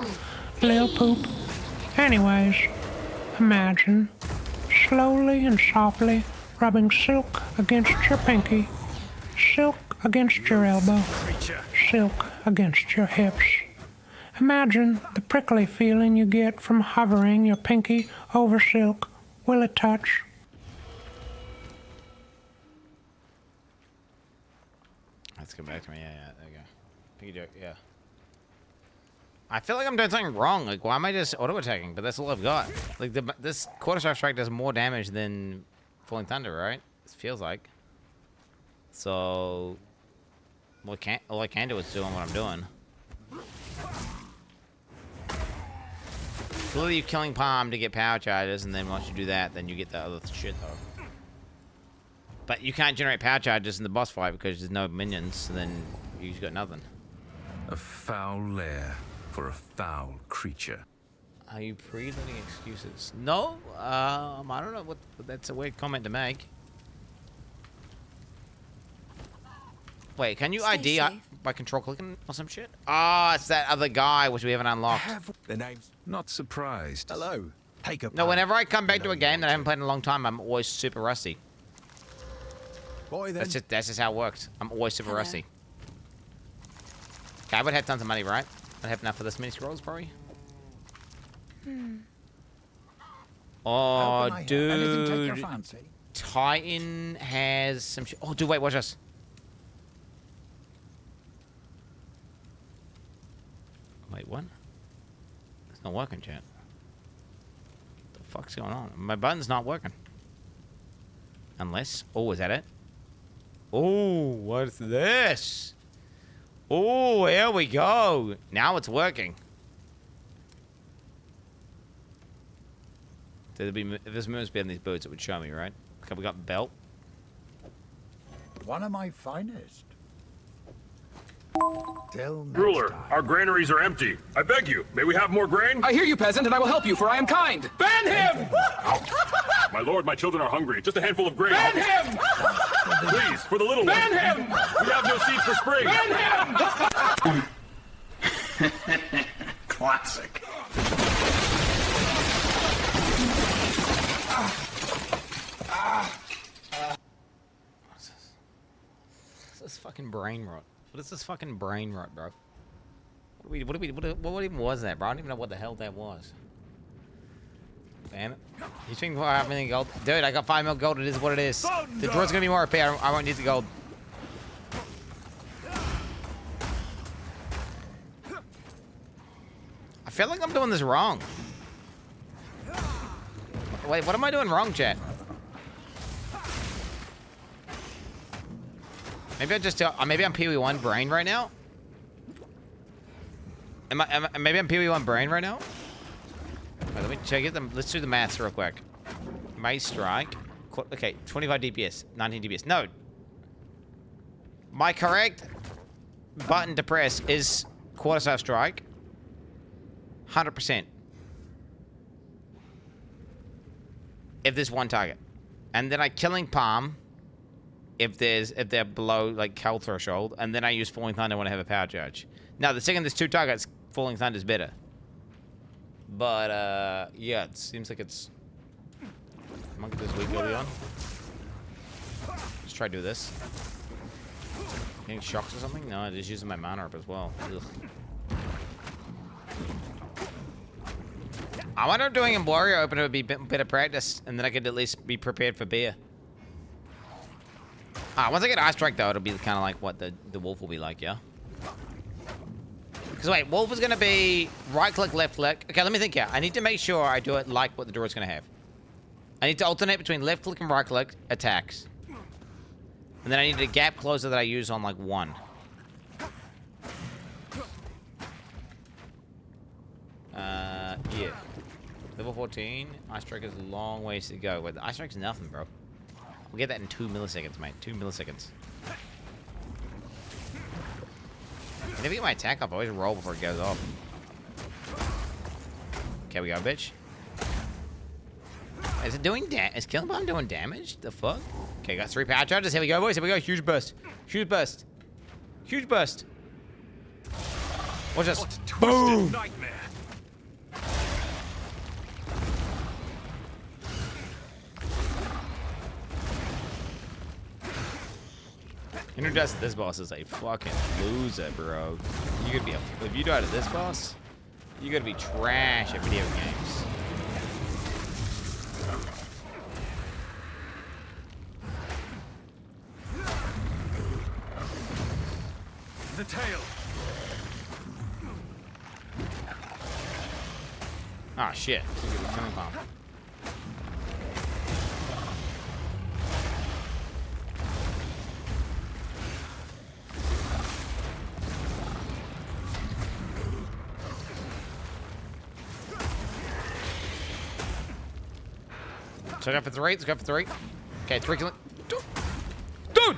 Little poop. Anyways, imagine slowly and softly rubbing silk against your pinky, silk against your elbow, silk against your hips. Imagine the prickly feeling you get from hovering your pinky over silk. Will it touch? Let's go back to me. Yeah, there we go. Pinky joke, yeah. I feel like I'm doing something wrong. Like, why am I just auto-attacking? But that's all I've got. Like, this quarter strike does more damage than Falling Thunder, right? It feels like. So, all I can do is doing what I'm doing. Clearly, you're killing Palm to get power charges, and then once you do that, then you get the other shit, though. But you can't generate power charges in the boss fight because there's no minions, so then you just got nothing. A foul lair for a foul creature. Are you pre-letting excuses? No, I don't know what. That's a weird comment to make. Wait, can you ID by control clicking or some shit? Ah, it's that other guy which we haven't unlocked. The name's not surprised. Hello. Take a No, whenever I come back to a game that I haven't played in a long time, I'm always super rusty. Boy, then. That's just how it works. I'm always super rusty. Okay, I would have tons of money, right? I'd have enough for this mini scrolls, probably. Oh, dude. Titan has some shit. Oh, dude, wait, watch this. Wait, what? It's not working, chat. What the fuck's going on? My button's not working. Unless... Oh, is that it? Oh, what's this? Oh, here we go. Now it's working. If this moon's better than these boots, it would show me, right? Okay, we got belt. One of my finest. Till next Ruler, time. our granaries are empty. I beg you, may we have more grain? I hear you, peasant, and I will help you, for I am kind. Ban him! My lord, my children are hungry. Just a handful of grain. Ban him! Please, for the little Ban ones. him! We have no seeds for spring. Ban him! Classic. What's this? What's this fucking brain rot? What is this fucking brain rot, bro? What even was that, bro? I don't even know what the hell that was. Damn it. You think 5 million gold? Dude, I got 5 million gold. It is what it is. The droid's gonna be more OP. I won't need the gold. I feel like I'm doing this wrong. Wait, what am I doing wrong, chat? Maybe I just maybe I'm PoE1 brain right now. Maybe I'm PoE1 brain right now. Wait, let me check them. Let's do the maths real quick. May strike. Okay, 25 DPS, 19 DPS. No. My correct button to press is quarterstaff strike. 100%. If there's one target. And then I killing palm if they're below like Cal threshold, and then I use Falling Thunder when I have a power charge. Now the second there's 2 targets, Falling Thunder is better. But yeah, it seems like it's Monk this week early on. Let's try to do this. Getting shocks or something? No, just using my mana up as well. Ugh. I wonder if doing a warrior opener would be better practice, and then I could at least be prepared for beer. Once I get Ice Strike though, it'll be kind of like what the wolf will be like, yeah? Because wait, wolf is going to be right click, left click. Okay, let me think here. I need to make sure I do it like what the druid's going to have. I need to alternate between left click and right click attacks. And then I need a gap closer that I use on like 1. Yeah. Level 14. Ice Strike is a long ways to go. Wait, the Ice Strike's nothing, bro. We'll get that in 2 milliseconds, mate. 2 milliseconds. Whenever I get my attack up, I always roll before it goes off. Okay, we go, bitch. Is it doing Is Killing Bomb doing damage? The fuck? Okay, got 3 power charges. Here we go, boys. Here we go. Huge burst. Huge burst. Huge burst. Watch this. Boom! Nightmare. Introduce this boss is a fucking loser, bro. You could be if you die to this boss, you're gonna be trash at video games. The tail. Ah, shit. Killing bomb. So go for 3. Let's go for 3. Okay, 3 killing. Dude!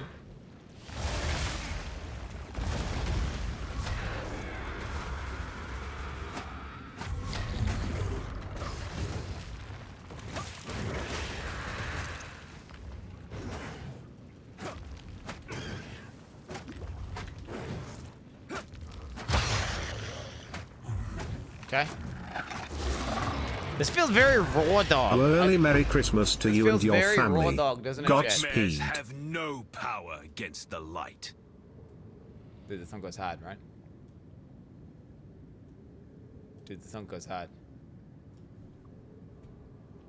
Okay. This feels very raw dog. Well, early Merry Christmas to you and your very family. raw dog, doesn't it? Godspeed. Have no power against the light. Dude, the song goes hard, right? Dude, the song goes hard.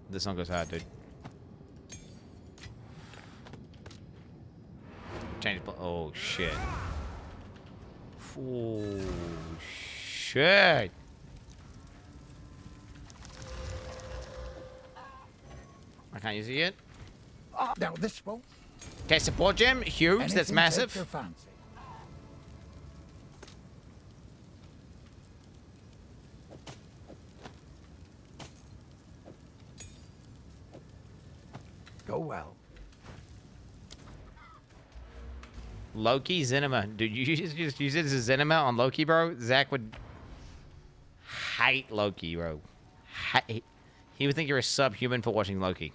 The song goes hard, dude. Change. Oh shit. Oh shit. I can't use it yet. Now this won't. Okay, support gem, huge. That's massive. Your fancy. Go well. Loki Zenima. Dude, you just use it as a Zenima on Loki, bro? Zach would hate Loki, bro. He would think you're a subhuman for watching Loki.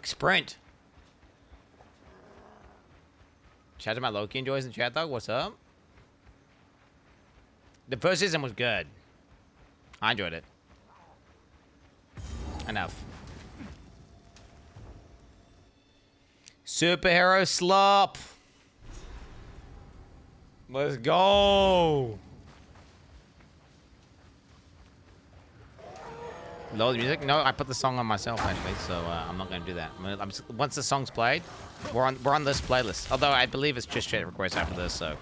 Sprint. Shout out to my Loki enjoys in chat, though. What's up? The first season was good. I enjoyed it. Enough. Superhero slop. Let's go. Lower the music? No, I put the song on myself actually, so I'm not going to do that. Once the song's played, we're on this playlist. Although I believe it's just chat requests after this, so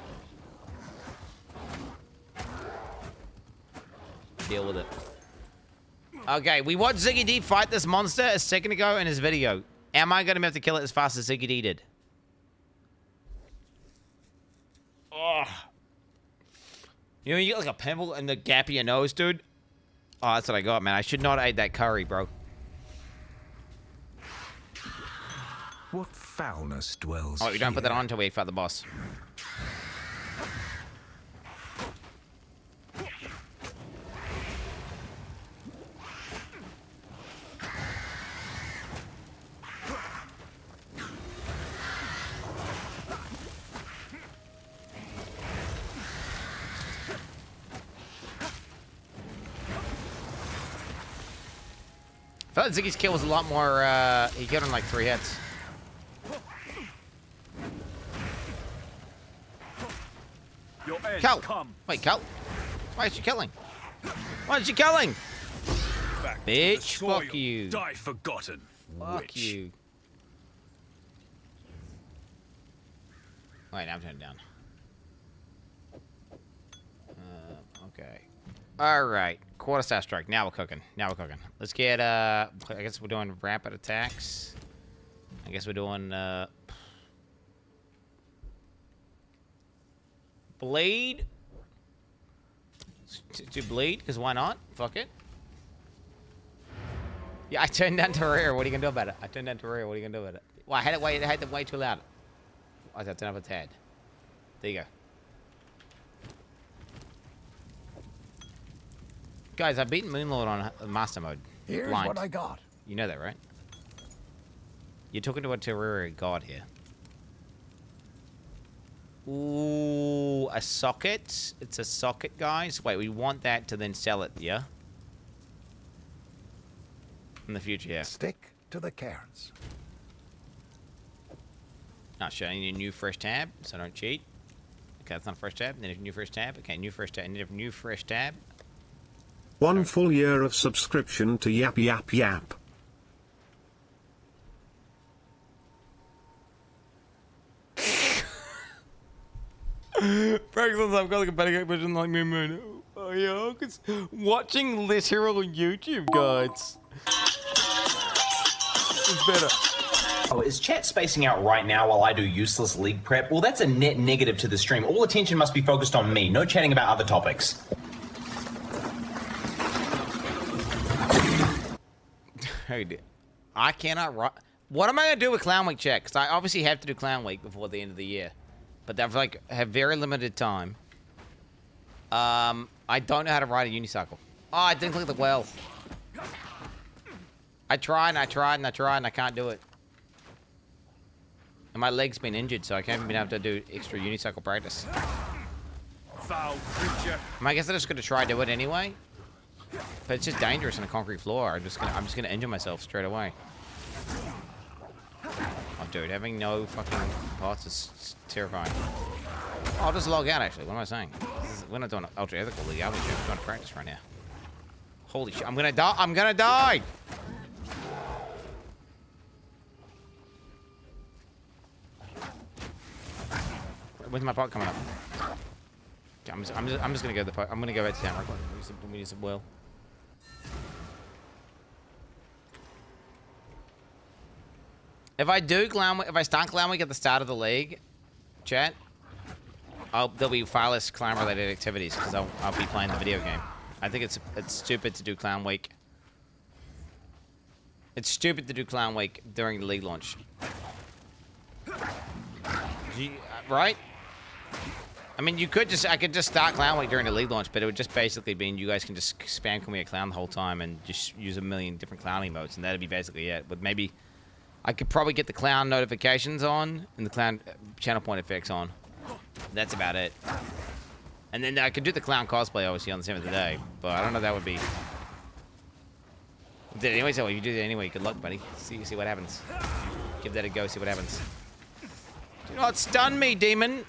deal with it. Okay, we watched Ziggy D fight this monster a second ago in his video. Am I going to have to kill it as fast as Ziggy D did? Oh. You know, you get like a pimple in the gap of your nose, dude. Oh, that's what I got, man. I should not have ate that curry, bro. What foulness dwells Oh, you don't put that here? on until we fight the boss. I thought Ziggy's kill was a lot more, he killed him like 3 hits. Cal! Wait, Cal? Why is she killing? Why is she killing? Bitch, fuck you. Die forgotten. Fuck witch. you. Wait, I'm turning down. Okay. Alright. Quarter star strike. Now we're cooking. Now we're cooking. Let's get, I guess we're doing rapid attacks. I guess we're doing, bleed. To bleed, because why not? Fuck it. Yeah, I turned down Terraria. What are you gonna do about it? I turned down Terraria. What are you gonna do about it? Well, I had it way too loud. I had to turn up a tad. There you go. Guys, I beat Moonlord on Master Mode. Here's blind. what I got. You know that, right? You're talking to a Terraria god here. Ooh, a socket. It's a socket, guys. Wait, we want that to then sell it, yeah? In the future, yeah. Stick to the cairns. Not showing you a new fresh tab, so don't cheat. Okay, that's not a fresh tab. Then a new fresh tab. Okay, new fresh tab. And new fresh tab. 1 full year of subscription to Yap Yap Yap. Braxton's I've got like a better version like me, man. Oh yeah, cause watching literal YouTube guides is better. Oh, is chat spacing out right now while I do useless league prep? Well, that's a net negative to the stream. All attention must be focused on me. No chatting about other topics. I cannot. What am I gonna do with Clown Week chat? Because I obviously have to do Clown Week before the end of the year, but I've like have very limited time. I don't know how to ride a unicycle. Oh, I didn't click the well. I tried and I tried and I tried and I can't do it. And my leg's been injured, so I can't even been able to do extra unicycle practice. Foul creature. I guess I'm just gonna try to do it anyway. But it's just dangerous on a concrete floor. I'm just gonna injure myself straight away. Oh, dude, having no fucking parts is terrifying. Oh, I'll just log out. Actually, what am I saying? We're not doing ultra ethical league. I'm trying to practice right now. Holy shit! I'm gonna die. I'm gonna die. When's my pot coming up? Okay, I'm just gonna go to the pot. I'm gonna go back to town real quick. We need some well. If I do if I start Clown Week at the start of the league, chat, there'll be far less clown related activities because I'll be playing the video game. I think it's stupid to do Clown Week. It's stupid to do Clown Week during the league launch. Right? I mean, I could just start Clown Week during the league launch, but it would just basically mean you guys can just spam call me a clown the whole time and just use a million different clown emotes, and that'd be basically it. With maybe, I could probably get the clown notifications on and the clown channel point effects on. That's about it. And then I could do the clown cosplay, obviously, on the 7th of the day, but I don't know if that would be. Did it anyway, so you do that anyway. Good luck, buddy. See what happens. Give that a go, see what happens. Do not stun me, demon.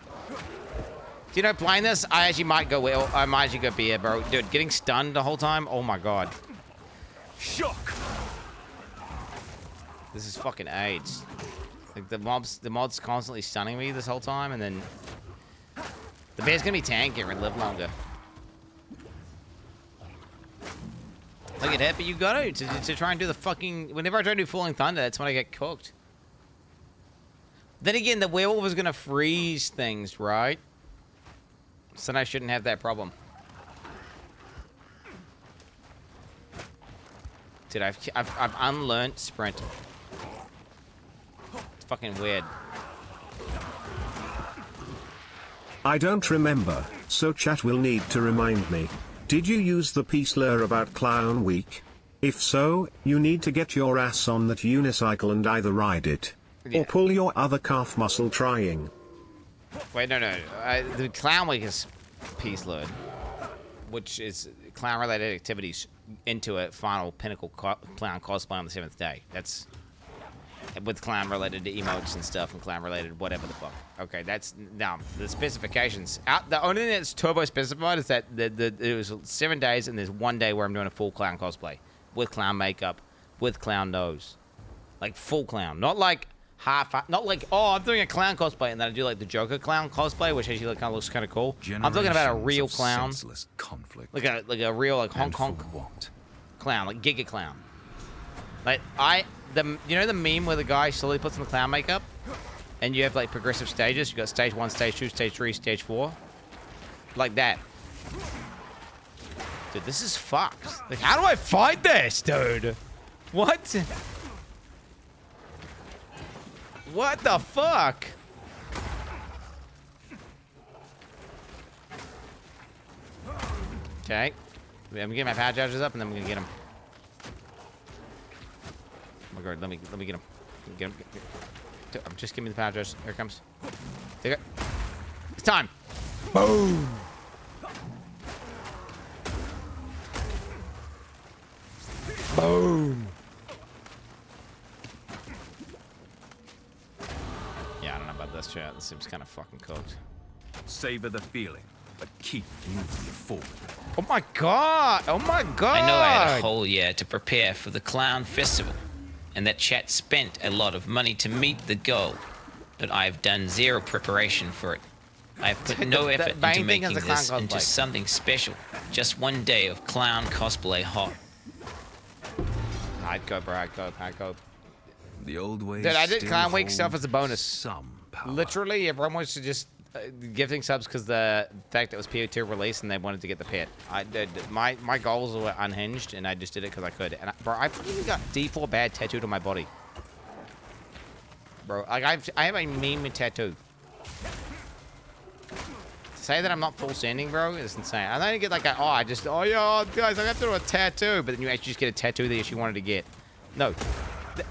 Do you know, playing this, I actually might go well. I might actually go beer, bro. Dude, getting stunned the whole time. Oh my god. Shock. This is fucking AIDS. Like the mod's constantly stunning me this whole time, and then the bear's gonna be tankier and live longer. Look at that, but you got to try and do the fucking. Whenever I try to do Falling Thunder, that's when I get cooked. Then again, the werewolf is gonna freeze things, right? So I shouldn't have that problem. Dude, I've unlearned sprint. It's fucking weird. I don't remember, so chat will need to remind me. Did you use the P-slur about Clown Week? If so, you need to get your ass on that unicycle and either ride it, or pull your other calf muscle trying. Wait, no. The Clown Week is P-slurred, which is clown-related activities into a final pinnacle clown cosplay on the 7th day. That's with clown-related emotes and stuff and clown-related whatever the fuck. Okay, that's now the specifications. The only thing that's turbo specified is that it was 7 days and there's 1 day where I'm doing a full clown cosplay with clown makeup, with clown nose, like full clown, not like not like, oh, I'm doing a clown cosplay and then I do like the Joker clown cosplay, which actually kind of looks kind of cool. I'm talking about a real clown, like a real like Hong Kong clown, like Giga clown. Like you know the meme where the guy slowly puts on the clown makeup, and you have like progressive stages. You got stage 1, stage 2, stage 3, stage 4, like that. Dude, this is fucked. Like, how do I fight this, dude? What? What the fuck? Okay. I'm gonna get my power charges up and then I'm gonna get him. Oh my god, let me get him. Get him. Just give me the power charges. Here it comes. Take it. It's time. Boom. Boom. Yeah, I don't know about this chat. This seems kind of fucking cooked. Savor the feeling, but keep moving forward. Oh my god! Oh my god! I know I had a whole year to prepare for the Clown Festival, and that chat spent a lot of money to meet the goal, but I've done zero preparation for it. I've put no effort into making this into something special. Just 1 day of clown cosplay hot. I'd go, bro. I'd go. The old way. Dude, I did Clown Week stuff as a bonus. Literally, everyone wants to just gifting subs because the fact it was PO2 release and they wanted to get the pit. I did. My goals were unhinged, and I just did it because I could. And bro, I fucking got D4 bad tattooed on my body. Bro, like I have a meme tattoo. To say that I'm not full sending, bro, is insane. I don't get like oh yeah, guys, I have to do a tattoo, but then you actually just get a tattoo that you actually wanted to get. No.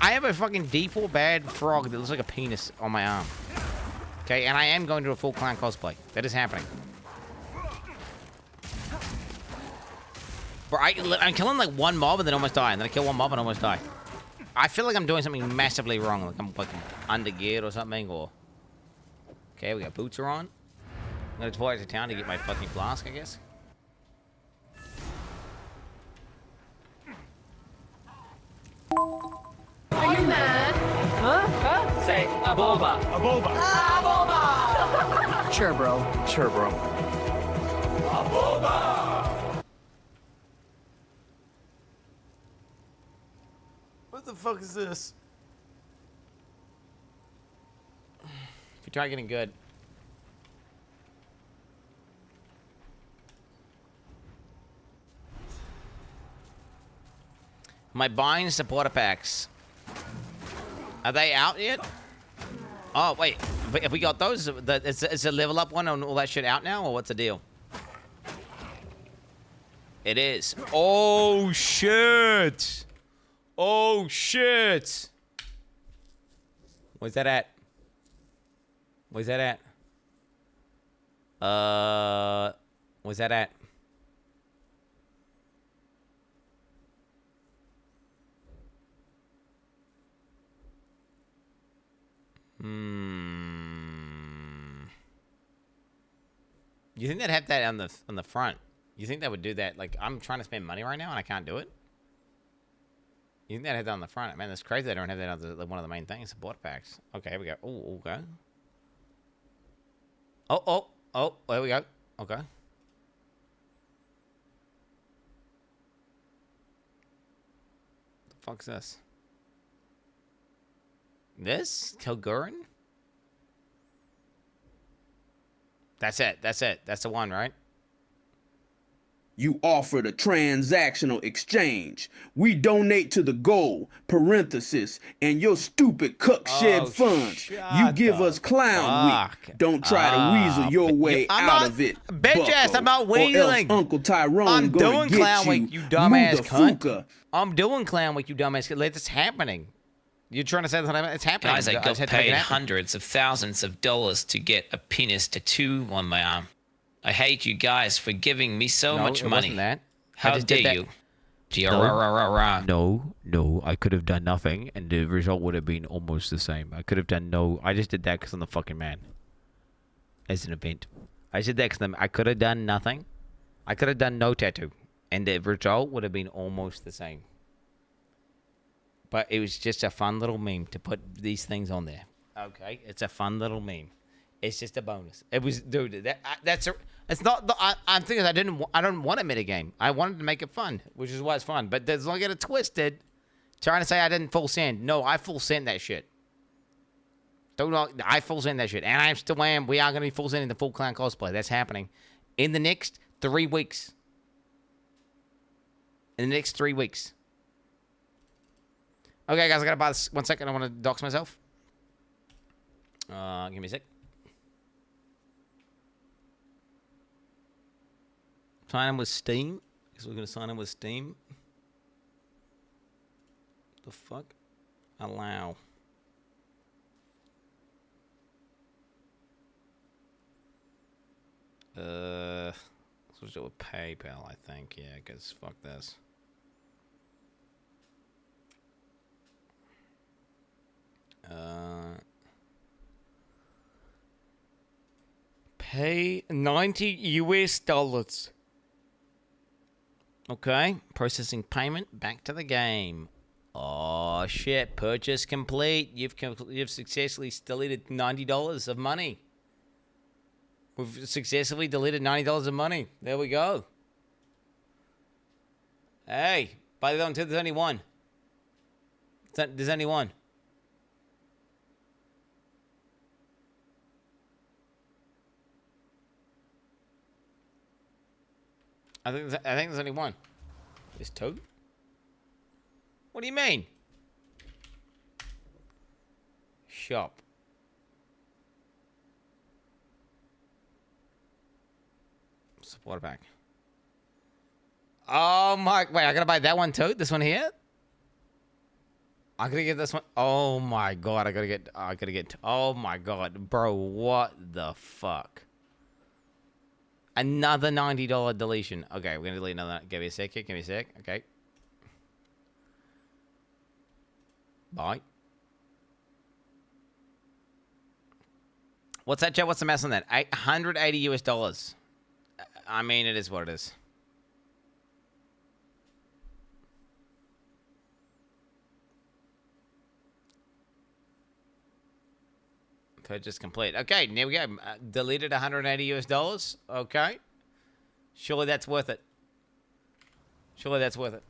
I have a fucking D4 bad frog that looks like a penis on my arm. Okay, and I am going to a full clown cosplay. That is happening. Bro, I'm killing like one mob and then almost die, and then I kill one mob and almost die. I feel like I'm doing something massively wrong, like I'm fucking undergeared or something, or... Okay, we got boots are on. I'm gonna deploy to town to get my fucking flask, I guess. Are you mad? Huh? Say a boba. A boba. A boba. Sure, bro. Sure, bro. A boba. What the fuck is this? If you try getting good. My buying supporter packs. Are they out yet? Oh, wait. Have we got those? Is a level up one and all that shit out now, or what's the deal? It is. Oh, shit. Oh, shit. Where's that at? Where's that at? Where's that at? You think they'd have that on the front? You think they would do that? Like, I'm trying to spend money right now and I can't do it. You think they'd have that on the front? Man, that's crazy. They don't have that on one of the main things, support packs. Okay, here we go. Oh, okay. Oh, there we go. Okay. The fuck's this? This? Kilgurren? That's it. That's it. That's the one, right? You offered a transactional exchange. We donate to the goal, parenthesis, and your stupid cuck shed funds. You give us clown week. Don't try to weasel your way out of it, Bitch ass, I'm not or else weaseling. Uncle Tyrone I'm gonna doing get clown week, you dumbass cunt. Motherfucker. I'm doing clown week, you dumbass cunt. It's happening. You're trying to say that it's happening. Guys, I got just had to make paid it happen. hundreds of thousands of dollars to get a penis tattoo on my arm. I hate you guys for giving me so much it money. wasn't that. How I just dare did that. you? G-R-R-R-R-R. No, I could have done nothing, and the result would have been almost the same. I could have done no. I just did that because I'm the fucking man. As an event, I just did that because I could have done nothing. I could have done no tattoo, and the result would have been almost the same. But it was just a fun little meme to put these things on there. Okay, it's a fun little meme. It's just a bonus. It was, dude. That's a. It's not. I'm thinking I don't want to metagame. I wanted to make it fun, which is why it's fun. But there's don't get it twisted. Trying to say I didn't full send. No, I full send that shit. I full send that shit, and I still am. We are going to be full sending the full clown cosplay. That's happening in the next 3 weeks. In the next 3 weeks. Okay, guys, I gotta buy this. 1 second. I want to dox myself. Give me a sec. Sign in with Steam. Guess we're gonna sign in with Steam. The fuck? Allow. Let's do it with PayPal, I think. Yeah, because fuck this. Pay $90. Okay, processing payment. Back to the game. Oh shit! Purchase complete. You've successfully deleted $90 of money. We've successfully deleted $90 of money. There we go. Hey, by the way, there's only one. There's only one. I think there's only one. There's two? What do you mean? Shop. Support pack. Oh my, wait, I gotta buy that one too? This one here? I gotta get this one. Oh my god, I gotta get, oh my god, bro, what the fuck? Another $90 deletion. Okay, we're gonna delete another. Give me a sec here. Give me a sec. Okay. Bye. What's that, Joe? What's the math on that? $880 US. I mean, it is what it is. Purchase complete. Okay, there we go. Deleted $180 US. Okay. Surely that's worth it. Surely that's worth it.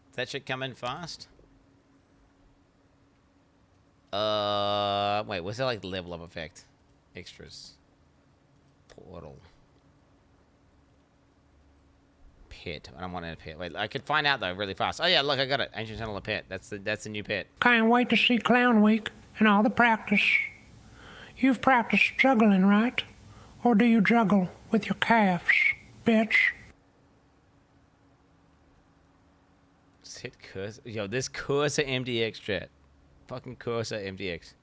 Does that shit come in fast? Wait, was that like the level up effect? Extras. Portal. Pet. I don't want a pet. Wait, I could find out though really fast. Oh yeah, look, I got it. Ancient Tunnel of Pet. That's the new pet. Can't wait to see Clown Week and all the practice. You've practiced juggling, right? Or do you juggle with your calves, bitch? Set cursor. Yo, this cursor MDX chat. Fucking cursor MDX.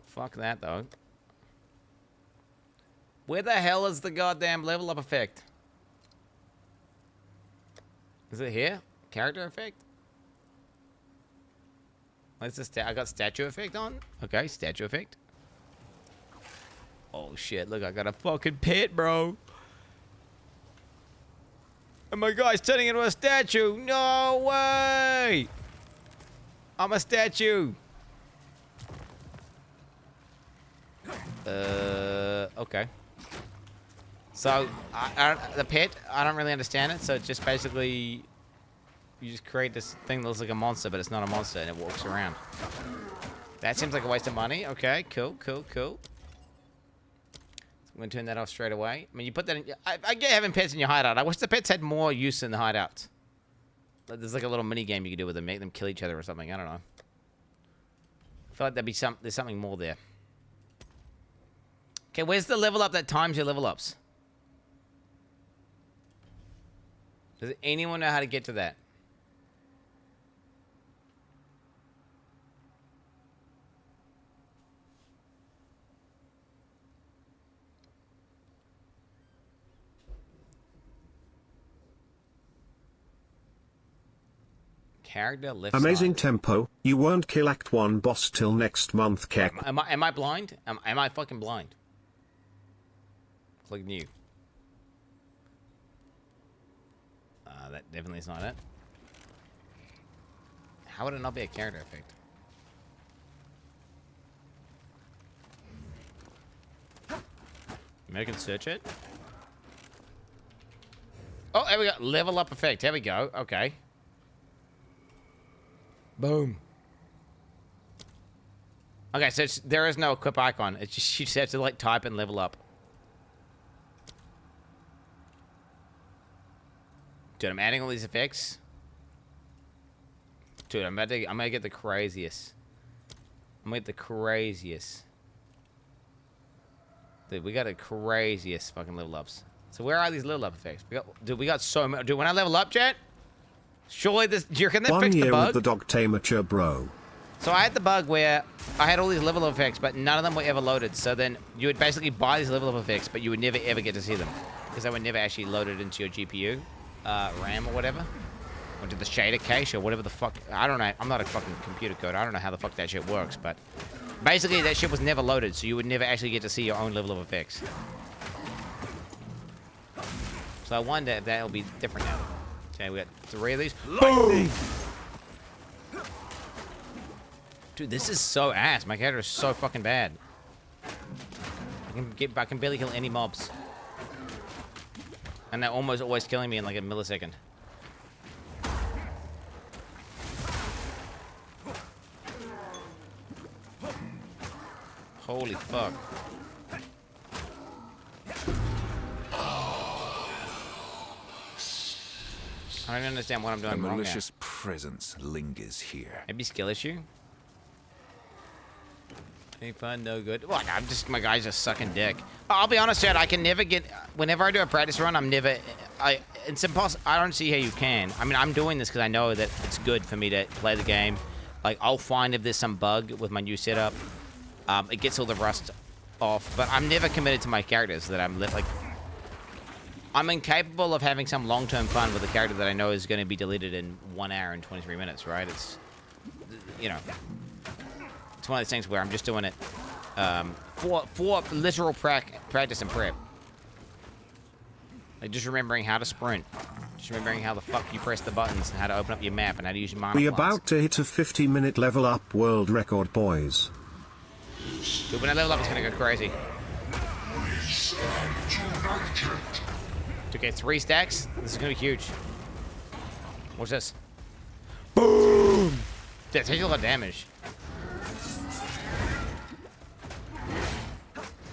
Fuck that though. Where the hell is the goddamn level up effect? Is it here? Character effect? What's this? I got statue effect on? Okay, statue effect. Oh shit, look, I got a fucking pet, bro. And my guy's turning into a statue. No way! I'm a statue. Okay. So, the pet, I don't really understand it. So, it's just basically, you just create this thing that looks like a monster, but it's not a monster, and it walks around. That seems like a waste of money. Okay, cool, cool, cool. I'm gonna turn that off straight away. I mean, you put that in. I get having pets in your hideout. I wish the pets had more use in the hideouts. There's like a little mini game you can do with them, make them kill each other or something. I don't know. I feel like there's something more there. Okay, where's the level up that times your level ups? Does anyone know how to get to that? Character left Amazing side. tempo. You won't kill Act 1 boss till next month, Keck. Am I blind? Am I fucking blind? Click new. That definitely is not it. How would it not be a character effect? Maybe I can search it. Oh, there we go. Level up effect. Here we go. Okay. Boom. Okay, so there is no equip icon. It's just you just have to like type and level up. Dude, I'm adding all these effects. Dude, I'm gonna get the craziest. I'm gonna get the craziest. Dude, we got the craziest fucking level ups. So where are these level up effects? We got so much. Dude, when I level up, chat, surely this. Can that 1 fix the year bug? with the dog tamer, bro. So I had the bug where I had all these level up effects, but none of them were ever loaded. So then you would basically buy these level up effects, but you would never ever get to see them because they were never actually loaded into your GPU, RAM or whatever, or to the shader cache or whatever the fuck. I don't know. I'm not a fucking computer coder. I don't know how the fuck that shit works, but basically that shit was never loaded, so you would never actually get to see your own level of effects. So I wonder if that'll be different now. Okay, we got 3 of these. Boom! Dude, this is so ass. My character is so fucking bad. I can barely kill any mobs. And they're almost always killing me in like a millisecond. Holy fuck. I don't understand what I'm doing A wrong malicious presence lingers here. Maybe skill issue? Any fun? No good. Well, my guy's just sucking dick. I'll be honest, Chad, I can never get, whenever I do a practice run, it's impossible. I don't see how you can. I mean, I'm doing this because I know that it's good for me to play the game. Like, I'll find if there's some bug with my new setup. It gets all the rust off, but I'm never committed to my characters that I'm incapable of having some long-term fun with a character that I know is going to be deleted in 1 hour and 23 minutes, right? It's, you know, it's one of those things where I'm just doing it for literal practice and prep. Like just remembering how to sprint, just remembering how the fuck you press the buttons and how to open up your map and how to use your mana We plots. about to hit a 50-minute level up world record, boys. Dude, when I level up, it's gonna go crazy. To get 3 stacks, this is gonna be huge. What's this? Boom! That takes a lot of damage.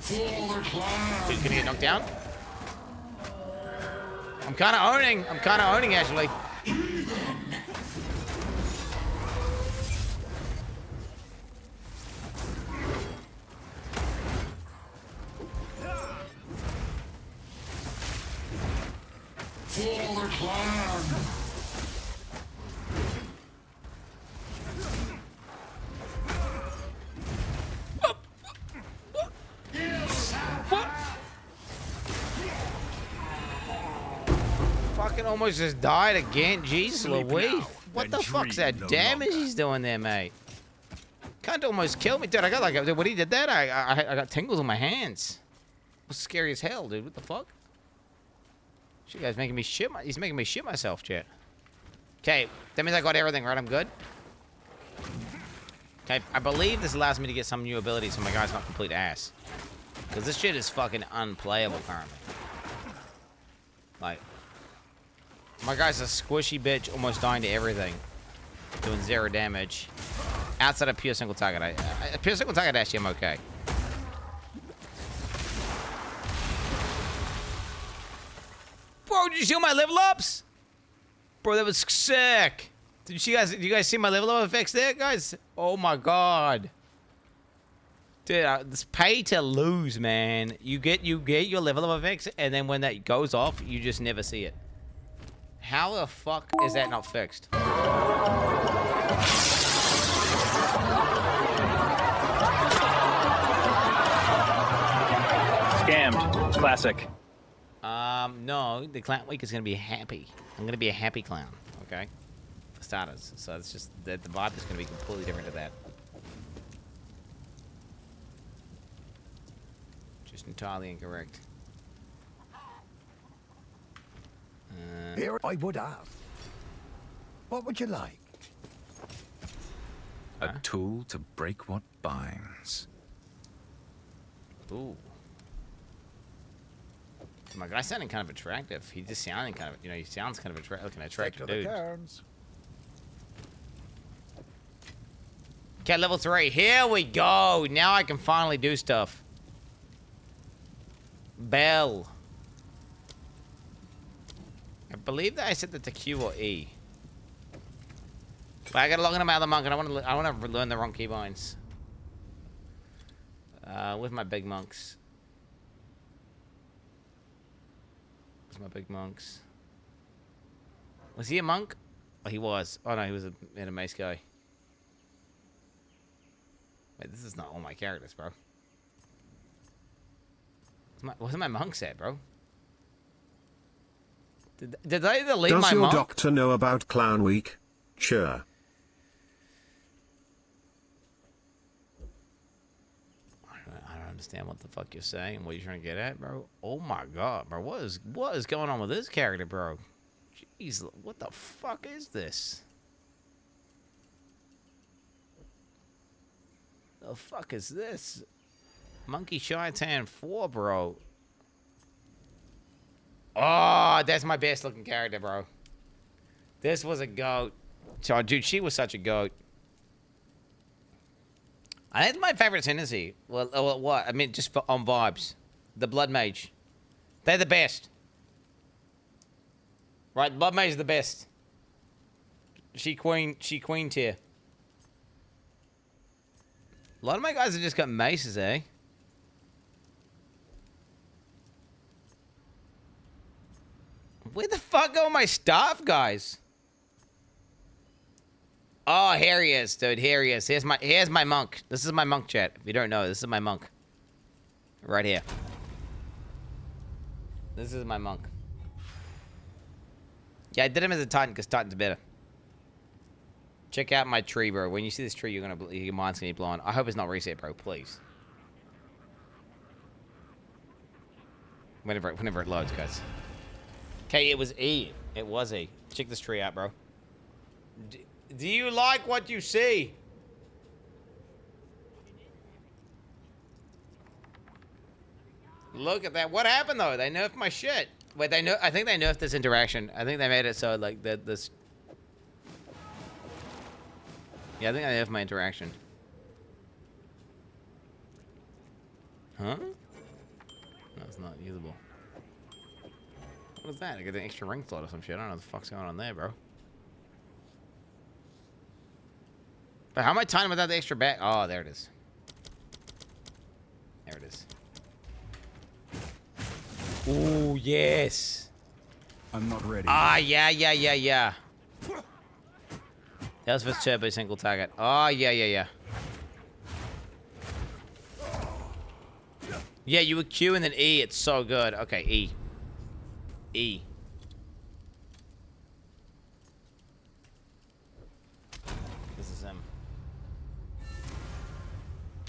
Dude, can he get knocked down? I'm kind of owning actually. For the clan! Fucking almost just died again. Jeez Louise. What the fuck's that damage he's doing there, mate? Can't almost kill me. Dude, I got like, when he did that, I got tingles on my hands. It was scary as hell, dude. What the fuck? Shit, guy's making me shit. He's making me shit myself, chat. Okay, that means I got everything right. I'm good. Okay, I believe this allows me to get some new abilities so my guy's not complete ass. Because this shit is fucking unplayable currently. Like, my guy's a squishy bitch, almost dying to everything. Doing 0 damage. Outside of pure single target. Pure single target, actually, I'm okay. bro, did you see my level ups? Bro, that was sick. Did you guys see my level up effects there, guys? Oh my god. Dude, it's pay to lose, man. You get your level up effects, and then when that goes off, you just never see it. How the fuck is that not fixed? Scammed. Classic. No, the clown week is gonna be happy. I'm gonna be a happy clown, okay? For starters. So it's just that the vibe is gonna be completely different to that. Just entirely incorrect. Here I would ask. What would you like? A tool to break what binds. Ooh. My guy's sounding kind of attractive. He just sounding kind of, he sounds kind of like an attractive dude. Okay, level 3. Here we go. Now I can finally do stuff. Bell. I believe that I said that to Q or E. But I gotta log into my other monk, and I want to learn the wrong keybinds. With my big monks. With my big monks. Was he a monk? Oh, he was. Oh no, he was a mace guy. Wait, this is not all my characters, bro. What's my monks at, bro? Did I delete my monk? Does your doctor know about Clown Week? Sure. I don't understand what the fuck you're saying. What are you trying to get at, bro? Oh my god, bro. What is going on with this character, bro? Jeez, what the fuck is this? The fuck is this? Monkey Shy-Tan 4, bro. Oh, that's my best looking character, bro. This was a goat. So, dude, she was such a goat. I think my favorite tendency. Well, what? I mean, just on vibes. The Blood Mage. They're the best. Right, Blood Mage is the best. She queen tier. A lot of my guys have just got maces, eh? Where the fuck are my stuff, guys? Oh, here he is, dude. Here he is. Here's my monk. This is my monk, chat. If you don't know, this is my monk. Right here. This is my monk. Yeah, I did him as a Titan because Titan's better. Check out my tree, bro. When you see this tree, your mind's gonna be blown. I hope it's not reset, bro. Please. Whenever it loads, guys. Okay, it was E. It was E. Check this tree out, bro. Do you like what you see? Look at that. What happened, though? They nerfed my shit. Wait, I think they nerfed this interaction. I think they made it so, like, this... Yeah, I think I nerfed my interaction. Huh? No, it's not usable. What was that? I got an extra ring slot or some shit. I don't know what the fuck's going on there, bro. But how am I timing without the extra back? Oh, there it is. There it is. Ooh, yes. I'm not ready. Ah, yeah. That was for turbo single target. Oh, yeah. Yeah, you were Q and then E. It's so good. Okay, E. E. This is him.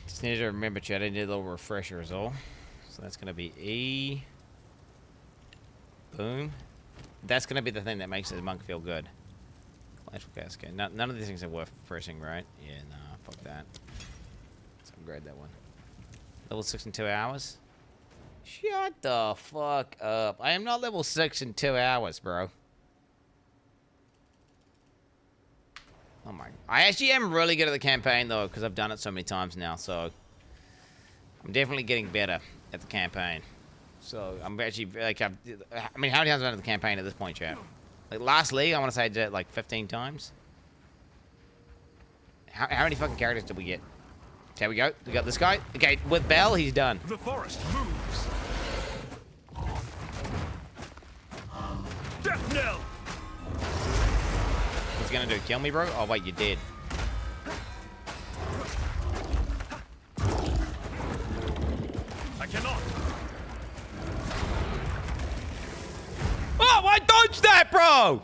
Just need to remember, chat. I need a little refresher is all. So that's gonna be E. Boom. That's gonna be the thing that makes the monk feel good. Electrical cascade. None of these things are worth pressing, right? Yeah, nah, fuck that. Let's upgrade that one. Level 6 in 2 hours? Shut the fuck up. I am not level 6 in 2 hours, bro. Oh my. I actually am really good at the campaign, though, because I've done it so many times now, so... I'm definitely getting better at the campaign. So I'm actually like, I mean, how many times have I done the campaign at this point, chat? Like last league, I want to say I did it like 15 times. How many fucking characters did we get? Here we go. We got this guy. Okay, with Bell, he's done. The forest moves. Death knell. What's he gonna do? Kill me, bro? Oh wait, you did. I cannot. Oh, I dodged that, bro!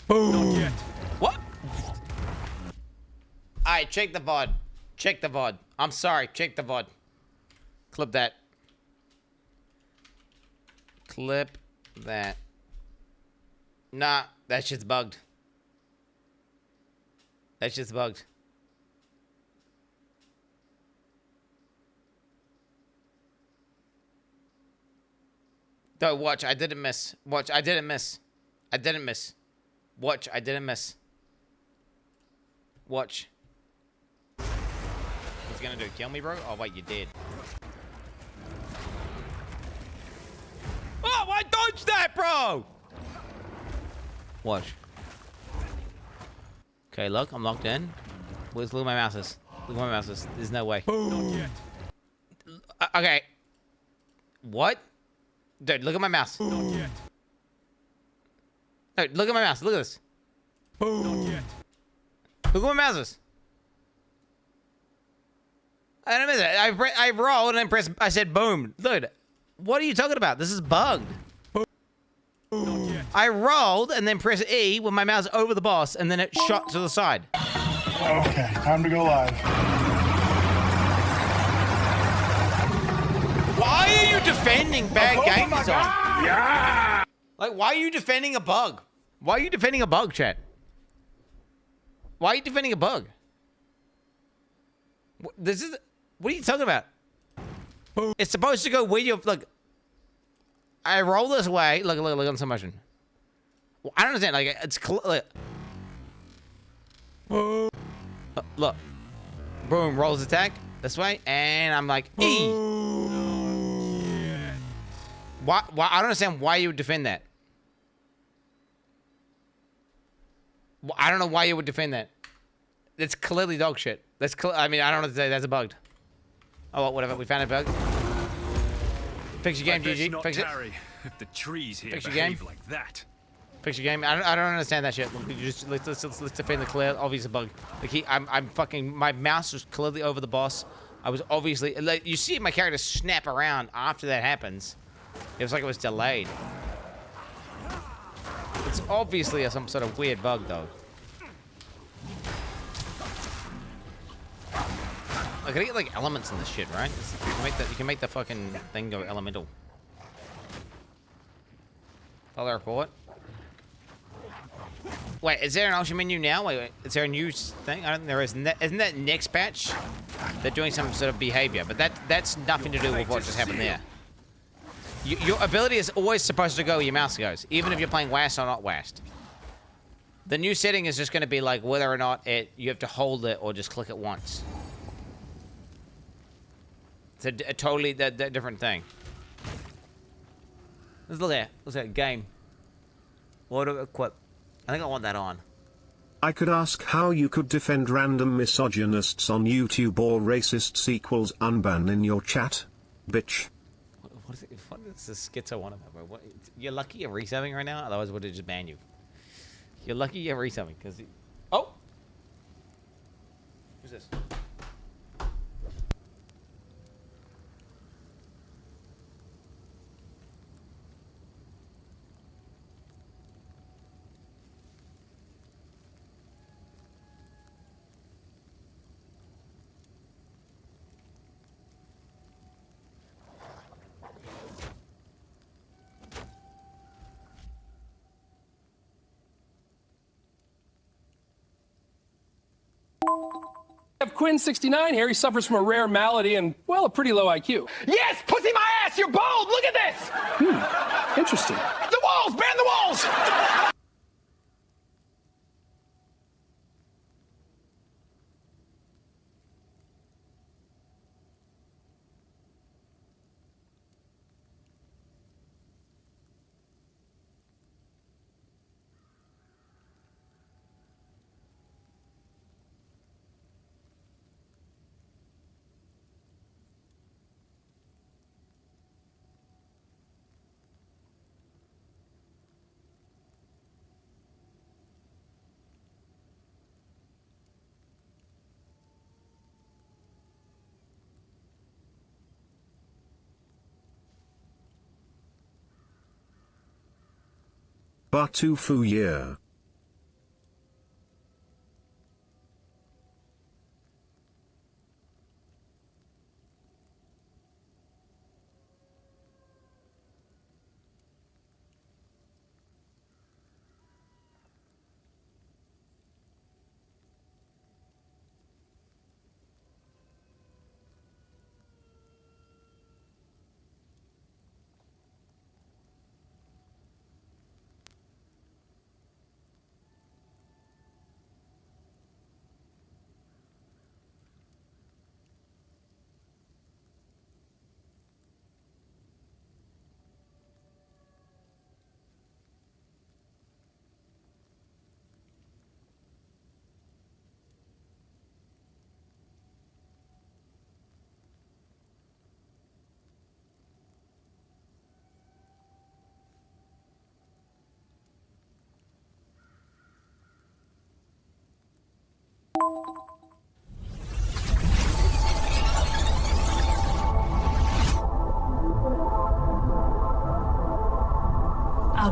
Not yet. What? Alright, check the VOD. Check the VOD. I'm sorry, check the VOD. Clip that. Clip that. Nah, that shit's bugged. That shit's bugged. No, watch, I didn't miss. Watch, I didn't miss. I didn't miss. Watch, I didn't miss. Watch. What's he gonna do? Kill me, bro? Oh, wait, you did. Oh, I dodged that, bro! Watch. Okay, look, I'm locked in. Look at my mouses. Look at my mouses. There's no way. Not yet. Okay. What? Dude, look at my mouse. Not yet. Dude, look at my mouse. Look at this. Not yet. Look at my mouses. I don't miss it. I rolled and then pressed. I said boom. Dude, what are you talking about? This is bugged. Not yet. I rolled and then pressed E with my mouse over the boss and then it shot to the side. Okay, time to go live. Why are you defending bad game design? Yeah! Like, why are you defending a bug? Why are you defending a bug, chat? Why are you defending a bug? This is... What are you talking about? It's supposed to go where you... Look. I roll this way. Look on some motion. I don't understand. Like, it's... Look. Boom. Rolls attack. This way. And I'm like, E. Why? I don't understand why you would defend that. I don't know why you would defend that. That's clearly dog shit. I mean, I don't know what to say. That's a bug. Oh, well, whatever. We found a bug. Fix your game, GG. Fix it. If the trees here Fix your game. like that. Fix your game. I don't understand that shit. Let's defend the clear obvious bug. Like I'm fucking. My mouse was clearly over the boss. I was obviously. Like, you see my character snap around after that happens. It was like it was delayed. It's obviously some sort of weird bug, though. I gotta get like elements in this shit, right? You can make the fucking thing go elemental. Follow report. Wait, is there an option menu now? Wait, is there a new thing? I don't think there is. Isn't that next patch? They're doing some sort of behavior, but that's nothing to do with what just happened there. Your ability is always supposed to go where your mouse goes, even if you're playing WASD or not WASD. The new setting is just going to be like whether or not you have to hold it or just click it once. It's a totally different thing. Let's look at game. Auto equip. I think I want that on. I could ask how you could defend random misogynists on YouTube or racists equals unban in your chat, bitch. What is it? What is this schizo one about, bro? What, you're lucky you're resubbing right now, otherwise would it just ban you? You're lucky you're resubbing, because... Oh! Who's this? Have Quin69 here. He suffers from a rare malady and, well, a pretty low IQ. Yes, pussy my ass, you're bold. Look at this. Interesting. The walls, ban the walls. Batu Fu year.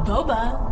Boba.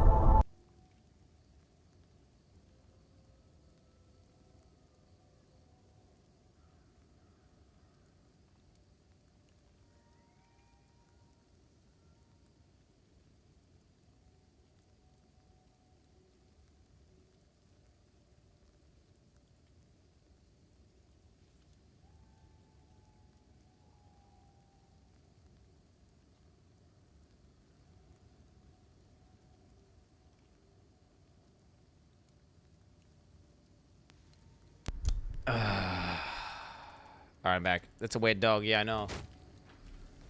Alright, I'm back. That's a weird dog. Yeah, I know.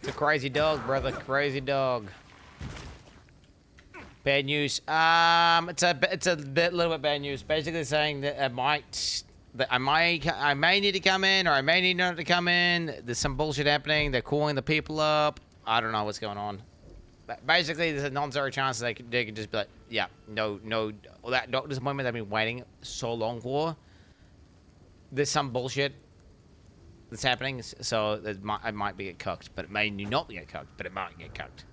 It's a crazy dog, brother. Crazy dog. Bad news. It's a little bit bad news. Basically saying that I may need to come in, or I may need not to come in. There's some bullshit happening. They're calling the people up. I don't know what's going on. But basically, there's a non-zero chance that they could just be like, yeah, no. That doctor's appointment I've been waiting so long for. There's some bullshit that's happening, so I might be get cucked, but it may not get cucked, but it might get cucked.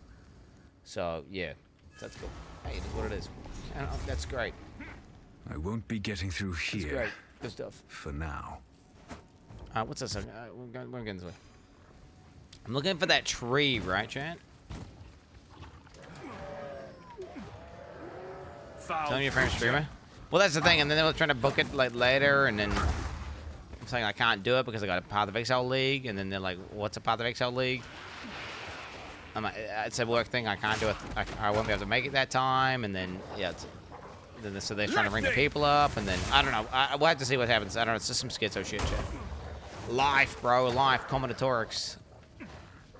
So yeah, that's cool. Hey, it is what it is. That's great. I won't be getting through here. That's great. Good stuff. For now. What's this? We're going this way. I'm looking for that tree, right, chat? Telling your friend streamer. Well, that's the thing, and then they were trying to book it like later, and then I'm saying I can't do it because I got a Path of Exile League, and then they're like, "What's a Path of Exile League?" I'm like, "It's a work thing. I can't do it. I won't be able to make it that time." And then yeah, so they're trying to bring the people up, and then I don't know. We'll have to see what happens. I don't know. It's just some schizo shit, chat. Life, bro. Life. Combinatorics.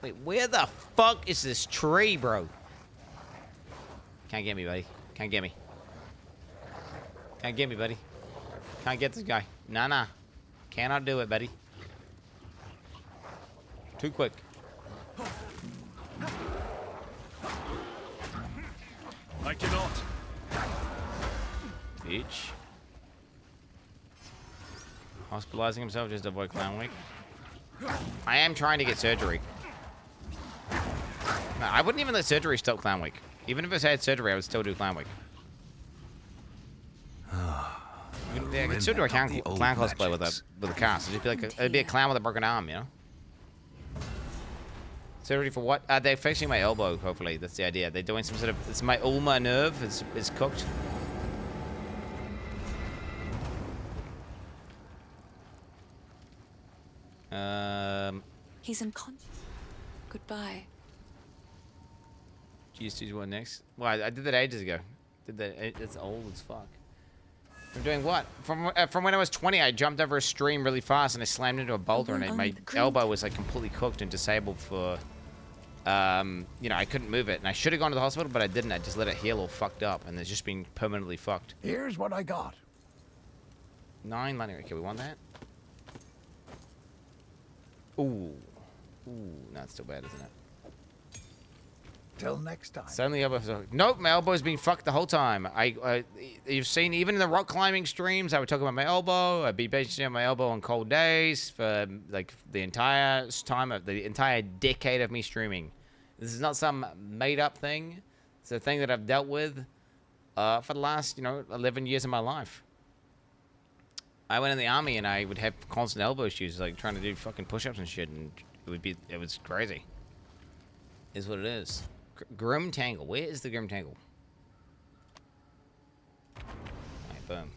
Wait, where the fuck is this tree, bro? Can't get me, buddy. Can't get me. Can't get me, buddy. Can't get this guy. Nah. Cannot do it, buddy. Too quick. I cannot. Bitch. Hospitalizing himself just to avoid Clown Week. I am trying to get surgery. No, I wouldn't even let surgery stop Clown Week. Even if I had surgery, I would still do Clown Week. Yeah, I could still do a clown cosplay with a cast. It'd be a clown with a broken arm, you know? Surgery for what? They're fixing my elbow, hopefully. That's the idea. They're doing some sort of... It's my ulnar nerve is cooked. He's unconscious. Goodbye. GS2's what next? Well, I did that ages ago. It's old as fuck. I'm doing what? From when I was 20, I jumped over a stream really fast and I slammed into a boulder and my elbow was like completely cooked and disabled for, you know, I couldn't move it. And I should have gone to the hospital, but I didn't. I just let it heal all fucked up and it's just been permanently fucked. Here's what I got. 9 money. Okay, we want that. Ooh, no, it's still bad, isn't it? Till next time. Suddenly, nope, my elbow's been fucked the whole time. You've seen even in the rock climbing streams, I would talk about my elbow. I'd be basically on my elbow on cold days for like the entire time of the entire decade of me streaming. This is not some made up thing. It's a thing that I've dealt with for the last, 11 years of my life. I went in the army and I would have constant elbow issues, like trying to do fucking push-ups and shit, and it was crazy. Is what it is. Grim Tangle. Where is the Grim Tangle? Alright, boom.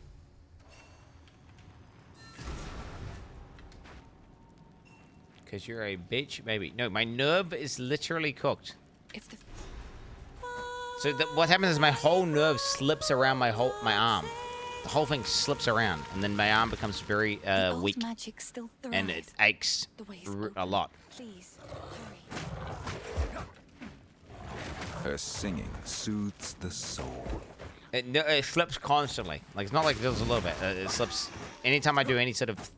Because you're a bitch, baby. No, my nerve is literally cooked. So what happens is my whole nerve slips around my arm. The whole thing slips around, and then my arm becomes very weak, and it aches a lot. Please, her singing soothes the soul. It slips constantly. Like, it's not like it does a little bit. It slips anytime I do any sort of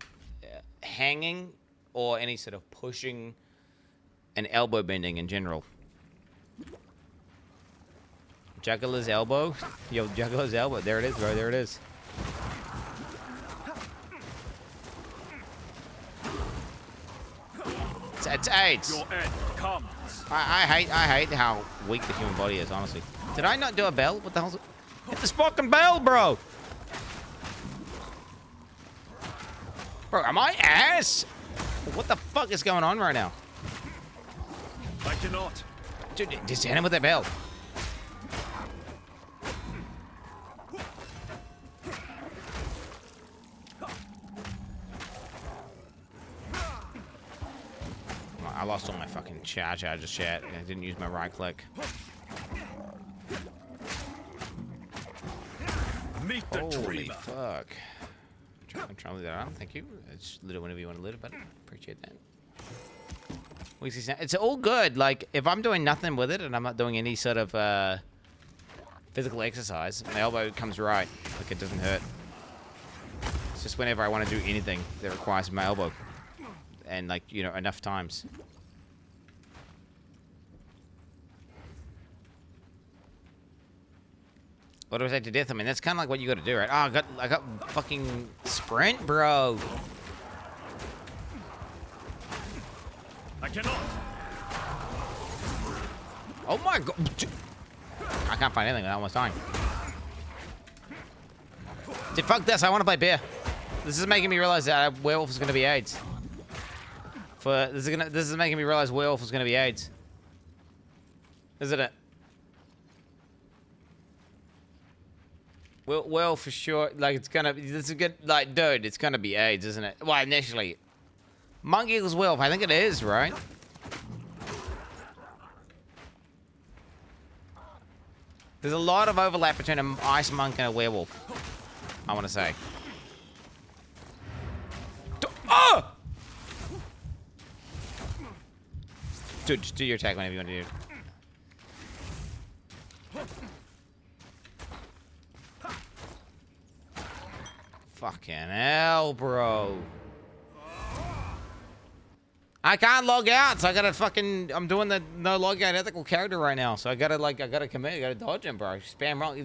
hanging or any sort of pushing and elbow bending in general. Juggler's elbow. Yo, Juggler's elbow. There it is, bro. There it is. It's AIDS. Your end comes. I hate how weak the human body is, honestly. Did I not do a bell? What the hell's it? Hit this fucking bell, bro! Bro, am I ass? What the fuck is going on right now? I cannot. Dude, just hit him with that bell. I lost all my fucking charge just yet. I didn't use my right click. Meet the Holy dreamer. fuck. I'm trying to leave that on. Thank you. Just lit it whenever you want to lit it, but appreciate that. It's all good. Like, if I'm doing nothing with it and I'm not doing any sort of physical exercise, my elbow comes right. Like, it doesn't hurt. It's just whenever I want to do anything that requires my elbow. And, like, enough times. What do I say to death? I mean, that's kind of like what you got to do, right? Oh, I got fucking sprint, bro. I cannot. Oh my god. I can't find anything without almost dying. Dude, fuck this. I want to play beer. This is making me realize that werewolf is going to be AIDS. This is making me realize werewolf is going to be AIDS. Isn't it? Well, for sure. Like, this is good. Like, dude, it's gonna be AIDS, isn't it? Well, initially, monk equals werewolf. I think it is, right? There's a lot of overlap between an ice monk and a werewolf. I want to say. Oh! Dude, just do your attack whenever you want to do. Fucking hell, bro. I can't log out, so I gotta fucking... I'm doing the no logout ethical character right now, so I gotta commit, I gotta dodge him, bro. Spam wrong. You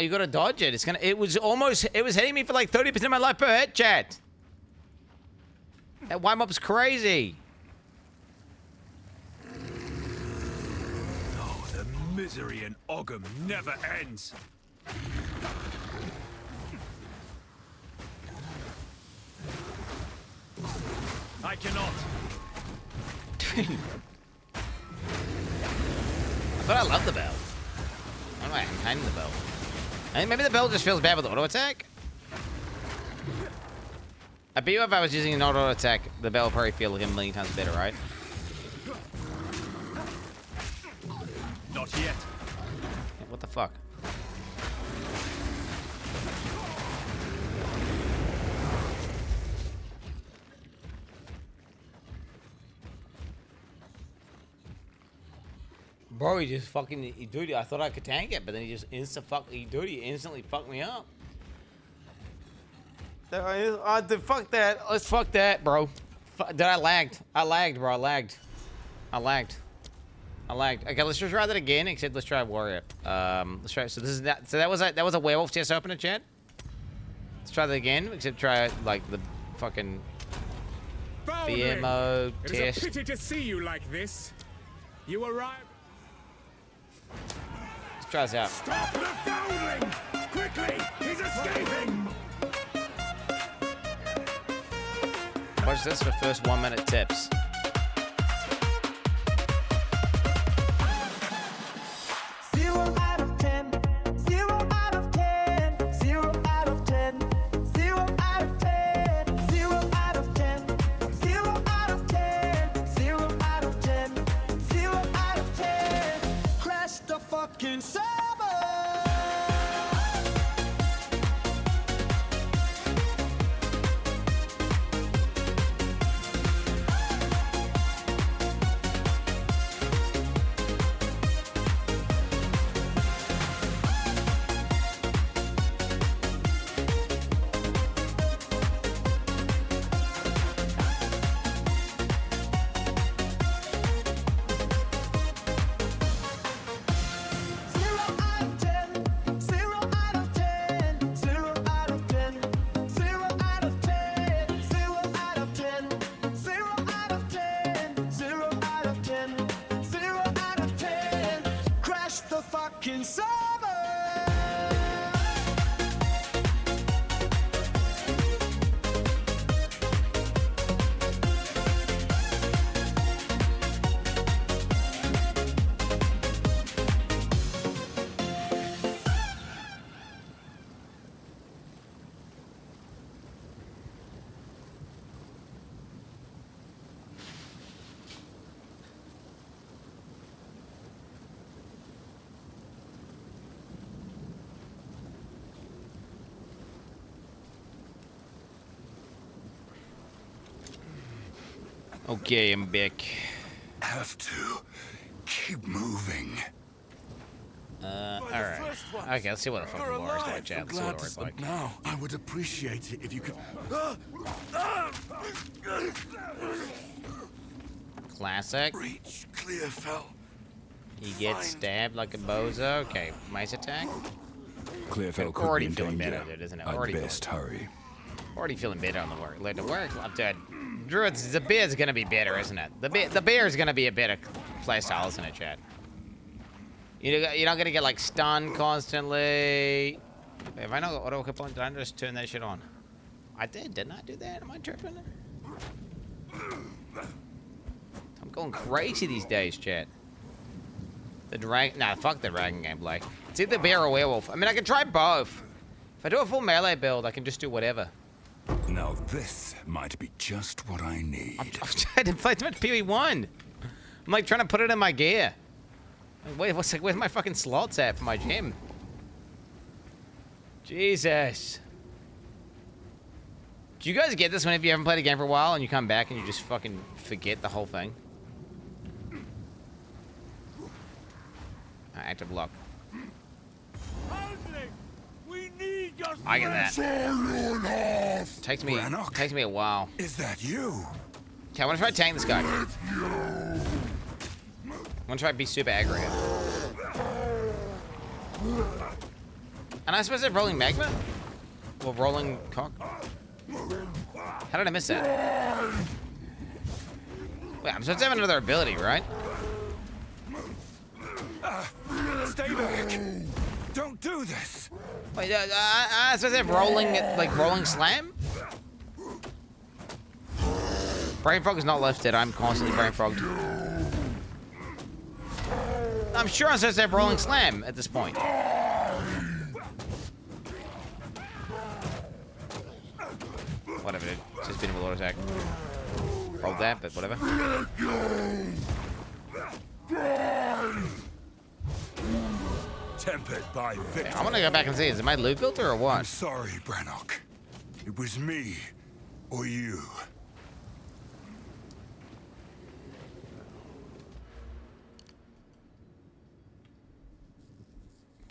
gotta dodge it. It was hitting me for like 30% of my life per hit, chat. That wind up's crazy. Oh, the misery in Ogham never ends. I cannot. But I love the bell. I don't know why I'm hiding the bell. I think maybe the bell just feels bad with auto attack. I bet you if I was using an auto attack, the bell would probably feel like a million times better, right? Not yet. What the fuck? Bro, he just fucking, dude, I thought I could tank it, but then he just instantly fucked me up. Fuck that. Let's fuck that, bro. Dude, I lagged, bro. I lagged. Okay, let's just try that again, except let's try warrior. Let's try, so that was a werewolf chest opener, chat. Let's try that again, except try, like, the fucking BMO test. It is a pity to see you like this. You arrived... Let's try this out. Stop the foundling! Quickly! He's escaping! Watch this for first 1 minute tips. Okay, I'm back. Have to keep moving. Alright. Okay, let's see what the fucking war is like, chat. Let's see what it's like. Now, I would appreciate it if you could. Classic. Reach clear, fell. He gets stabbed like a bozo. Okay, mice attack. Clearfell could Already be in feeling danger. better, dude, isn't it? I'd Already best hurry. Already feeling better on the work. Like the work, dude. Druids, the beard's gonna be better, isn't it? The bear's gonna be a better playstyle, isn't it, chat? You're not gonna get like stunned constantly. If I know auto hit point, did I just turn that shit on? I did, didn't I do that? Am I tripping? I'm going crazy these days, chat. The dragon, nah, fuck the dragon gameplay. It's either bear or werewolf. I mean, I can try both. If I do a full melee build, I can just do whatever. Now this might be just what I need. I'm trying to play too much PvE1. I'm like trying to put it in my gear. Wait, where's my fucking slots at for my gym? Jesus. Do you guys get this whenever you haven't played a game for a while and you come back and you just fucking forget the whole thing? Active lock. I get that. Takes me a while. Is that you? Okay, I want to try to tank this guy. I want to try to be super aggro here. And I supposed to have rolling magma? Or rolling cock? How did I miss that? Wait, I'm supposed to have another ability, right? Stay back! Don't do this! Wait, I'm supposed to have rolling, like rolling slam? Brain fog is not lifted. I'm constantly brain fogged. I'm sure I'm supposed to have rolling slam at this point. Whatever, dude. It's just been a auto attack. Rolled that, but whatever. Tempered by victory. I want to go back and see, is it my loot filter or what? I'm sorry, Brannock. It was me or you.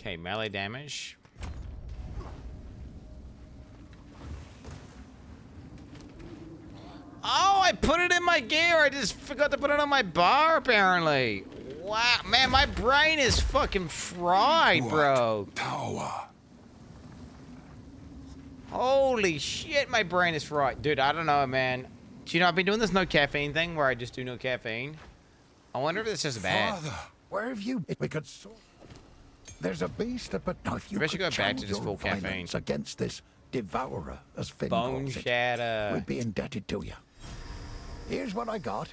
Okay, melee damage. Oh, I put it in my gear. I just forgot to put it on my bar, apparently. Wow, man, my brain is fucking fried, bro. Power. Holy shit, my brain is fried. Dude, I don't know, man. Do you know, I've been doing this no caffeine thing where I just do no caffeine. I wonder if it's just bad. Father, where have you been? We could sort. There's a beast, but if you Maybe I should could go back to channel just your full caffeine. violence against this devourer, as Finn Bone calls it, shatter. we'd be indebted to you. Here's what I got.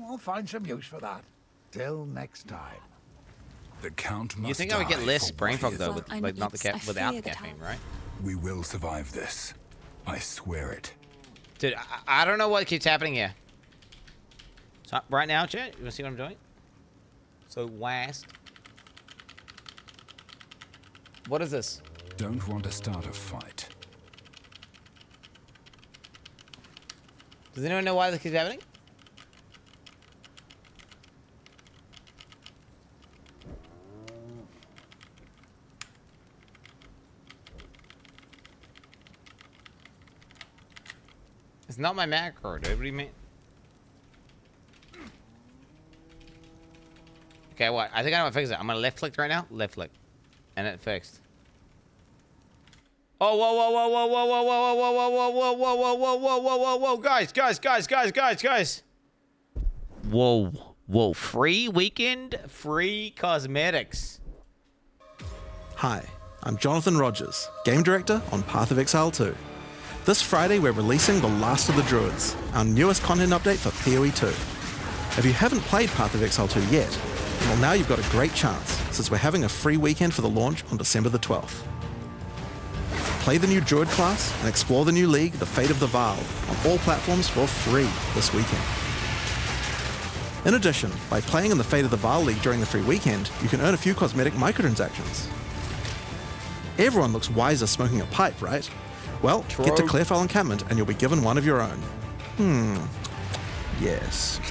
I'll find some use for that. Till next time. The Count must You think I would get die less for brain what fog he though, is. with like not the without the caffeine, right? We will survive this. I swear it. Dude, I don't know what keeps happening here. So right now, chat, you wanna see what I'm doing? So last. What is this? Don't want to start a fight. Does anyone know why this keeps happening? It's not my macro, dude. What do you mean? Okay, what? I think I know how to fix it. I'm gonna left click right now. Left click. And it fixed. Oh, whoa, whoa, whoa, whoa, whoa, whoa, whoa, whoa, whoa, whoa, whoa, whoa, whoa, whoa, whoa, whoa, whoa, whoa, guys. Whoa, whoa, free weekend, free cosmetics. Hi, I'm Jonathan Rogers, Game Director on Path of Exile 2. This Friday we're releasing The Last of the Druids, our newest content update for PoE 2. If you haven't played Path of Exile 2 yet, well now you've got a great chance, since we're having a free weekend for the launch on December the 12th. Play the new Druid class and explore the new league, The Fate of the Vaal, on all platforms for free this weekend. In addition, by playing in the Fate of the Vaal League during the free weekend, you can earn a few cosmetic microtransactions. Everyone looks wiser smoking a pipe, right? Well, get to Clearfell Encampment and you'll be given one of your own. Yes.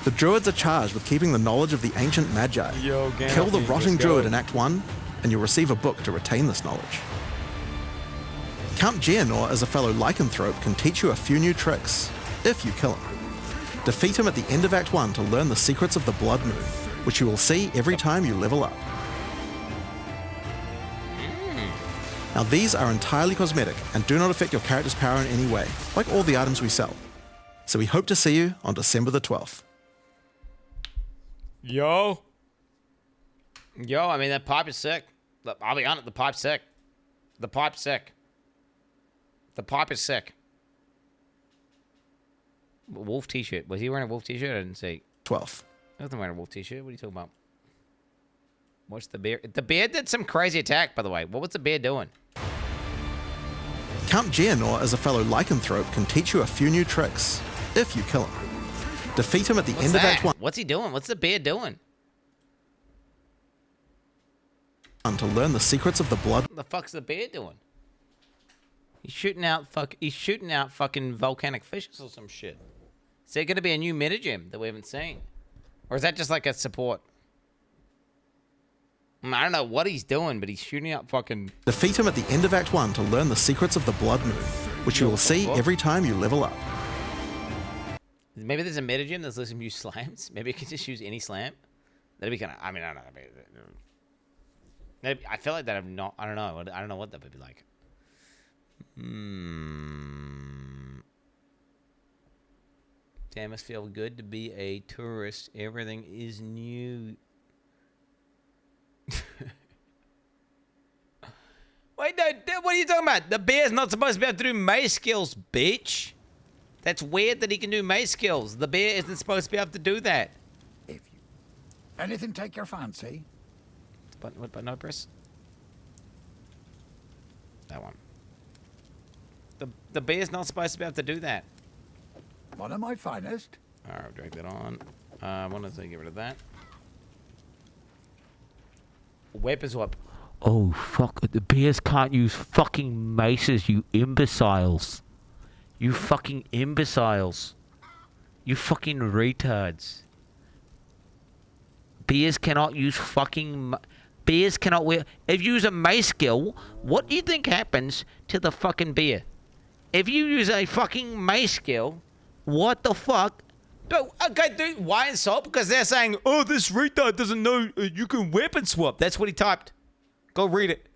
The Druids are charged with keeping the knowledge of the ancient Magi. Kill the rotting Druid in Act 1, and you'll receive a book to retain this knowledge. Count Geonor, as a fellow lycanthrope, can teach you a few new tricks, if you kill him. Defeat him at the end of Act 1 to learn the secrets of the Blood Moon, which you will see every time you level up. Now these are entirely cosmetic and do not affect your character's power in any way, like all the items we sell. So we hope to see you on December the 12th. Yo, I mean, that pipe is sick. Look, I'll be honest, the pipe's sick. The pipe's sick. The pipe is sick. Wolf t-shirt. Was he wearing a wolf t-shirt? I didn't see. 12th. I wasn't wearing a wolf t-shirt. What are you talking about? What's the bear? The bear did some crazy attack, by the way. What was the bear doing? Count Geonor, as a fellow lycanthrope, can teach you a few new tricks, if you kill him. Defeat him at the end of Act 1. What's he doing? What's the bear doing? To learn the secrets of the blood. What the fuck's the bear doing? He's shooting out fucking volcanic fishes or some shit. Is there gonna be a new metagem that we haven't seen? Or is that just like a support? I don't know what he's doing, but he's shooting out fucking... Defeat him at the end of Act 1 to learn the secrets of the Blood Moon, which you will see every time you level up. Maybe there's a metagem that's letting him use slams. Maybe you can just use any slam. That'd be kind of... I mean, I don't know. I feel like that I don't know. I don't know what that would be like. Damn, must feel good to be a tourist. Everything is new. Wait, no, what are you talking about? The bear's not supposed to be able to do mace skills, bitch. That's weird that he can do mace skills. The bear isn't supposed to be able to do that. If you... Anything take your fancy? What button I press? That one. The bear's not supposed to be able to do that. One of my finest. Alright, drag that on. I want to get rid of that. Weapons swap. Oh, fuck. The bears can't use fucking maces, you imbeciles. You fucking imbeciles. You fucking retards. Bears cannot use fucking... Bears cannot wear... If you use a mace skill, what do you think happens to the fucking bear? If you use a fucking mace skill, what the fuck? Okay, dude, why insult? Because they're saying, oh, this retard doesn't know you can weapon swap. That's what he typed. Go read it.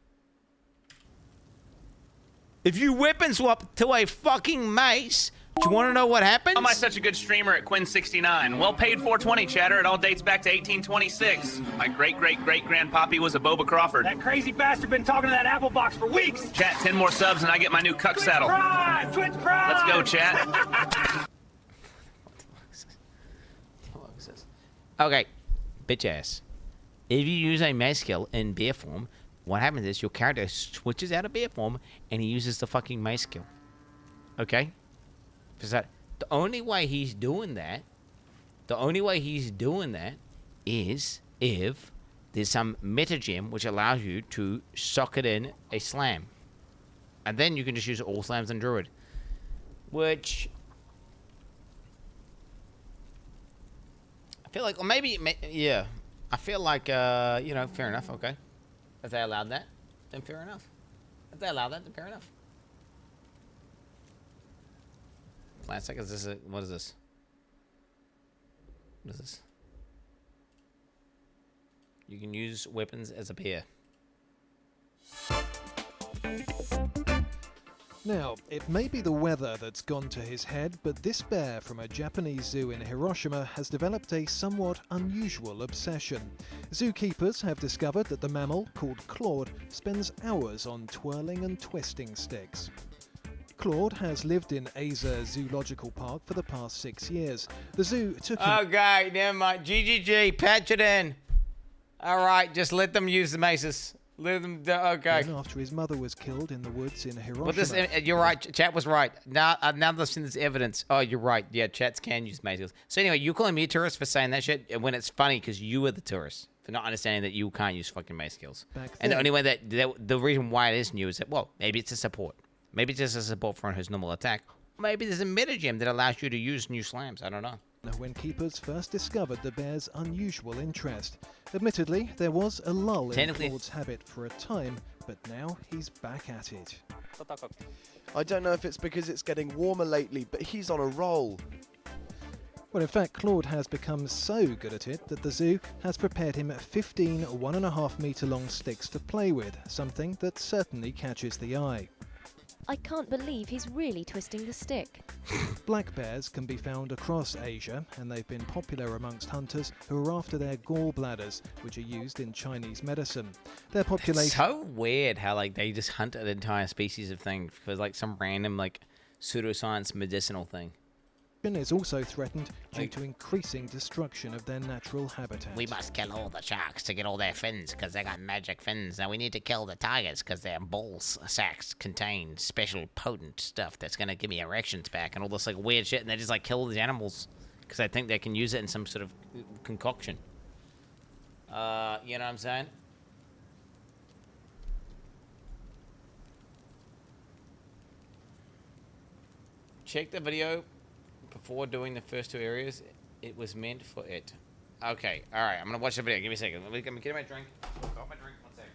If you weapon swap to a fucking mace, Do you want to know what happens? How am I such a good streamer at Quin69? Well paid 420, chatter. It all dates back to 1826. My great-great-great-grandpappy was a Boba Crawford. That crazy bastard been talking to that apple box for weeks. Chat, 10 more subs and I get my new cuck saddle. Prime! Twitch Prime! Let's go, chat. Okay, bitch ass. If you use a mace skill in bear form, what happens is your character switches out of bear form and he uses the fucking mace skill. Okay? Because the only way he's doing that, is if there's some meta gem which allows you to socket in a slam. And then you can just use all slams on Druid. Which I feel like, or maybe, yeah. I feel like, you know, fair enough, okay. If they allowed that, then fair enough. If they allowed that, then fair enough. Classic, is this what is this? What is this? You can use weapons as a peer. Now, it may be the weather that's gone to his head, but this bear from a Japanese zoo in Hiroshima has developed a somewhat unusual obsession. Zookeepers have discovered that the mammal, called Claude, spends hours on twirling and twisting sticks. Claude has lived in Exile Zoological Park for the past 6 years. The zoo took him... Okay, never mind. GGG, patch it in. Alright, just let them use the maces. Let them, okay. After his mother was killed in the woods in Hiroshima. But this, you're right, chat was right. Now that I've seen this evidence. Oh, you're right. Yeah, chats can use maces. So anyway, you calling me a tourist for saying that shit when it's funny because you were the tourist. For not understanding that you can't use fucking mace skills. And the only way that the reason why it is new is that, well, maybe it's a support. Maybe it's just a support for his normal attack. Maybe there's a meta gem that allows you to use new slams. I don't know. When keepers first discovered the bear's unusual interest. Admittedly, there was a lull in Claude's habit for a time, but now he's back at it. I don't know if it's because it's getting warmer lately, but he's on a roll. Well, in fact, Claude has become so good at it that the zoo has prepared him 15 1.5 meter long sticks to play with, something that certainly catches the eye. I can't believe he's really twisting the stick. Black bears can be found across Asia, and they've been popular amongst hunters who are after their gallbladders, which are used in Chinese medicine. Their population... It's so weird how like they just hunt an entire species of thing for like some random like pseudoscience medicinal thing. Is also threatened due to increasing destruction of their natural habitat. We must kill all the sharks to get all their fins because they got magic fins. Now we need to kill the tigers because their ball sacks contain special potent stuff that's gonna give me erections back and all this like weird shit. And they just like kill these animals because they think they can use it in some sort of concoction. You know what I'm saying? Check the video. Before doing the first two areas, it was meant for it. Okay, alright, I'm gonna watch the video. Give me a second. Let me get my drink. Got my drink, 1 second.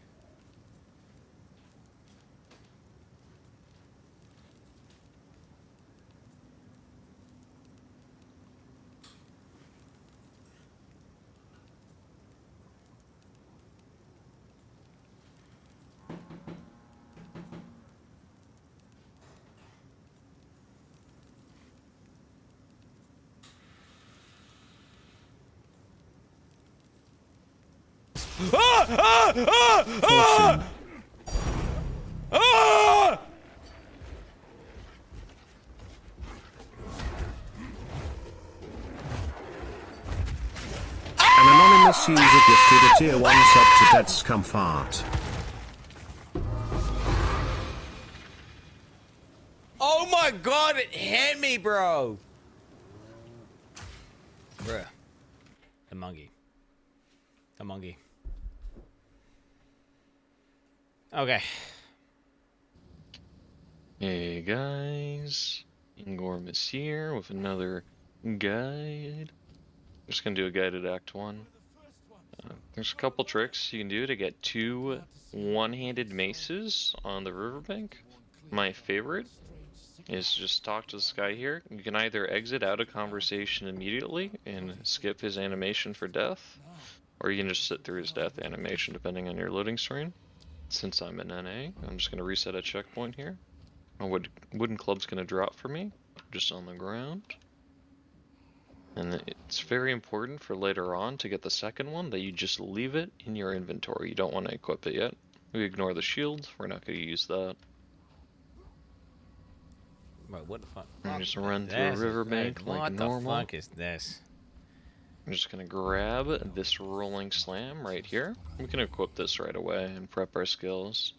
An anonymous user gifted a tier 1 sub to DISCOURSE. Oh my god, it hit me, bro! Bruh. The monkey. The monkey. Okay. Hey guys, Ingormus here with another guide. I'm just gonna do a guided Act 1. There's a couple tricks you can do to get 2 one-handed maces on the riverbank. My favorite is just talk to this guy here. You can either exit out of conversation immediately and skip his animation for death, or you can just sit through his death animation depending on your loading screen. Since I'm an NA, I'm just going to reset a checkpoint here. A wooden club's going to drop for me. just on the ground. And it's very important for later on to get the second one that you just leave it in your inventory. You don't want to equip it yet. We ignore the shield. We're not going to use that. Bro, what the fuck? And just run through a riverbank like normal. What the fuck is this? I'm just going to grab this rolling slam right here. We can equip this right away and prep our skills.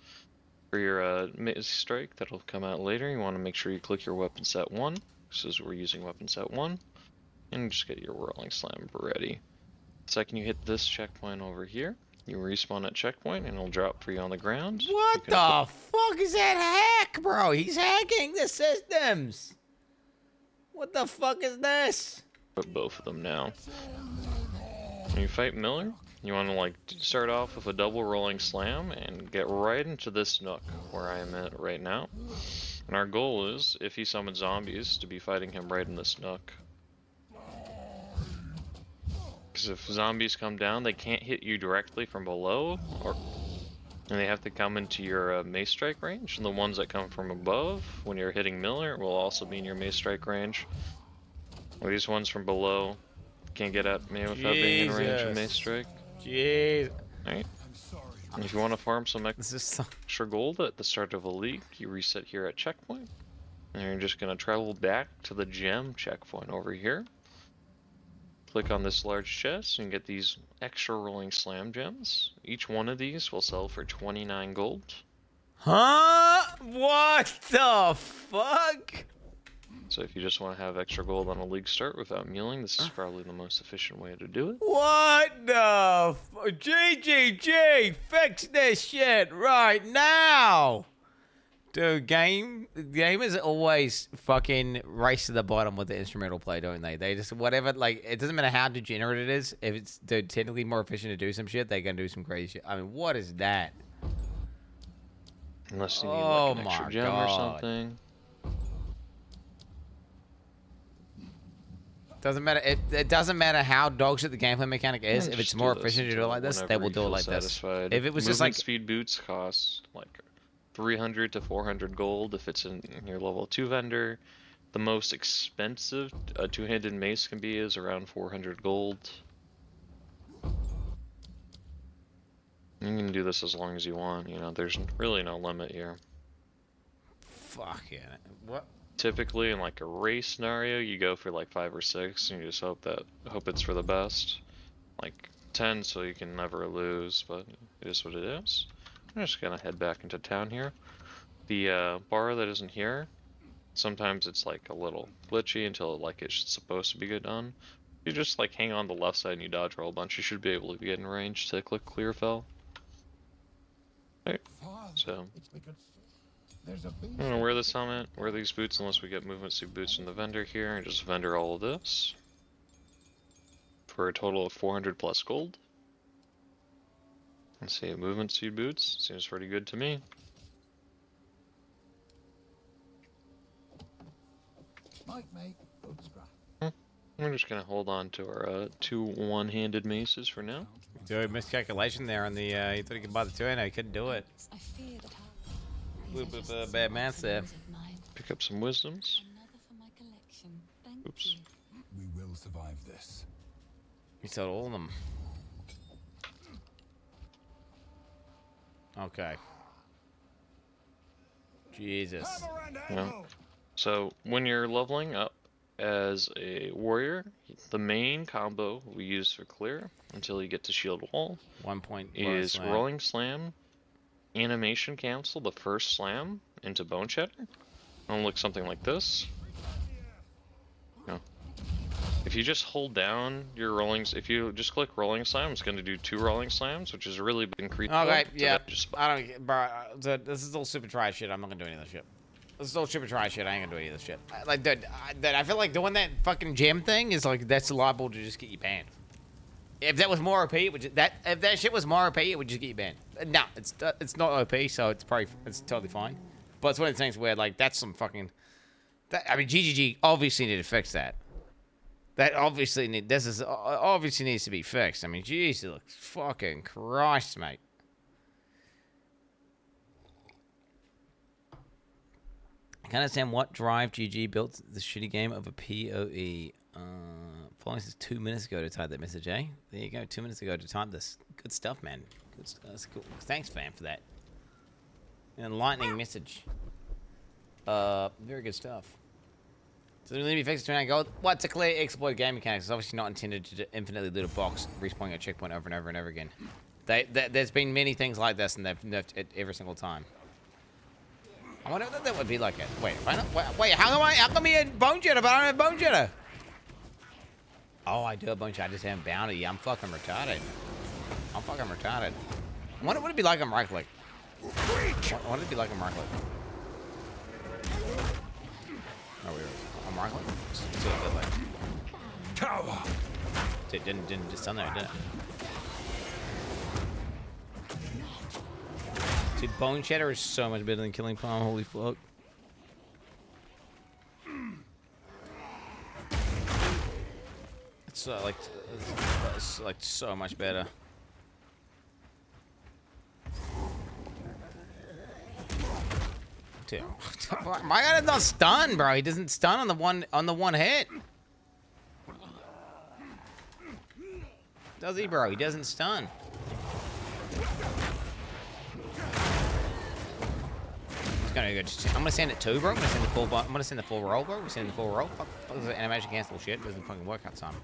For your mace strike, that'll come out later. You want to make sure you click your weapon set 1. This is we're using weapon set 1. And just get your rolling slam ready. The second you hit this checkpoint over here, you respawn at checkpoint and it'll drop for you on the ground. What the fuck is that hack, bro? He's hacking the systems. What the fuck is this? Put both of them now. When you fight Miller, you want to like start off with a double rolling slam and get right into this nook where I am at right now. And our goal is, if he summons zombies, to be fighting him right in this nook. Because if zombies come down, they can't hit you directly from below, and they have to come into your mace strike range. And the ones that come from above, when you're hitting Miller, will also be in your mace strike range. Or these ones from below can't get at me without being in range of mace strike. Jeez. Right. And if you want to farm some extra gold at the start of a league, you reset here at checkpoint. And you're just going to travel back to the gem checkpoint over here. Click on this large chest and get these extra rolling slam gems. Each one of these will sell for 29 gold. Huh? What the fuck? So if you just want to have extra gold on a league start without mealing, this is probably the most efficient way to do it. What the GGG, fix this shit right now. Dude, gamers always fucking race to the bottom with the instrumental play, don't they? They just, whatever, like, it doesn't matter how degenerate it is. If it's technically more efficient to do some shit, they're gonna do some crazy shit. I mean, what is that? Unless you need like an extra gem or something. Doesn't matter. It doesn't matter how dog shit the gameplay mechanic is. If it's more efficient to do it like this, they will do it like this. If it was just like speed boots cost like 300 to 400 gold if it's in your level 2 vendor. The most expensive a two-handed mace can be is around 400 gold. You can do this as long as you want, you know, there's really no limit here. Fuck yeah. What? Typically in like a race scenario, you go for like 5 or 6 and you just hope it's for the best. Like 10 so you can never lose, but it is what it is. I'm just gonna head back into town here. The bar that isn't here, sometimes it's like a little glitchy until like it's supposed to be good done. You just like hang on the left side and you dodge roll a bunch, you should be able to get in range to click clear fell. Right. So I'm gonna wear this helmet, wear these boots unless we get movement suit boots from the vendor here, and just vendor all of this for a total of 400 plus gold. Let's see, movement suit boots seems pretty good to me. We're just gonna hold on to our 2 one-handed maces for now. Dude, miscalculation there on the. You thought you could buy the 2 and you couldn't do it. A little bit of bad math there. Pick up some wisdoms. Oops. We will survive this. You sold all of them. Okay. Jesus. Yeah. So when you're leveling up as a warrior, the main combo we use for clear until you get to shield wall 1 point is rolling slam, animation cancel the first slam into bone shatter. It'll look something like this. No. If you just hold down your rollings, if you just click rolling slam, it's going to do 2 rolling slams, which is a really big increase. Okay, yeah. I don't, bro. This is all super try shit. I'm not gonna do any of this shit. This is all super try shit. I ain't gonna do any of this shit. Like, dude, I feel like doing that fucking gem thing is like that's liable to just get you banned. If that was more OP, it would just, if that shit was more OP, it would just get you banned. No, it's not OP, so it's totally fine. But it's one of the things where like that's some fucking. I mean, GGG obviously need to fix that. That obviously obviously needs to be fixed. I mean, Jesus fucking Christ, mate. I can't understand what drive GG built the shitty game of a PoE. Following this 2 minutes ago to type that message, eh? There you go, 2 minutes ago to type this. Good stuff, man. Good stuff. That's cool. Thanks, fam, for that. An enlightening message. Very good stuff. So the limit fixed to 29 gold. What's a clear exploit game mechanics? It's obviously not intended to infinitely loot a box, respawning a checkpoint over and over and over again. There's been many things like this, and they've nerfed it every single time. I wonder what that would be like. Wait, wait, how come he had bone jitter, but I don't have bone jitter? Oh, I do have bone jitter. I just haven't bounty. I'm fucking retarded. I'm fucking retarded. I wonder what it'd be like on right click. What would it be like on right click? Oh, weird. On right click? It's a bit like. Tower. It didn't just stun there, did it? Dude, bone shatter is so much better than killing palm. Holy fuck. It's like so much better. Dude, my guy is not stunned, bro. He doesn't stun on the one hit. Does he, bro? He doesn't stun. I'm gonna send it 2, bro. I'm gonna send the full roll, bro. We're sending the full roll. Fuck this animation cancel shit. It doesn't fucking work out time.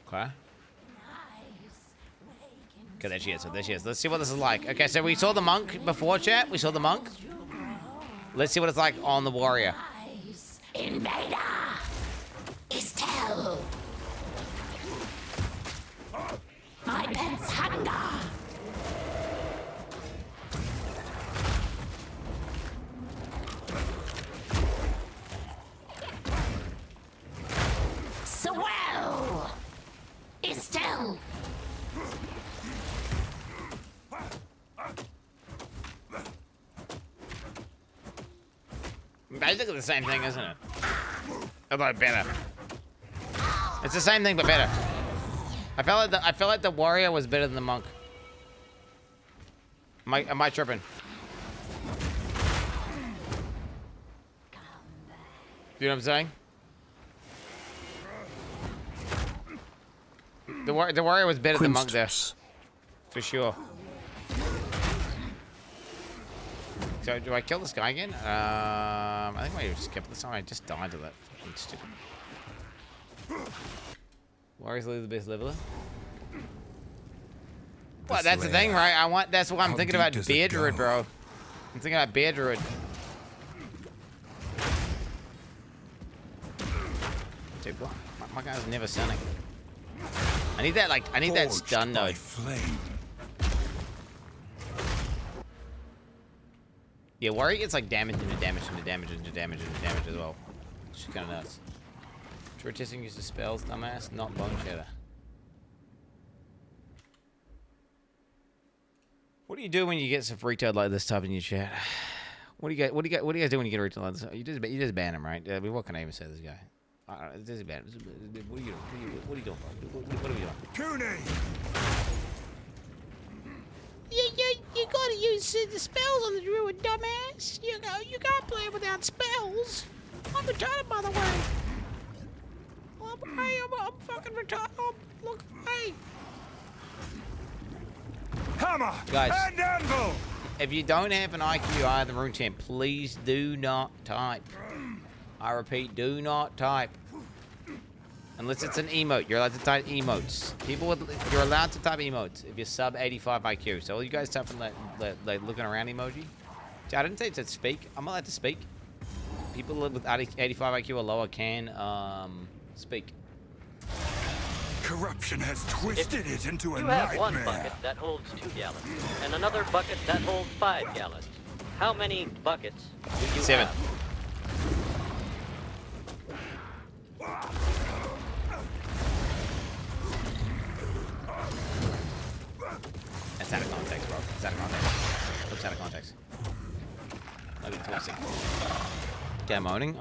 Okay. Okay, there she is. So there she is. Let's see what this is like. Okay, so we saw the monk before, chat. We saw the monk. Let's see what it's like on the warrior. Invader! Estelle! My pet's hunger! Swell! Estelle! Basically the same thing, isn't it? Although better. It's the same thing, but better. I felt like the warrior was better than the monk. Am I tripping? You know what I'm saying? The warrior was better than monk there, for sure. So do I kill this guy again? I think I just kept this time. I just died to that fucking stupid. Warriors leave the best leveler. Well, that's the thing, right? That's why I'm thinking about Bear Druid, bro. I'm thinking about Bear Druid. Dude, what? My guy's never stunning. I need that, I need that stun node. Yeah, warrior gets damage into damage into damage into damage into damage as well. It's kind of nuts. True testing uses spells, dumbass, not bone shatter. What do you do when you get some retard like this type in your chat? What do you guys do when you get a retard like this? You just ban him, right? What can I even say to this guy? This is bad. What are you doing? What are you doing, bro? What are we doing? Cooney! You gotta use the spells on the druid, dumbass. You can't play without spells. I'm retarded, by the way. I'm fucking retarded. Look, hey. Hammer! Guys, and anvil! If you don't have an IQ higher than Rune 10, please do not type. I repeat, do not type. Unless it's an emote. You're allowed to type emotes. You're allowed to type emotes if you're sub 85 IQ. So all you guys typing like looking around emoji. I didn't say it said speak. I'm allowed to speak. People with 85 IQ or lower can speak. Corruption has twisted it into a You nightmare. have one bucket that holds 2 gallons, and another bucket that holds 5 gallons. How many buckets do you 7. have? That's out of context, bro. It's out of context. Looks out of context. Not even 26. Okay, I'm owning.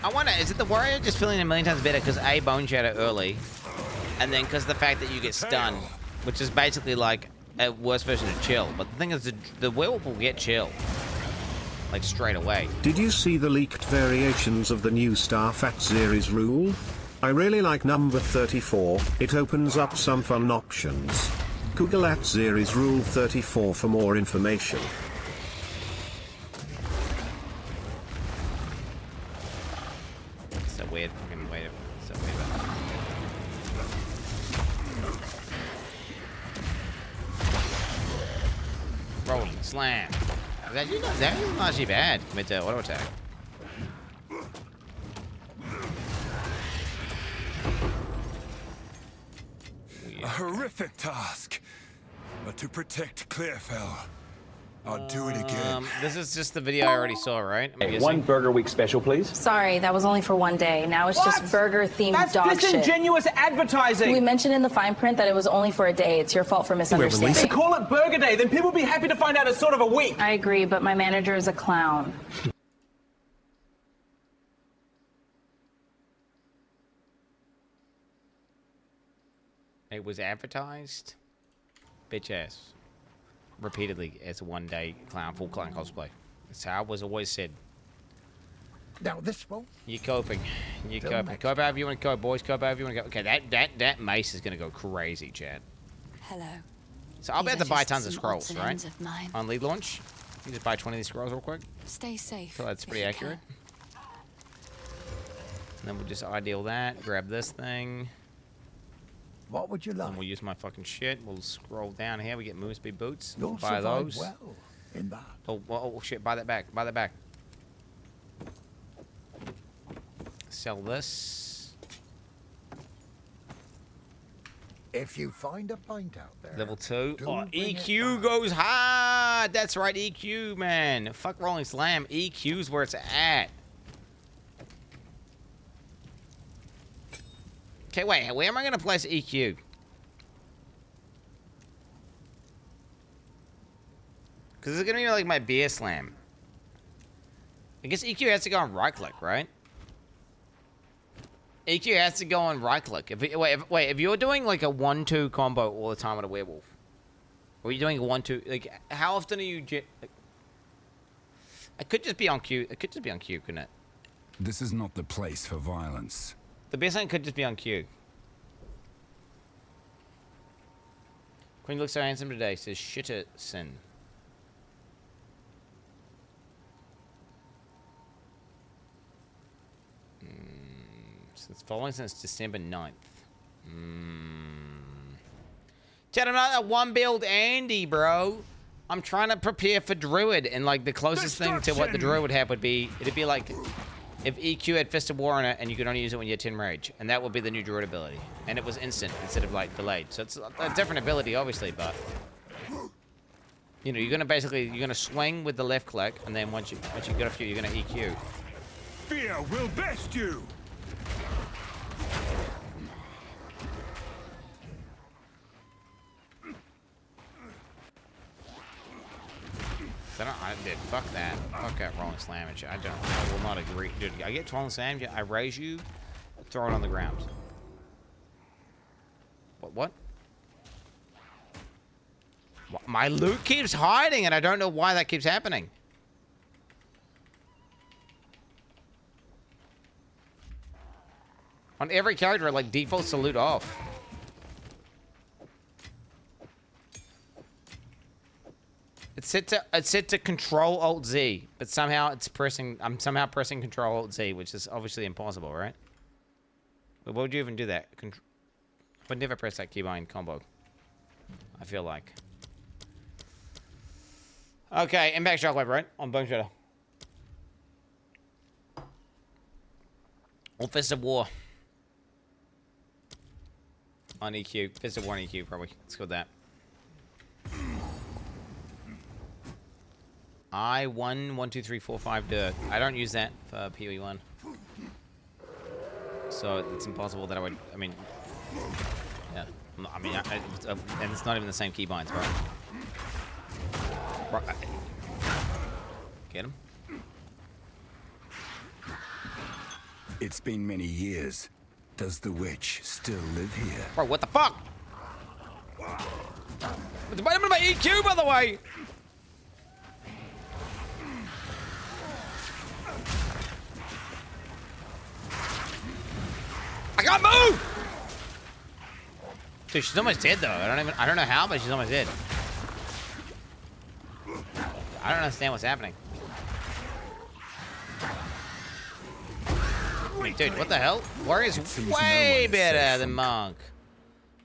I wonder, is it the warrior just feeling a million times better because A, bone shatter early, and then because the fact that you get stunned, which is basically like a worse version of chill. But the thing is, the werewolf will get chill, like straight away. Did you see the leaked variations of the new Starfat series rule? I really like number 34, it opens up some fun options. Google at series rule 34 for more information. So weird, fucking weird. So weird. Rolling slam. That is not actually bad compared to auto attack. A horrific task, but to protect Clearfell, I'll do it again. This is just the video I already saw, right? Hey, one Burger Week special, please. Sorry, that was only for one day. Now it's just burger-themed dog shit. That's disingenuous advertising. We mentioned in the fine print that it was only for a day. It's your fault for misunderstanding. They call it Burger Day, then people will be happy to find out it's sort of a week. I agree, but my manager is a clown. It was advertised, bitch ass, repeatedly as a one-day clown, full clown cosplay. That's how it was always said. Now this one. You're coping. You're coping. Cope however you want to cope, boys. Cope however you want to go. Okay, that mace is gonna go crazy, Chad. Hello. So I'll be These able to are buy just tons of some scrolls, odds and right? ends of mine. On lead launch, you just buy 20 of these scrolls real quick. Stay safe. So that's if pretty you accurate. And then we'll just ideal that. Grab this thing. What would you like? And we'll use my fucking shit. We'll scroll down here. We get move speed boots. You'll Buy survive those. well in that. Oh shit! Buy that back. Buy that back. Sell this. If you find a pint out there. Level 2. do Oh, bring it EQ goes hard. That's right, EQ, man. Fuck Rolling Slam. EQ's where it's at. Okay, wait. Where am I gonna place EQ? Because it's gonna be like my beer slam. I guess EQ has to go on right click, right? EQ has to go on right click. If you're doing like a 1-2 combo all the time with a werewolf, or you're doing a 1-2, like how often are you? Like, it could just be on Q. It could just be on Q, couldn't it? This is not the place for violence. The best thing could just be on Q. Queen looks so handsome today. Says Shitterson. It's following since December 9th. Chad, I'm not a one build Andy, bro. I'm trying to prepare for Druid, and like the closest thing to what the Druid would have would be, it'd be like if EQ had Fist of War on it and you could only use it when you had 10 Rage, and that would be the new Druid ability. And it was instant instead of like delayed. So it's a different ability, obviously, but you know, you're gonna swing with the left click, and then once you get a few, you're gonna EQ. Fear will best you. I did. Fuck that. Fuck that rolling slam and shit. I will not agree. Dude, I get rolling slam, I raise you, throw it on the ground. What? My loot keeps hiding, and I don't know why that keeps happening. On every character, it like defaults to loot off. It's set to Control Alt Z, but somehow I'm somehow pressing Control Alt Z, which is obviously impossible, right? But why would you even do that? I would never press that keybind combo. I feel like. Okay, Impact Shockwave, right? On Bone Shadow. Or Fist of War. On EQ. Fist of War on EQ, probably. Let's go with that. I1, 1, 2, 3, 4, 5 dirt. I don't use that for PoE1. So it's impossible that I would, I mean, yeah. I mean, and it's not even the same keybinds, right? Get him. It's been many years. Does the witch still live here? Bro, what the fuck? I'm in my EQ, by the way. I can't move. Dude, she's almost dead though. I don't know how, but she's almost dead. I don't understand what's happening. I mean, dude, what the hell? Warrior's way better than Monk.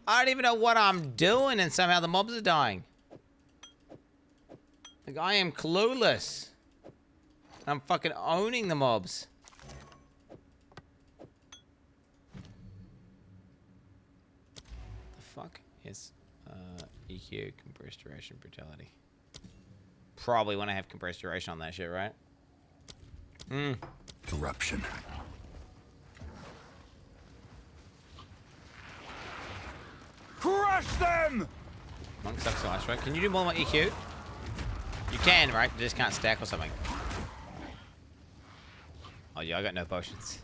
I don't even know what I'm doing, and somehow the mobs are dying. Like, I am clueless. I'm fucking owning the mobs. The fuck is EQ, compressed duration, brutality? Probably when I have compressed duration on that shit, right? Corruption. Crush them! Monk sucks so much, right? Can you do more than EQ? You can, right? You just can't stack or something. Oh yeah, I got no potions.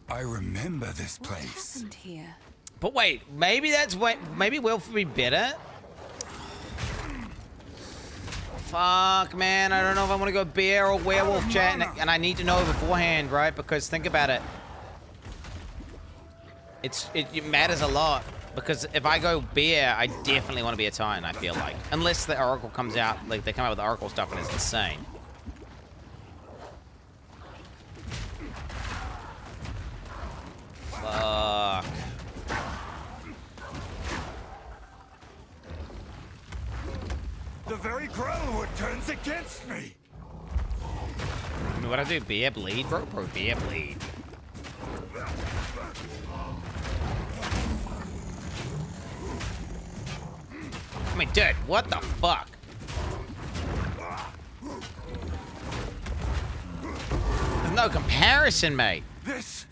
I remember this place. Happened here? But wait, maybe that's what. Maybe Wilf would be better. Fuck, man, I don't know if I want to go bear or werewolf chat, and I need to know beforehand, right? Because think about it. It matters a lot, because if I go bear, I definitely want to be a Titan, I feel like. Unless the Oracle comes out, like they come out with Oracle stuff and it's insane. Fuck. The very Growlwood turns against me. I mean, what I do? Bear bleed, bro? Bro, bear bleed. I mean, dude, what the fuck? There's no comparison, mate. This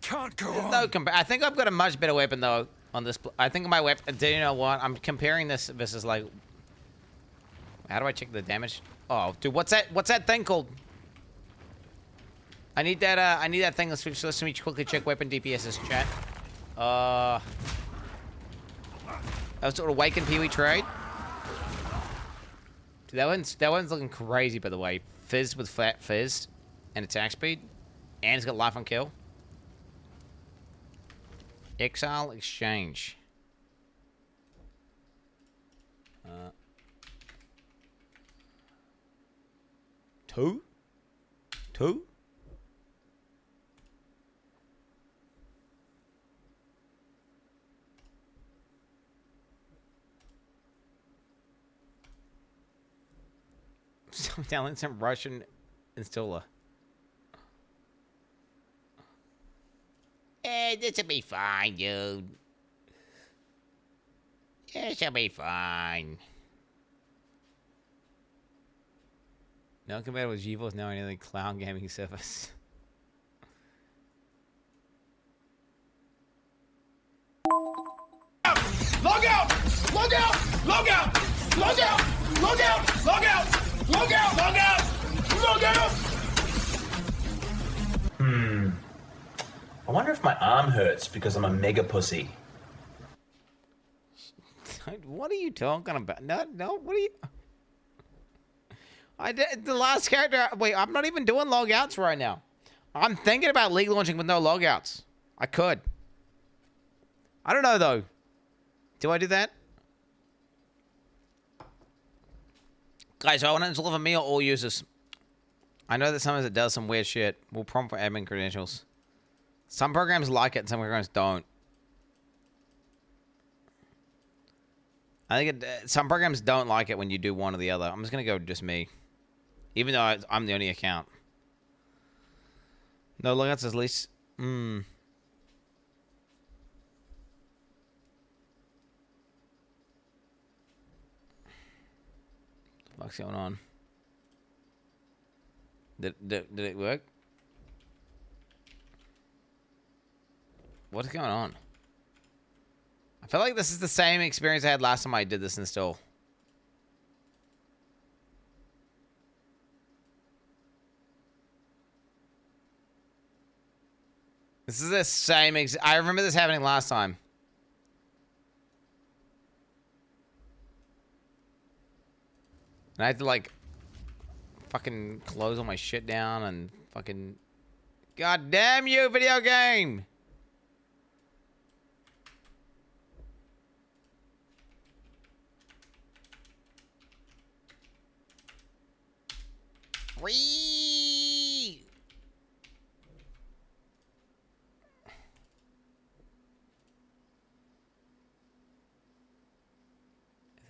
can't go There's on. no I think I've got a much better weapon though on this. I think my weapon. Do you know what? I'm comparing this versus like. How do I check the damage? Oh, dude, what's that? What's that thing called? I need that. I need that thing. Let's let me quickly check weapon DPS's chat. That was sort of Awaken Pee-wee trade. Dude, that one's looking crazy, by the way. Fizz with flat fizz and attack speed, and it's got life on kill. Exile exchange. Two? Some download some Russian installer. This'll be fine, dude. This'll be fine. No compatible with GeForce now any other cloud gaming service. Log out! Log out! Log out! Log out! Log out! Log out! Log out! Log out! Log out! I wonder if my arm hurts because I'm a mega pussy. What are you talking about? No, what are you... I did the last character... Wait, I'm not even doing logouts right now. I'm thinking about league launching with no logouts. I could. I don't know, though. Do I do that? Guys, I want to install for me or all users. I know that sometimes it does some weird shit. We'll prompt for admin credentials. Some programs like it and some programs don't. I think some programs don't like it when you do one or the other. I'm just going to go just me. Even though I'm the only account. No logouts at least. What's going on? Did it work? What's going on? I feel like this is the same experience I had last time I did this install. This is the same I remember this happening last time. And I had to like fucking close all my shit down and fucking God damn you, video game! Whee!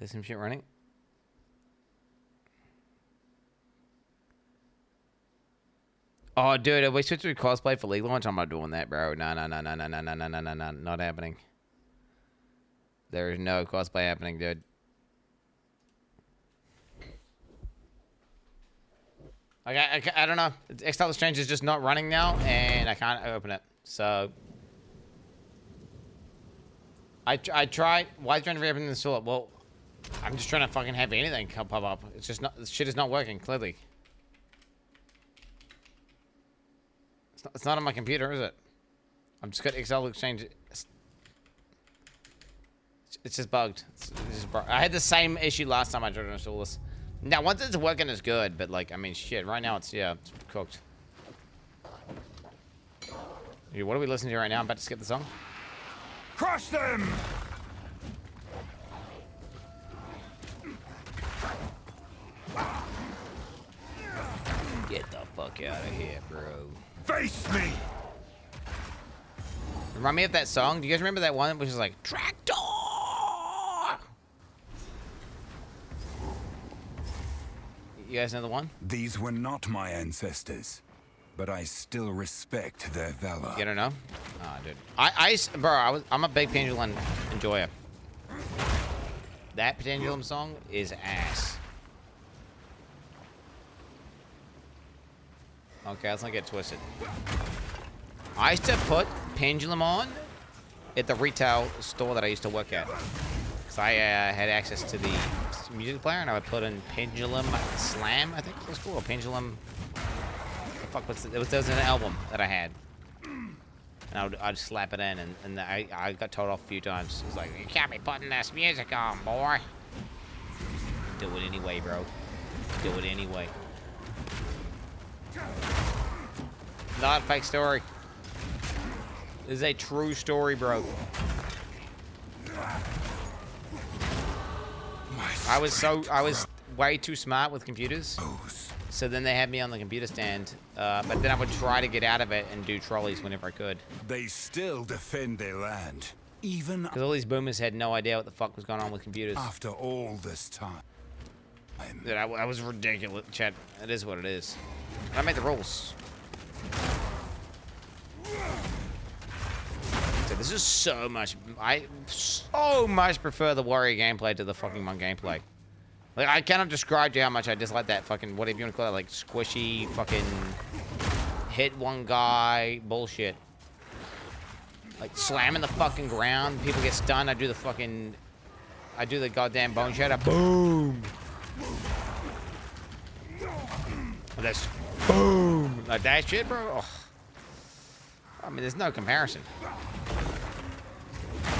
Is there some shit running? Oh, dude, if we switch to cosplay for League launch, I'm not doing that, bro. No, not happening. There is no cosplay happening, dude. I don't know. Exile Exchange is just not running now, and I can't open it. So I tried. Why is trying to reopen the store? Well, I'm just trying to fucking have anything pop up. It's just not. This shit is not working. Clearly, it's not on my computer, is it? I'm just got Exile Exchange. It's just bugged. It's just I had the same issue last time I tried to install this. Now, once it's working, it's good, but like, I mean, shit. Right now, it's cooked. Dude, what are we listening to right now? I'm about to skip the song. Crush them! Get the fuck out of here, bro. Face me! Remind me of that song. Do you guys remember that one which is like Tractor? You guys know the one? These were not my ancestors, but I still respect their valor. You don't know? Oh, dude. I'm a big Pendulum enjoyer. That Pendulum song is ass. Okay, let's not get twisted. I used to put Pendulum on at the retail store that I used to work at. Because I had access to the music player, and I would put in Pendulum Slam, I think it was called, or Pendulum. What the fuck was it? There was an album that I had, and I'd slap it in, and I got told off a few times. It was like, you can't be putting this music on, boy. Do it anyway, bro. Do it anyway. Not a fake story. This is a true story, bro. I was way too smart with computers. So then they had me on the computer stand, but then I would try to get out of it and do trolleys whenever I could. They still defend their land, even because all these boomers had no idea what the fuck was going on with computers. After all this time. Dude, I was ridiculous, Chad. It is what it is. I made the rules. So this is so much. I so much prefer the warrior gameplay to the fucking monk gameplay. Like, I cannot describe to you how much I dislike that fucking, whatever you want to call it, like squishy fucking hit one guy bullshit. Like slamming the fucking ground, people get stunned. I do the goddamn bone shatter. Boom. And that's boom. Like that shit, bro. Oh. I mean, there's no comparison.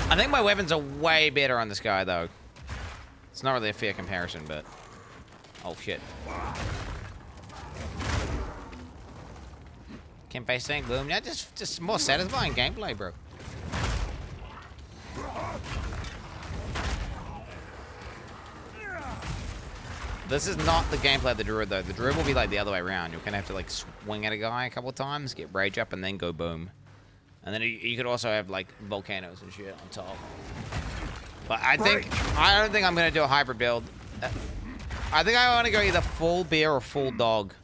I think my weapons are way better on this guy, though. It's not really a fair comparison, but... Oh, shit. Can't face thing, boom. Yeah, just more satisfying gameplay, bro. This is not the gameplay of the Druid, though. The Druid will be, like, the other way around. You're gonna have to, like, swing at a guy a couple of times, get rage up, and then go boom. And then you could also have, like, volcanoes and shit on top. But I don't think I'm gonna do a hybrid build. I think I want to go either full bear or full dog.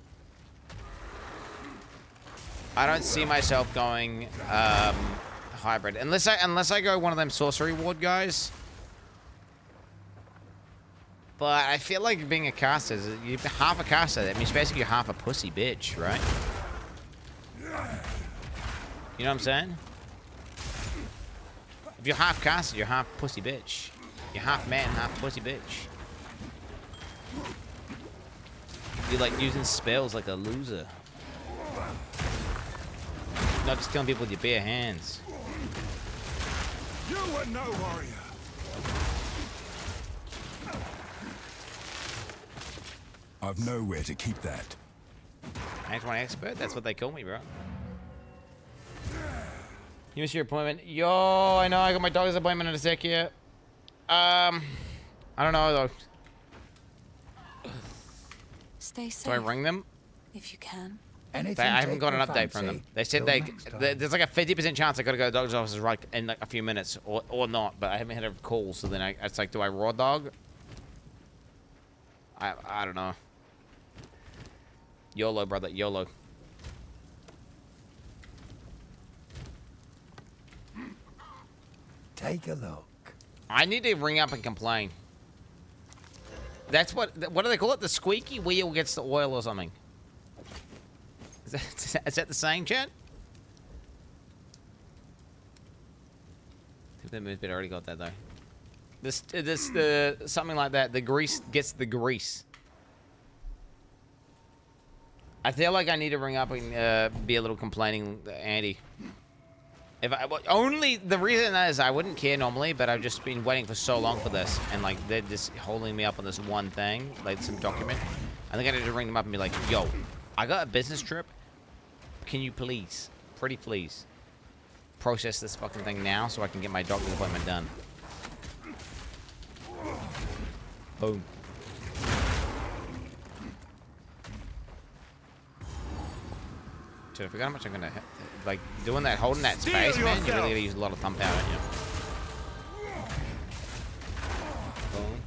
I don't see myself going hybrid unless I go one of them sorcery ward guys. But I feel like being a caster, you're half a caster. That means basically you're half a pussy bitch, right? You know what I'm saying? If you're half caster, you're half pussy bitch. You're half man, half pussy bitch. You're like using spells like a loser. not just killing people with your bare hands. You are no warrior. I've nowhere to keep that. Act 1 expert? That's what they call me, bro. You missed your appointment. Yo, I know I got my doctor's appointment in a sec here. I don't know though. Stay safe. Do I ring them? If you can. I haven't got an update from them. They said there's like a 50% chance I gotta go to the doctor's office right in like a few minutes, or not. But I haven't had a call, so then it's like, do I raw dog? I don't know. YOLO, brother, YOLO. Take a look. I need to ring up and complain. That's what do they call it? The squeaky wheel gets the oil or something. Is that the saying, chat? I think that moves bit already got that though. Something like that. The grease gets the grease. I feel like I need to ring up and be a little complaining, Andy. Only the reason is I wouldn't care normally, but I've just been waiting for so long for this, and like they're just holding me up on this one thing, like some document. I think I need to ring them up and be like, "Yo, I got a business trip. Can you please, pretty please, process this fucking thing now so I can get my doctor's appointment done?" Boom. Dude, I forgot how much I'm gonna like doing that, holding that space, man. You really gotta use a lot of thumb power, don't you? Boom.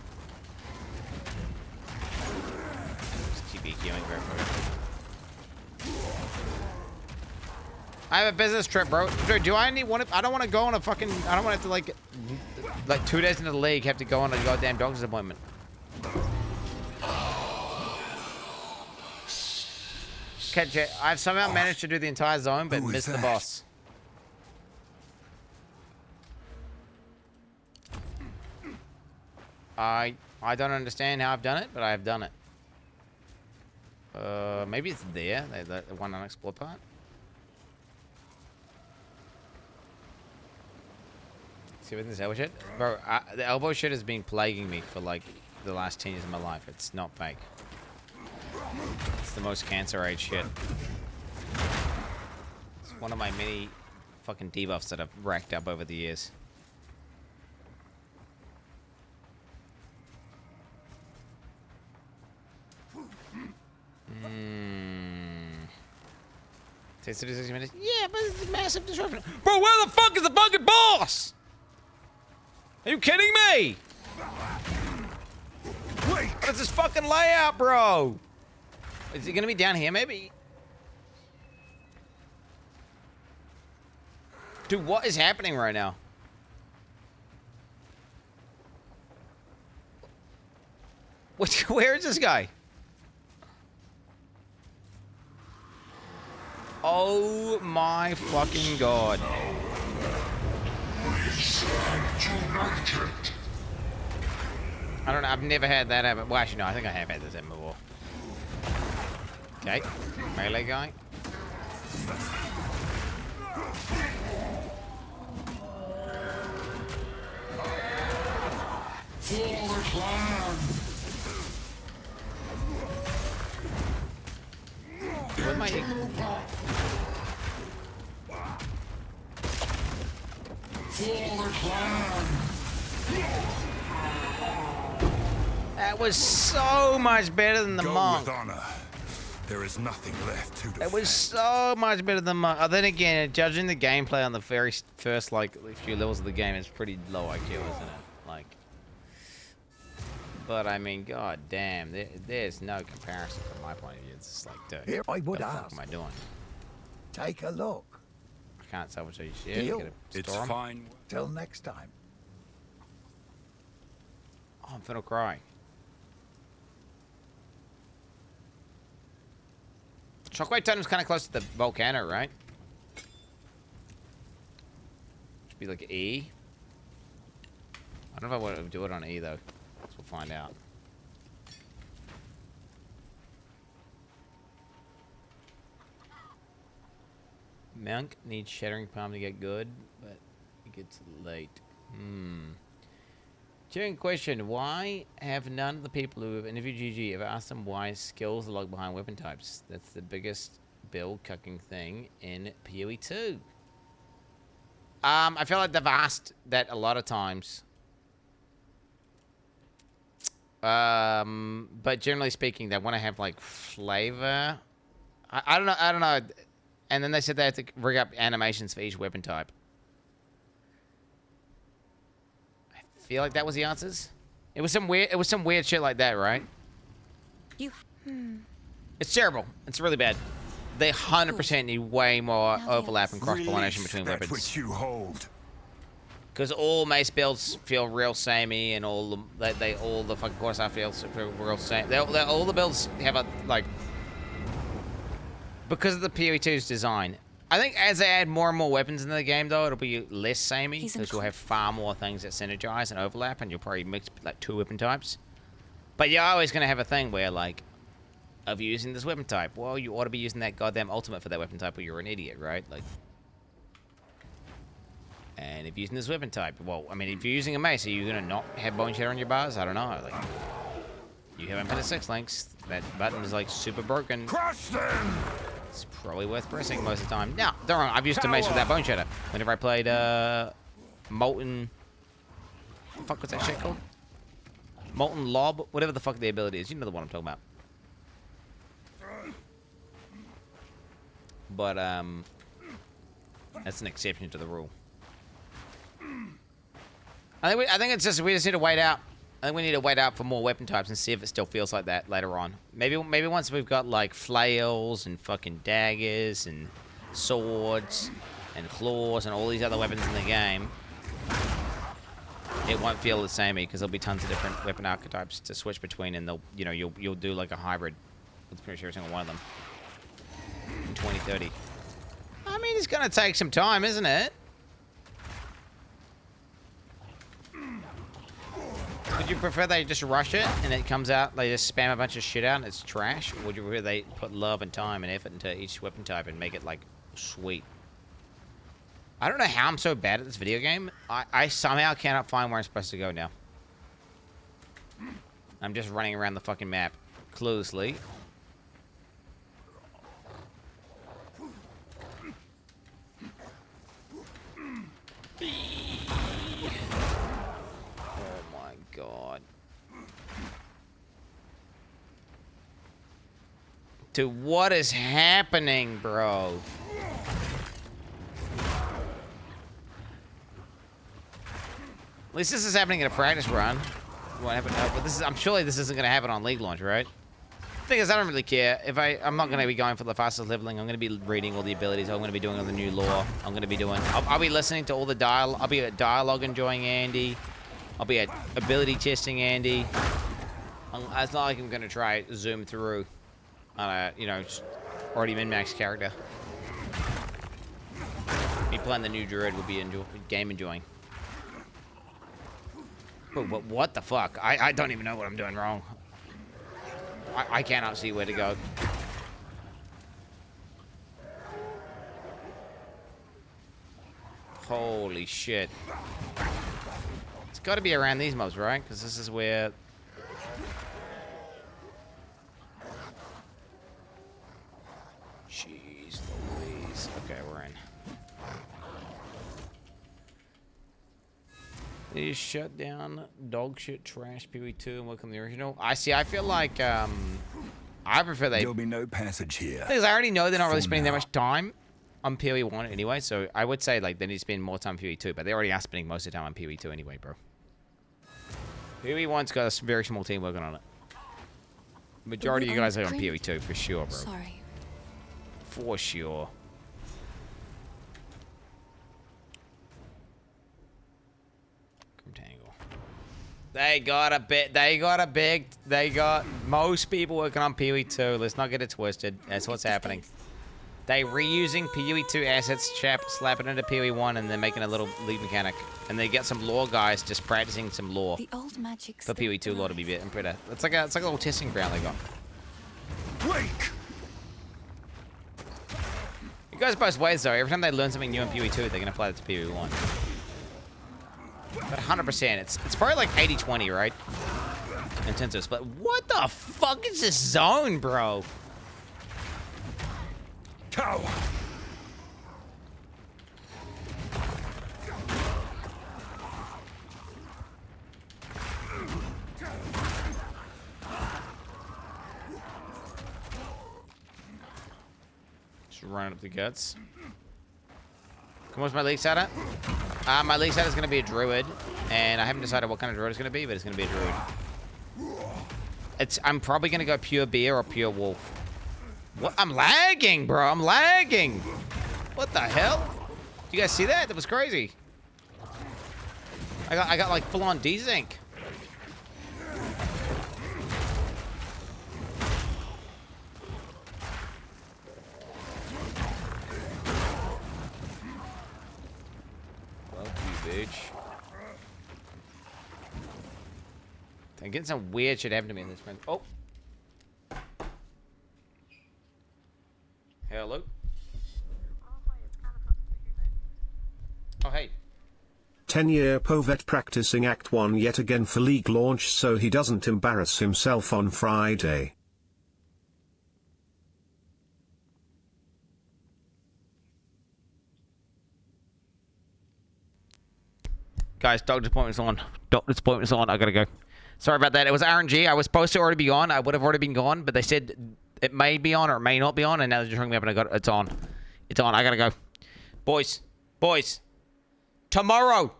Just keep EQing very quick. I have a business trip, bro. Dude, do I need one? I don't want to go on a fucking. I don't want to have to like 2 days into the league have to go on a goddamn doctor's appointment. Okay, I've somehow managed to do the entire zone, but missed the boss. I don't understand how I've done it, but I have done it. Maybe it's there, the one unexplored part. See with this elbow shit? Bro, the elbow shit has been plaguing me for like the last 10 years of my life. It's not fake. It's the most cancer age shit. It's one of my many fucking debuffs that I've racked up over the years. Takes 60 minutes. Yeah, but it's a massive disruption. Bro, where the fuck is the fucking boss? Are you kidding me? What is this fucking layout, bro? Is it gonna be down here, maybe? Dude, what is happening right now? Where is this guy? Oh my fucking god. I don't know, I've never had that happen. Well, actually, no, I think I have had this happen before. Okay, melee guy. What am I? That was so much better than the monk. With honor. There is nothing left to defend. It was so much better than monk. Then again, judging the gameplay on the very first like few levels of the game, it's pretty low IQ, isn't it? Like, but I mean, god damn, there's no comparison from my point of view. It's just like, dude, Here I would what the ask. fuck am I doing? Take a look. I can't salvage any shit. Deal. It's fine. Till next time. Oh, I'm finna cry. Shockwave Totem's kind of close to the volcano, right? Should be like E. I don't know if I want to do it on E though. So we'll find out. Monk needs Shattering Palm to get good, but it gets late. Sharing question, why have none of the people who have interviewed GG ever asked them why skills are locked behind weapon types? That's the biggest build cucking thing in PoE 2. I feel like they've asked that a lot of times. But generally speaking, they want to have like flavor. I don't know. And then they said they have to rig up animations for each weapon type. I feel like that was the answers. It was some weird shit like that, right? It's terrible. It's really bad. They 100% need way more overlap and cross-pollination between weapons. Which you hold. Because all mace builds feel real samey, and all the fucking Corsair fields feel real same. All the builds have a like, because of the PoE2's design. I think as they add more and more weapons into the game, though, it'll be less samey because you'll have far more things that synergize and overlap, and you'll probably mix like 2 weapon types. But you're always gonna have a thing where like, of using this weapon type, well, you ought to be using that goddamn ultimate for that weapon type, or you're an idiot, right? Like. And if you're using this weapon type, well, I mean, if you're using a mace, are you gonna not have bone shatter on your bars? I don't know. Like, you haven't been at 6 links. That button is like super broken. Crush them! It's probably worth pressing most of the time. No, don't wrong. I've used a mace with that bone shatter. Whenever I played Molten, what the fuck was that shit called? Molten Lob, whatever the fuck the ability is. You know the one I'm talking about. But that's an exception to the rule. I think it's just we just need to wait out. I think we need to wait out for more weapon types and see if it still feels like that later on. Maybe once we've got like flails and fucking daggers and swords and claws and all these other weapons in the game, it won't feel the same because there'll be tons of different weapon archetypes to switch between, and they'll you'll do like a hybrid with pretty much every single one of them in 2030. I mean, it's gonna take some time, isn't it? Would you prefer they just rush it and it comes out, they just spam a bunch of shit out and it's trash? Or would you prefer they put love and time and effort into each weapon type and make it, like, sweet? I don't know how I'm so bad at this video game. I somehow cannot find where I'm supposed to go now. I'm just running around the fucking map cluelessly. God. Dude, what is happening, bro? At least this is happening in a practice run. What happened? But this is, I'm sure this isn't gonna happen on League launch, right? Thing is, I don't really care. If I'm not gonna be going for the fastest leveling. I'm gonna be reading all the abilities. I'm gonna be doing all the new lore. I'm gonna be doing. I'll be listening to all the dialogue. I'll be at dialogue enjoying Andy. I'll be at ability testing Andy. It's not like I'm gonna try zoom through on a, you know, already min-max character. Me playing the new druid will be game enjoying. But what the fuck? I don't even know what I'm doing wrong. I cannot see where to go. Holy shit. It's got to be around these mobs, right? Because this is where... Jeez Louise. Okay, we're in. They shut down dog shit trash PoE2 and work on the original. I see. I feel like I prefer they... There'll be no passage here. Because I already know they're not really spending that much time on PoE1 anyway, so I would say like they need to spend more time on PoE2, but they already are spending most of the time on PoE2 anyway, bro. PoE1's got a very small team working on it. Majority of you guys are on PoE2 for sure, bro. Sorry. For sure. Tangle. They got most people working on PoE2. Let's not get it twisted. That's what's happening. They reusing PoE2 assets, slapping it into PoE1, and then making a little league mechanic. And they get some lore guys just practicing some lore. The old magic for PoE2 lore to be better. It's like a little testing ground they got. Break. It goes both ways, though. Every time they learn something new in PoE 2, they're going to apply that to PoE 1. But 100%, it's probably like 80-20, right? In terms of, but what the fuck is this zone, bro? Cow. Just running up the guts. Come on, what's my league stat at? My league stat is going to be a druid, and I haven't decided what kind of druid it's going to be, but it's going to be a druid. I'm probably going to go pure bear or pure wolf. What? I'm lagging, bro. I'm lagging. What the hell? You guys see that? That was crazy. I got like full-on desync. Fuck you, bitch. I'm getting some weird shit happening to me in this friend. Oh. Hello. Oh, hey. 10-year Povet practicing Act 1 yet again for League launch so he doesn't embarrass himself on Friday. Guys, doctor's appointment's on. Doctor's appointment's on. I gotta go. Sorry about that. It was RNG. I was supposed to already be on. I would have already been gone, but they said it may be on or it may not be on, and now they're just ringing me up and it's on. It's on. I gotta go. Boys. Tomorrow.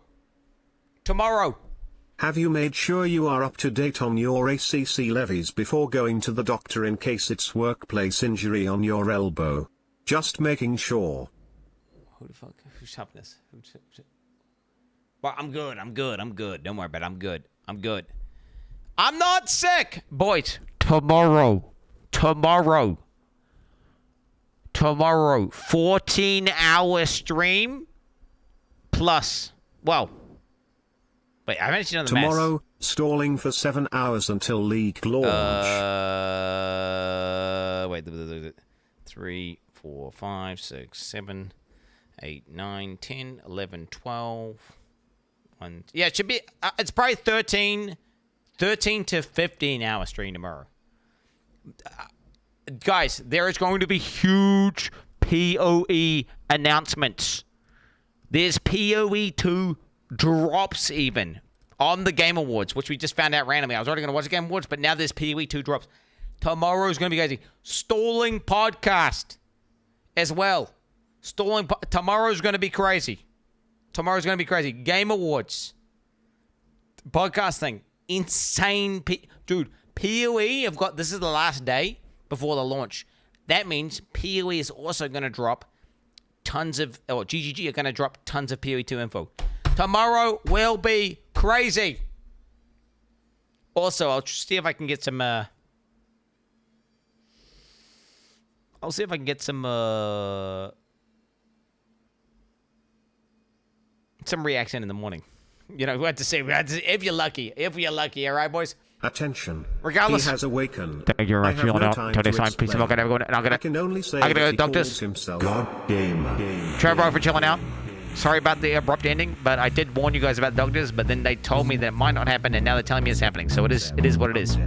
Have you made sure you are up to date on your ACC levies before going to the doctor in case it's workplace injury on your elbow? Just making sure. Who the fuck? Who's helping this? Well, I'm good. Don't worry about it. I'm good. I'm not sick. Boys, tomorrow. 14-hour stream plus. Well, wait, I haven't actually done the maths. Tomorrow, stalling for 7 hours until League launch. Wait, 3, 4, 5, 6, 7, 8, 9, 10, 11, 12. Yeah, it should be. It's probably 13 to 15 hour stream tomorrow. Guys, there is going to be huge PoE announcements. There's PoE 2 drops even on the Game Awards, which we just found out randomly. I was already going to watch the Game Awards, but now there's PoE 2 drops. Tomorrow's going to be crazy. Stalling podcast as well. Tomorrow's going to be crazy. Game Awards. Podcast thing. Insane. Dude, PoE have got... This is the last day before the launch. That means PoE is also going to drop tons of... Or GGG are going to drop tons of PoE 2 info. Tomorrow will be crazy. Also, I'll see if I can get some... I'll see if I can get some reaction in the morning. You know, we had to see. If you're lucky. All right, boys. Attention. Regardless. He has awakened. Thank you very much. No time to explain. I can only say I gotta go, he doctors. calls himself Gamer. Trevor for chilling out. Sorry about the abrupt ending, but I did warn you guys about the doctors, but then they told me that it might not happen, and now they're telling me it's happening. So it is what it is.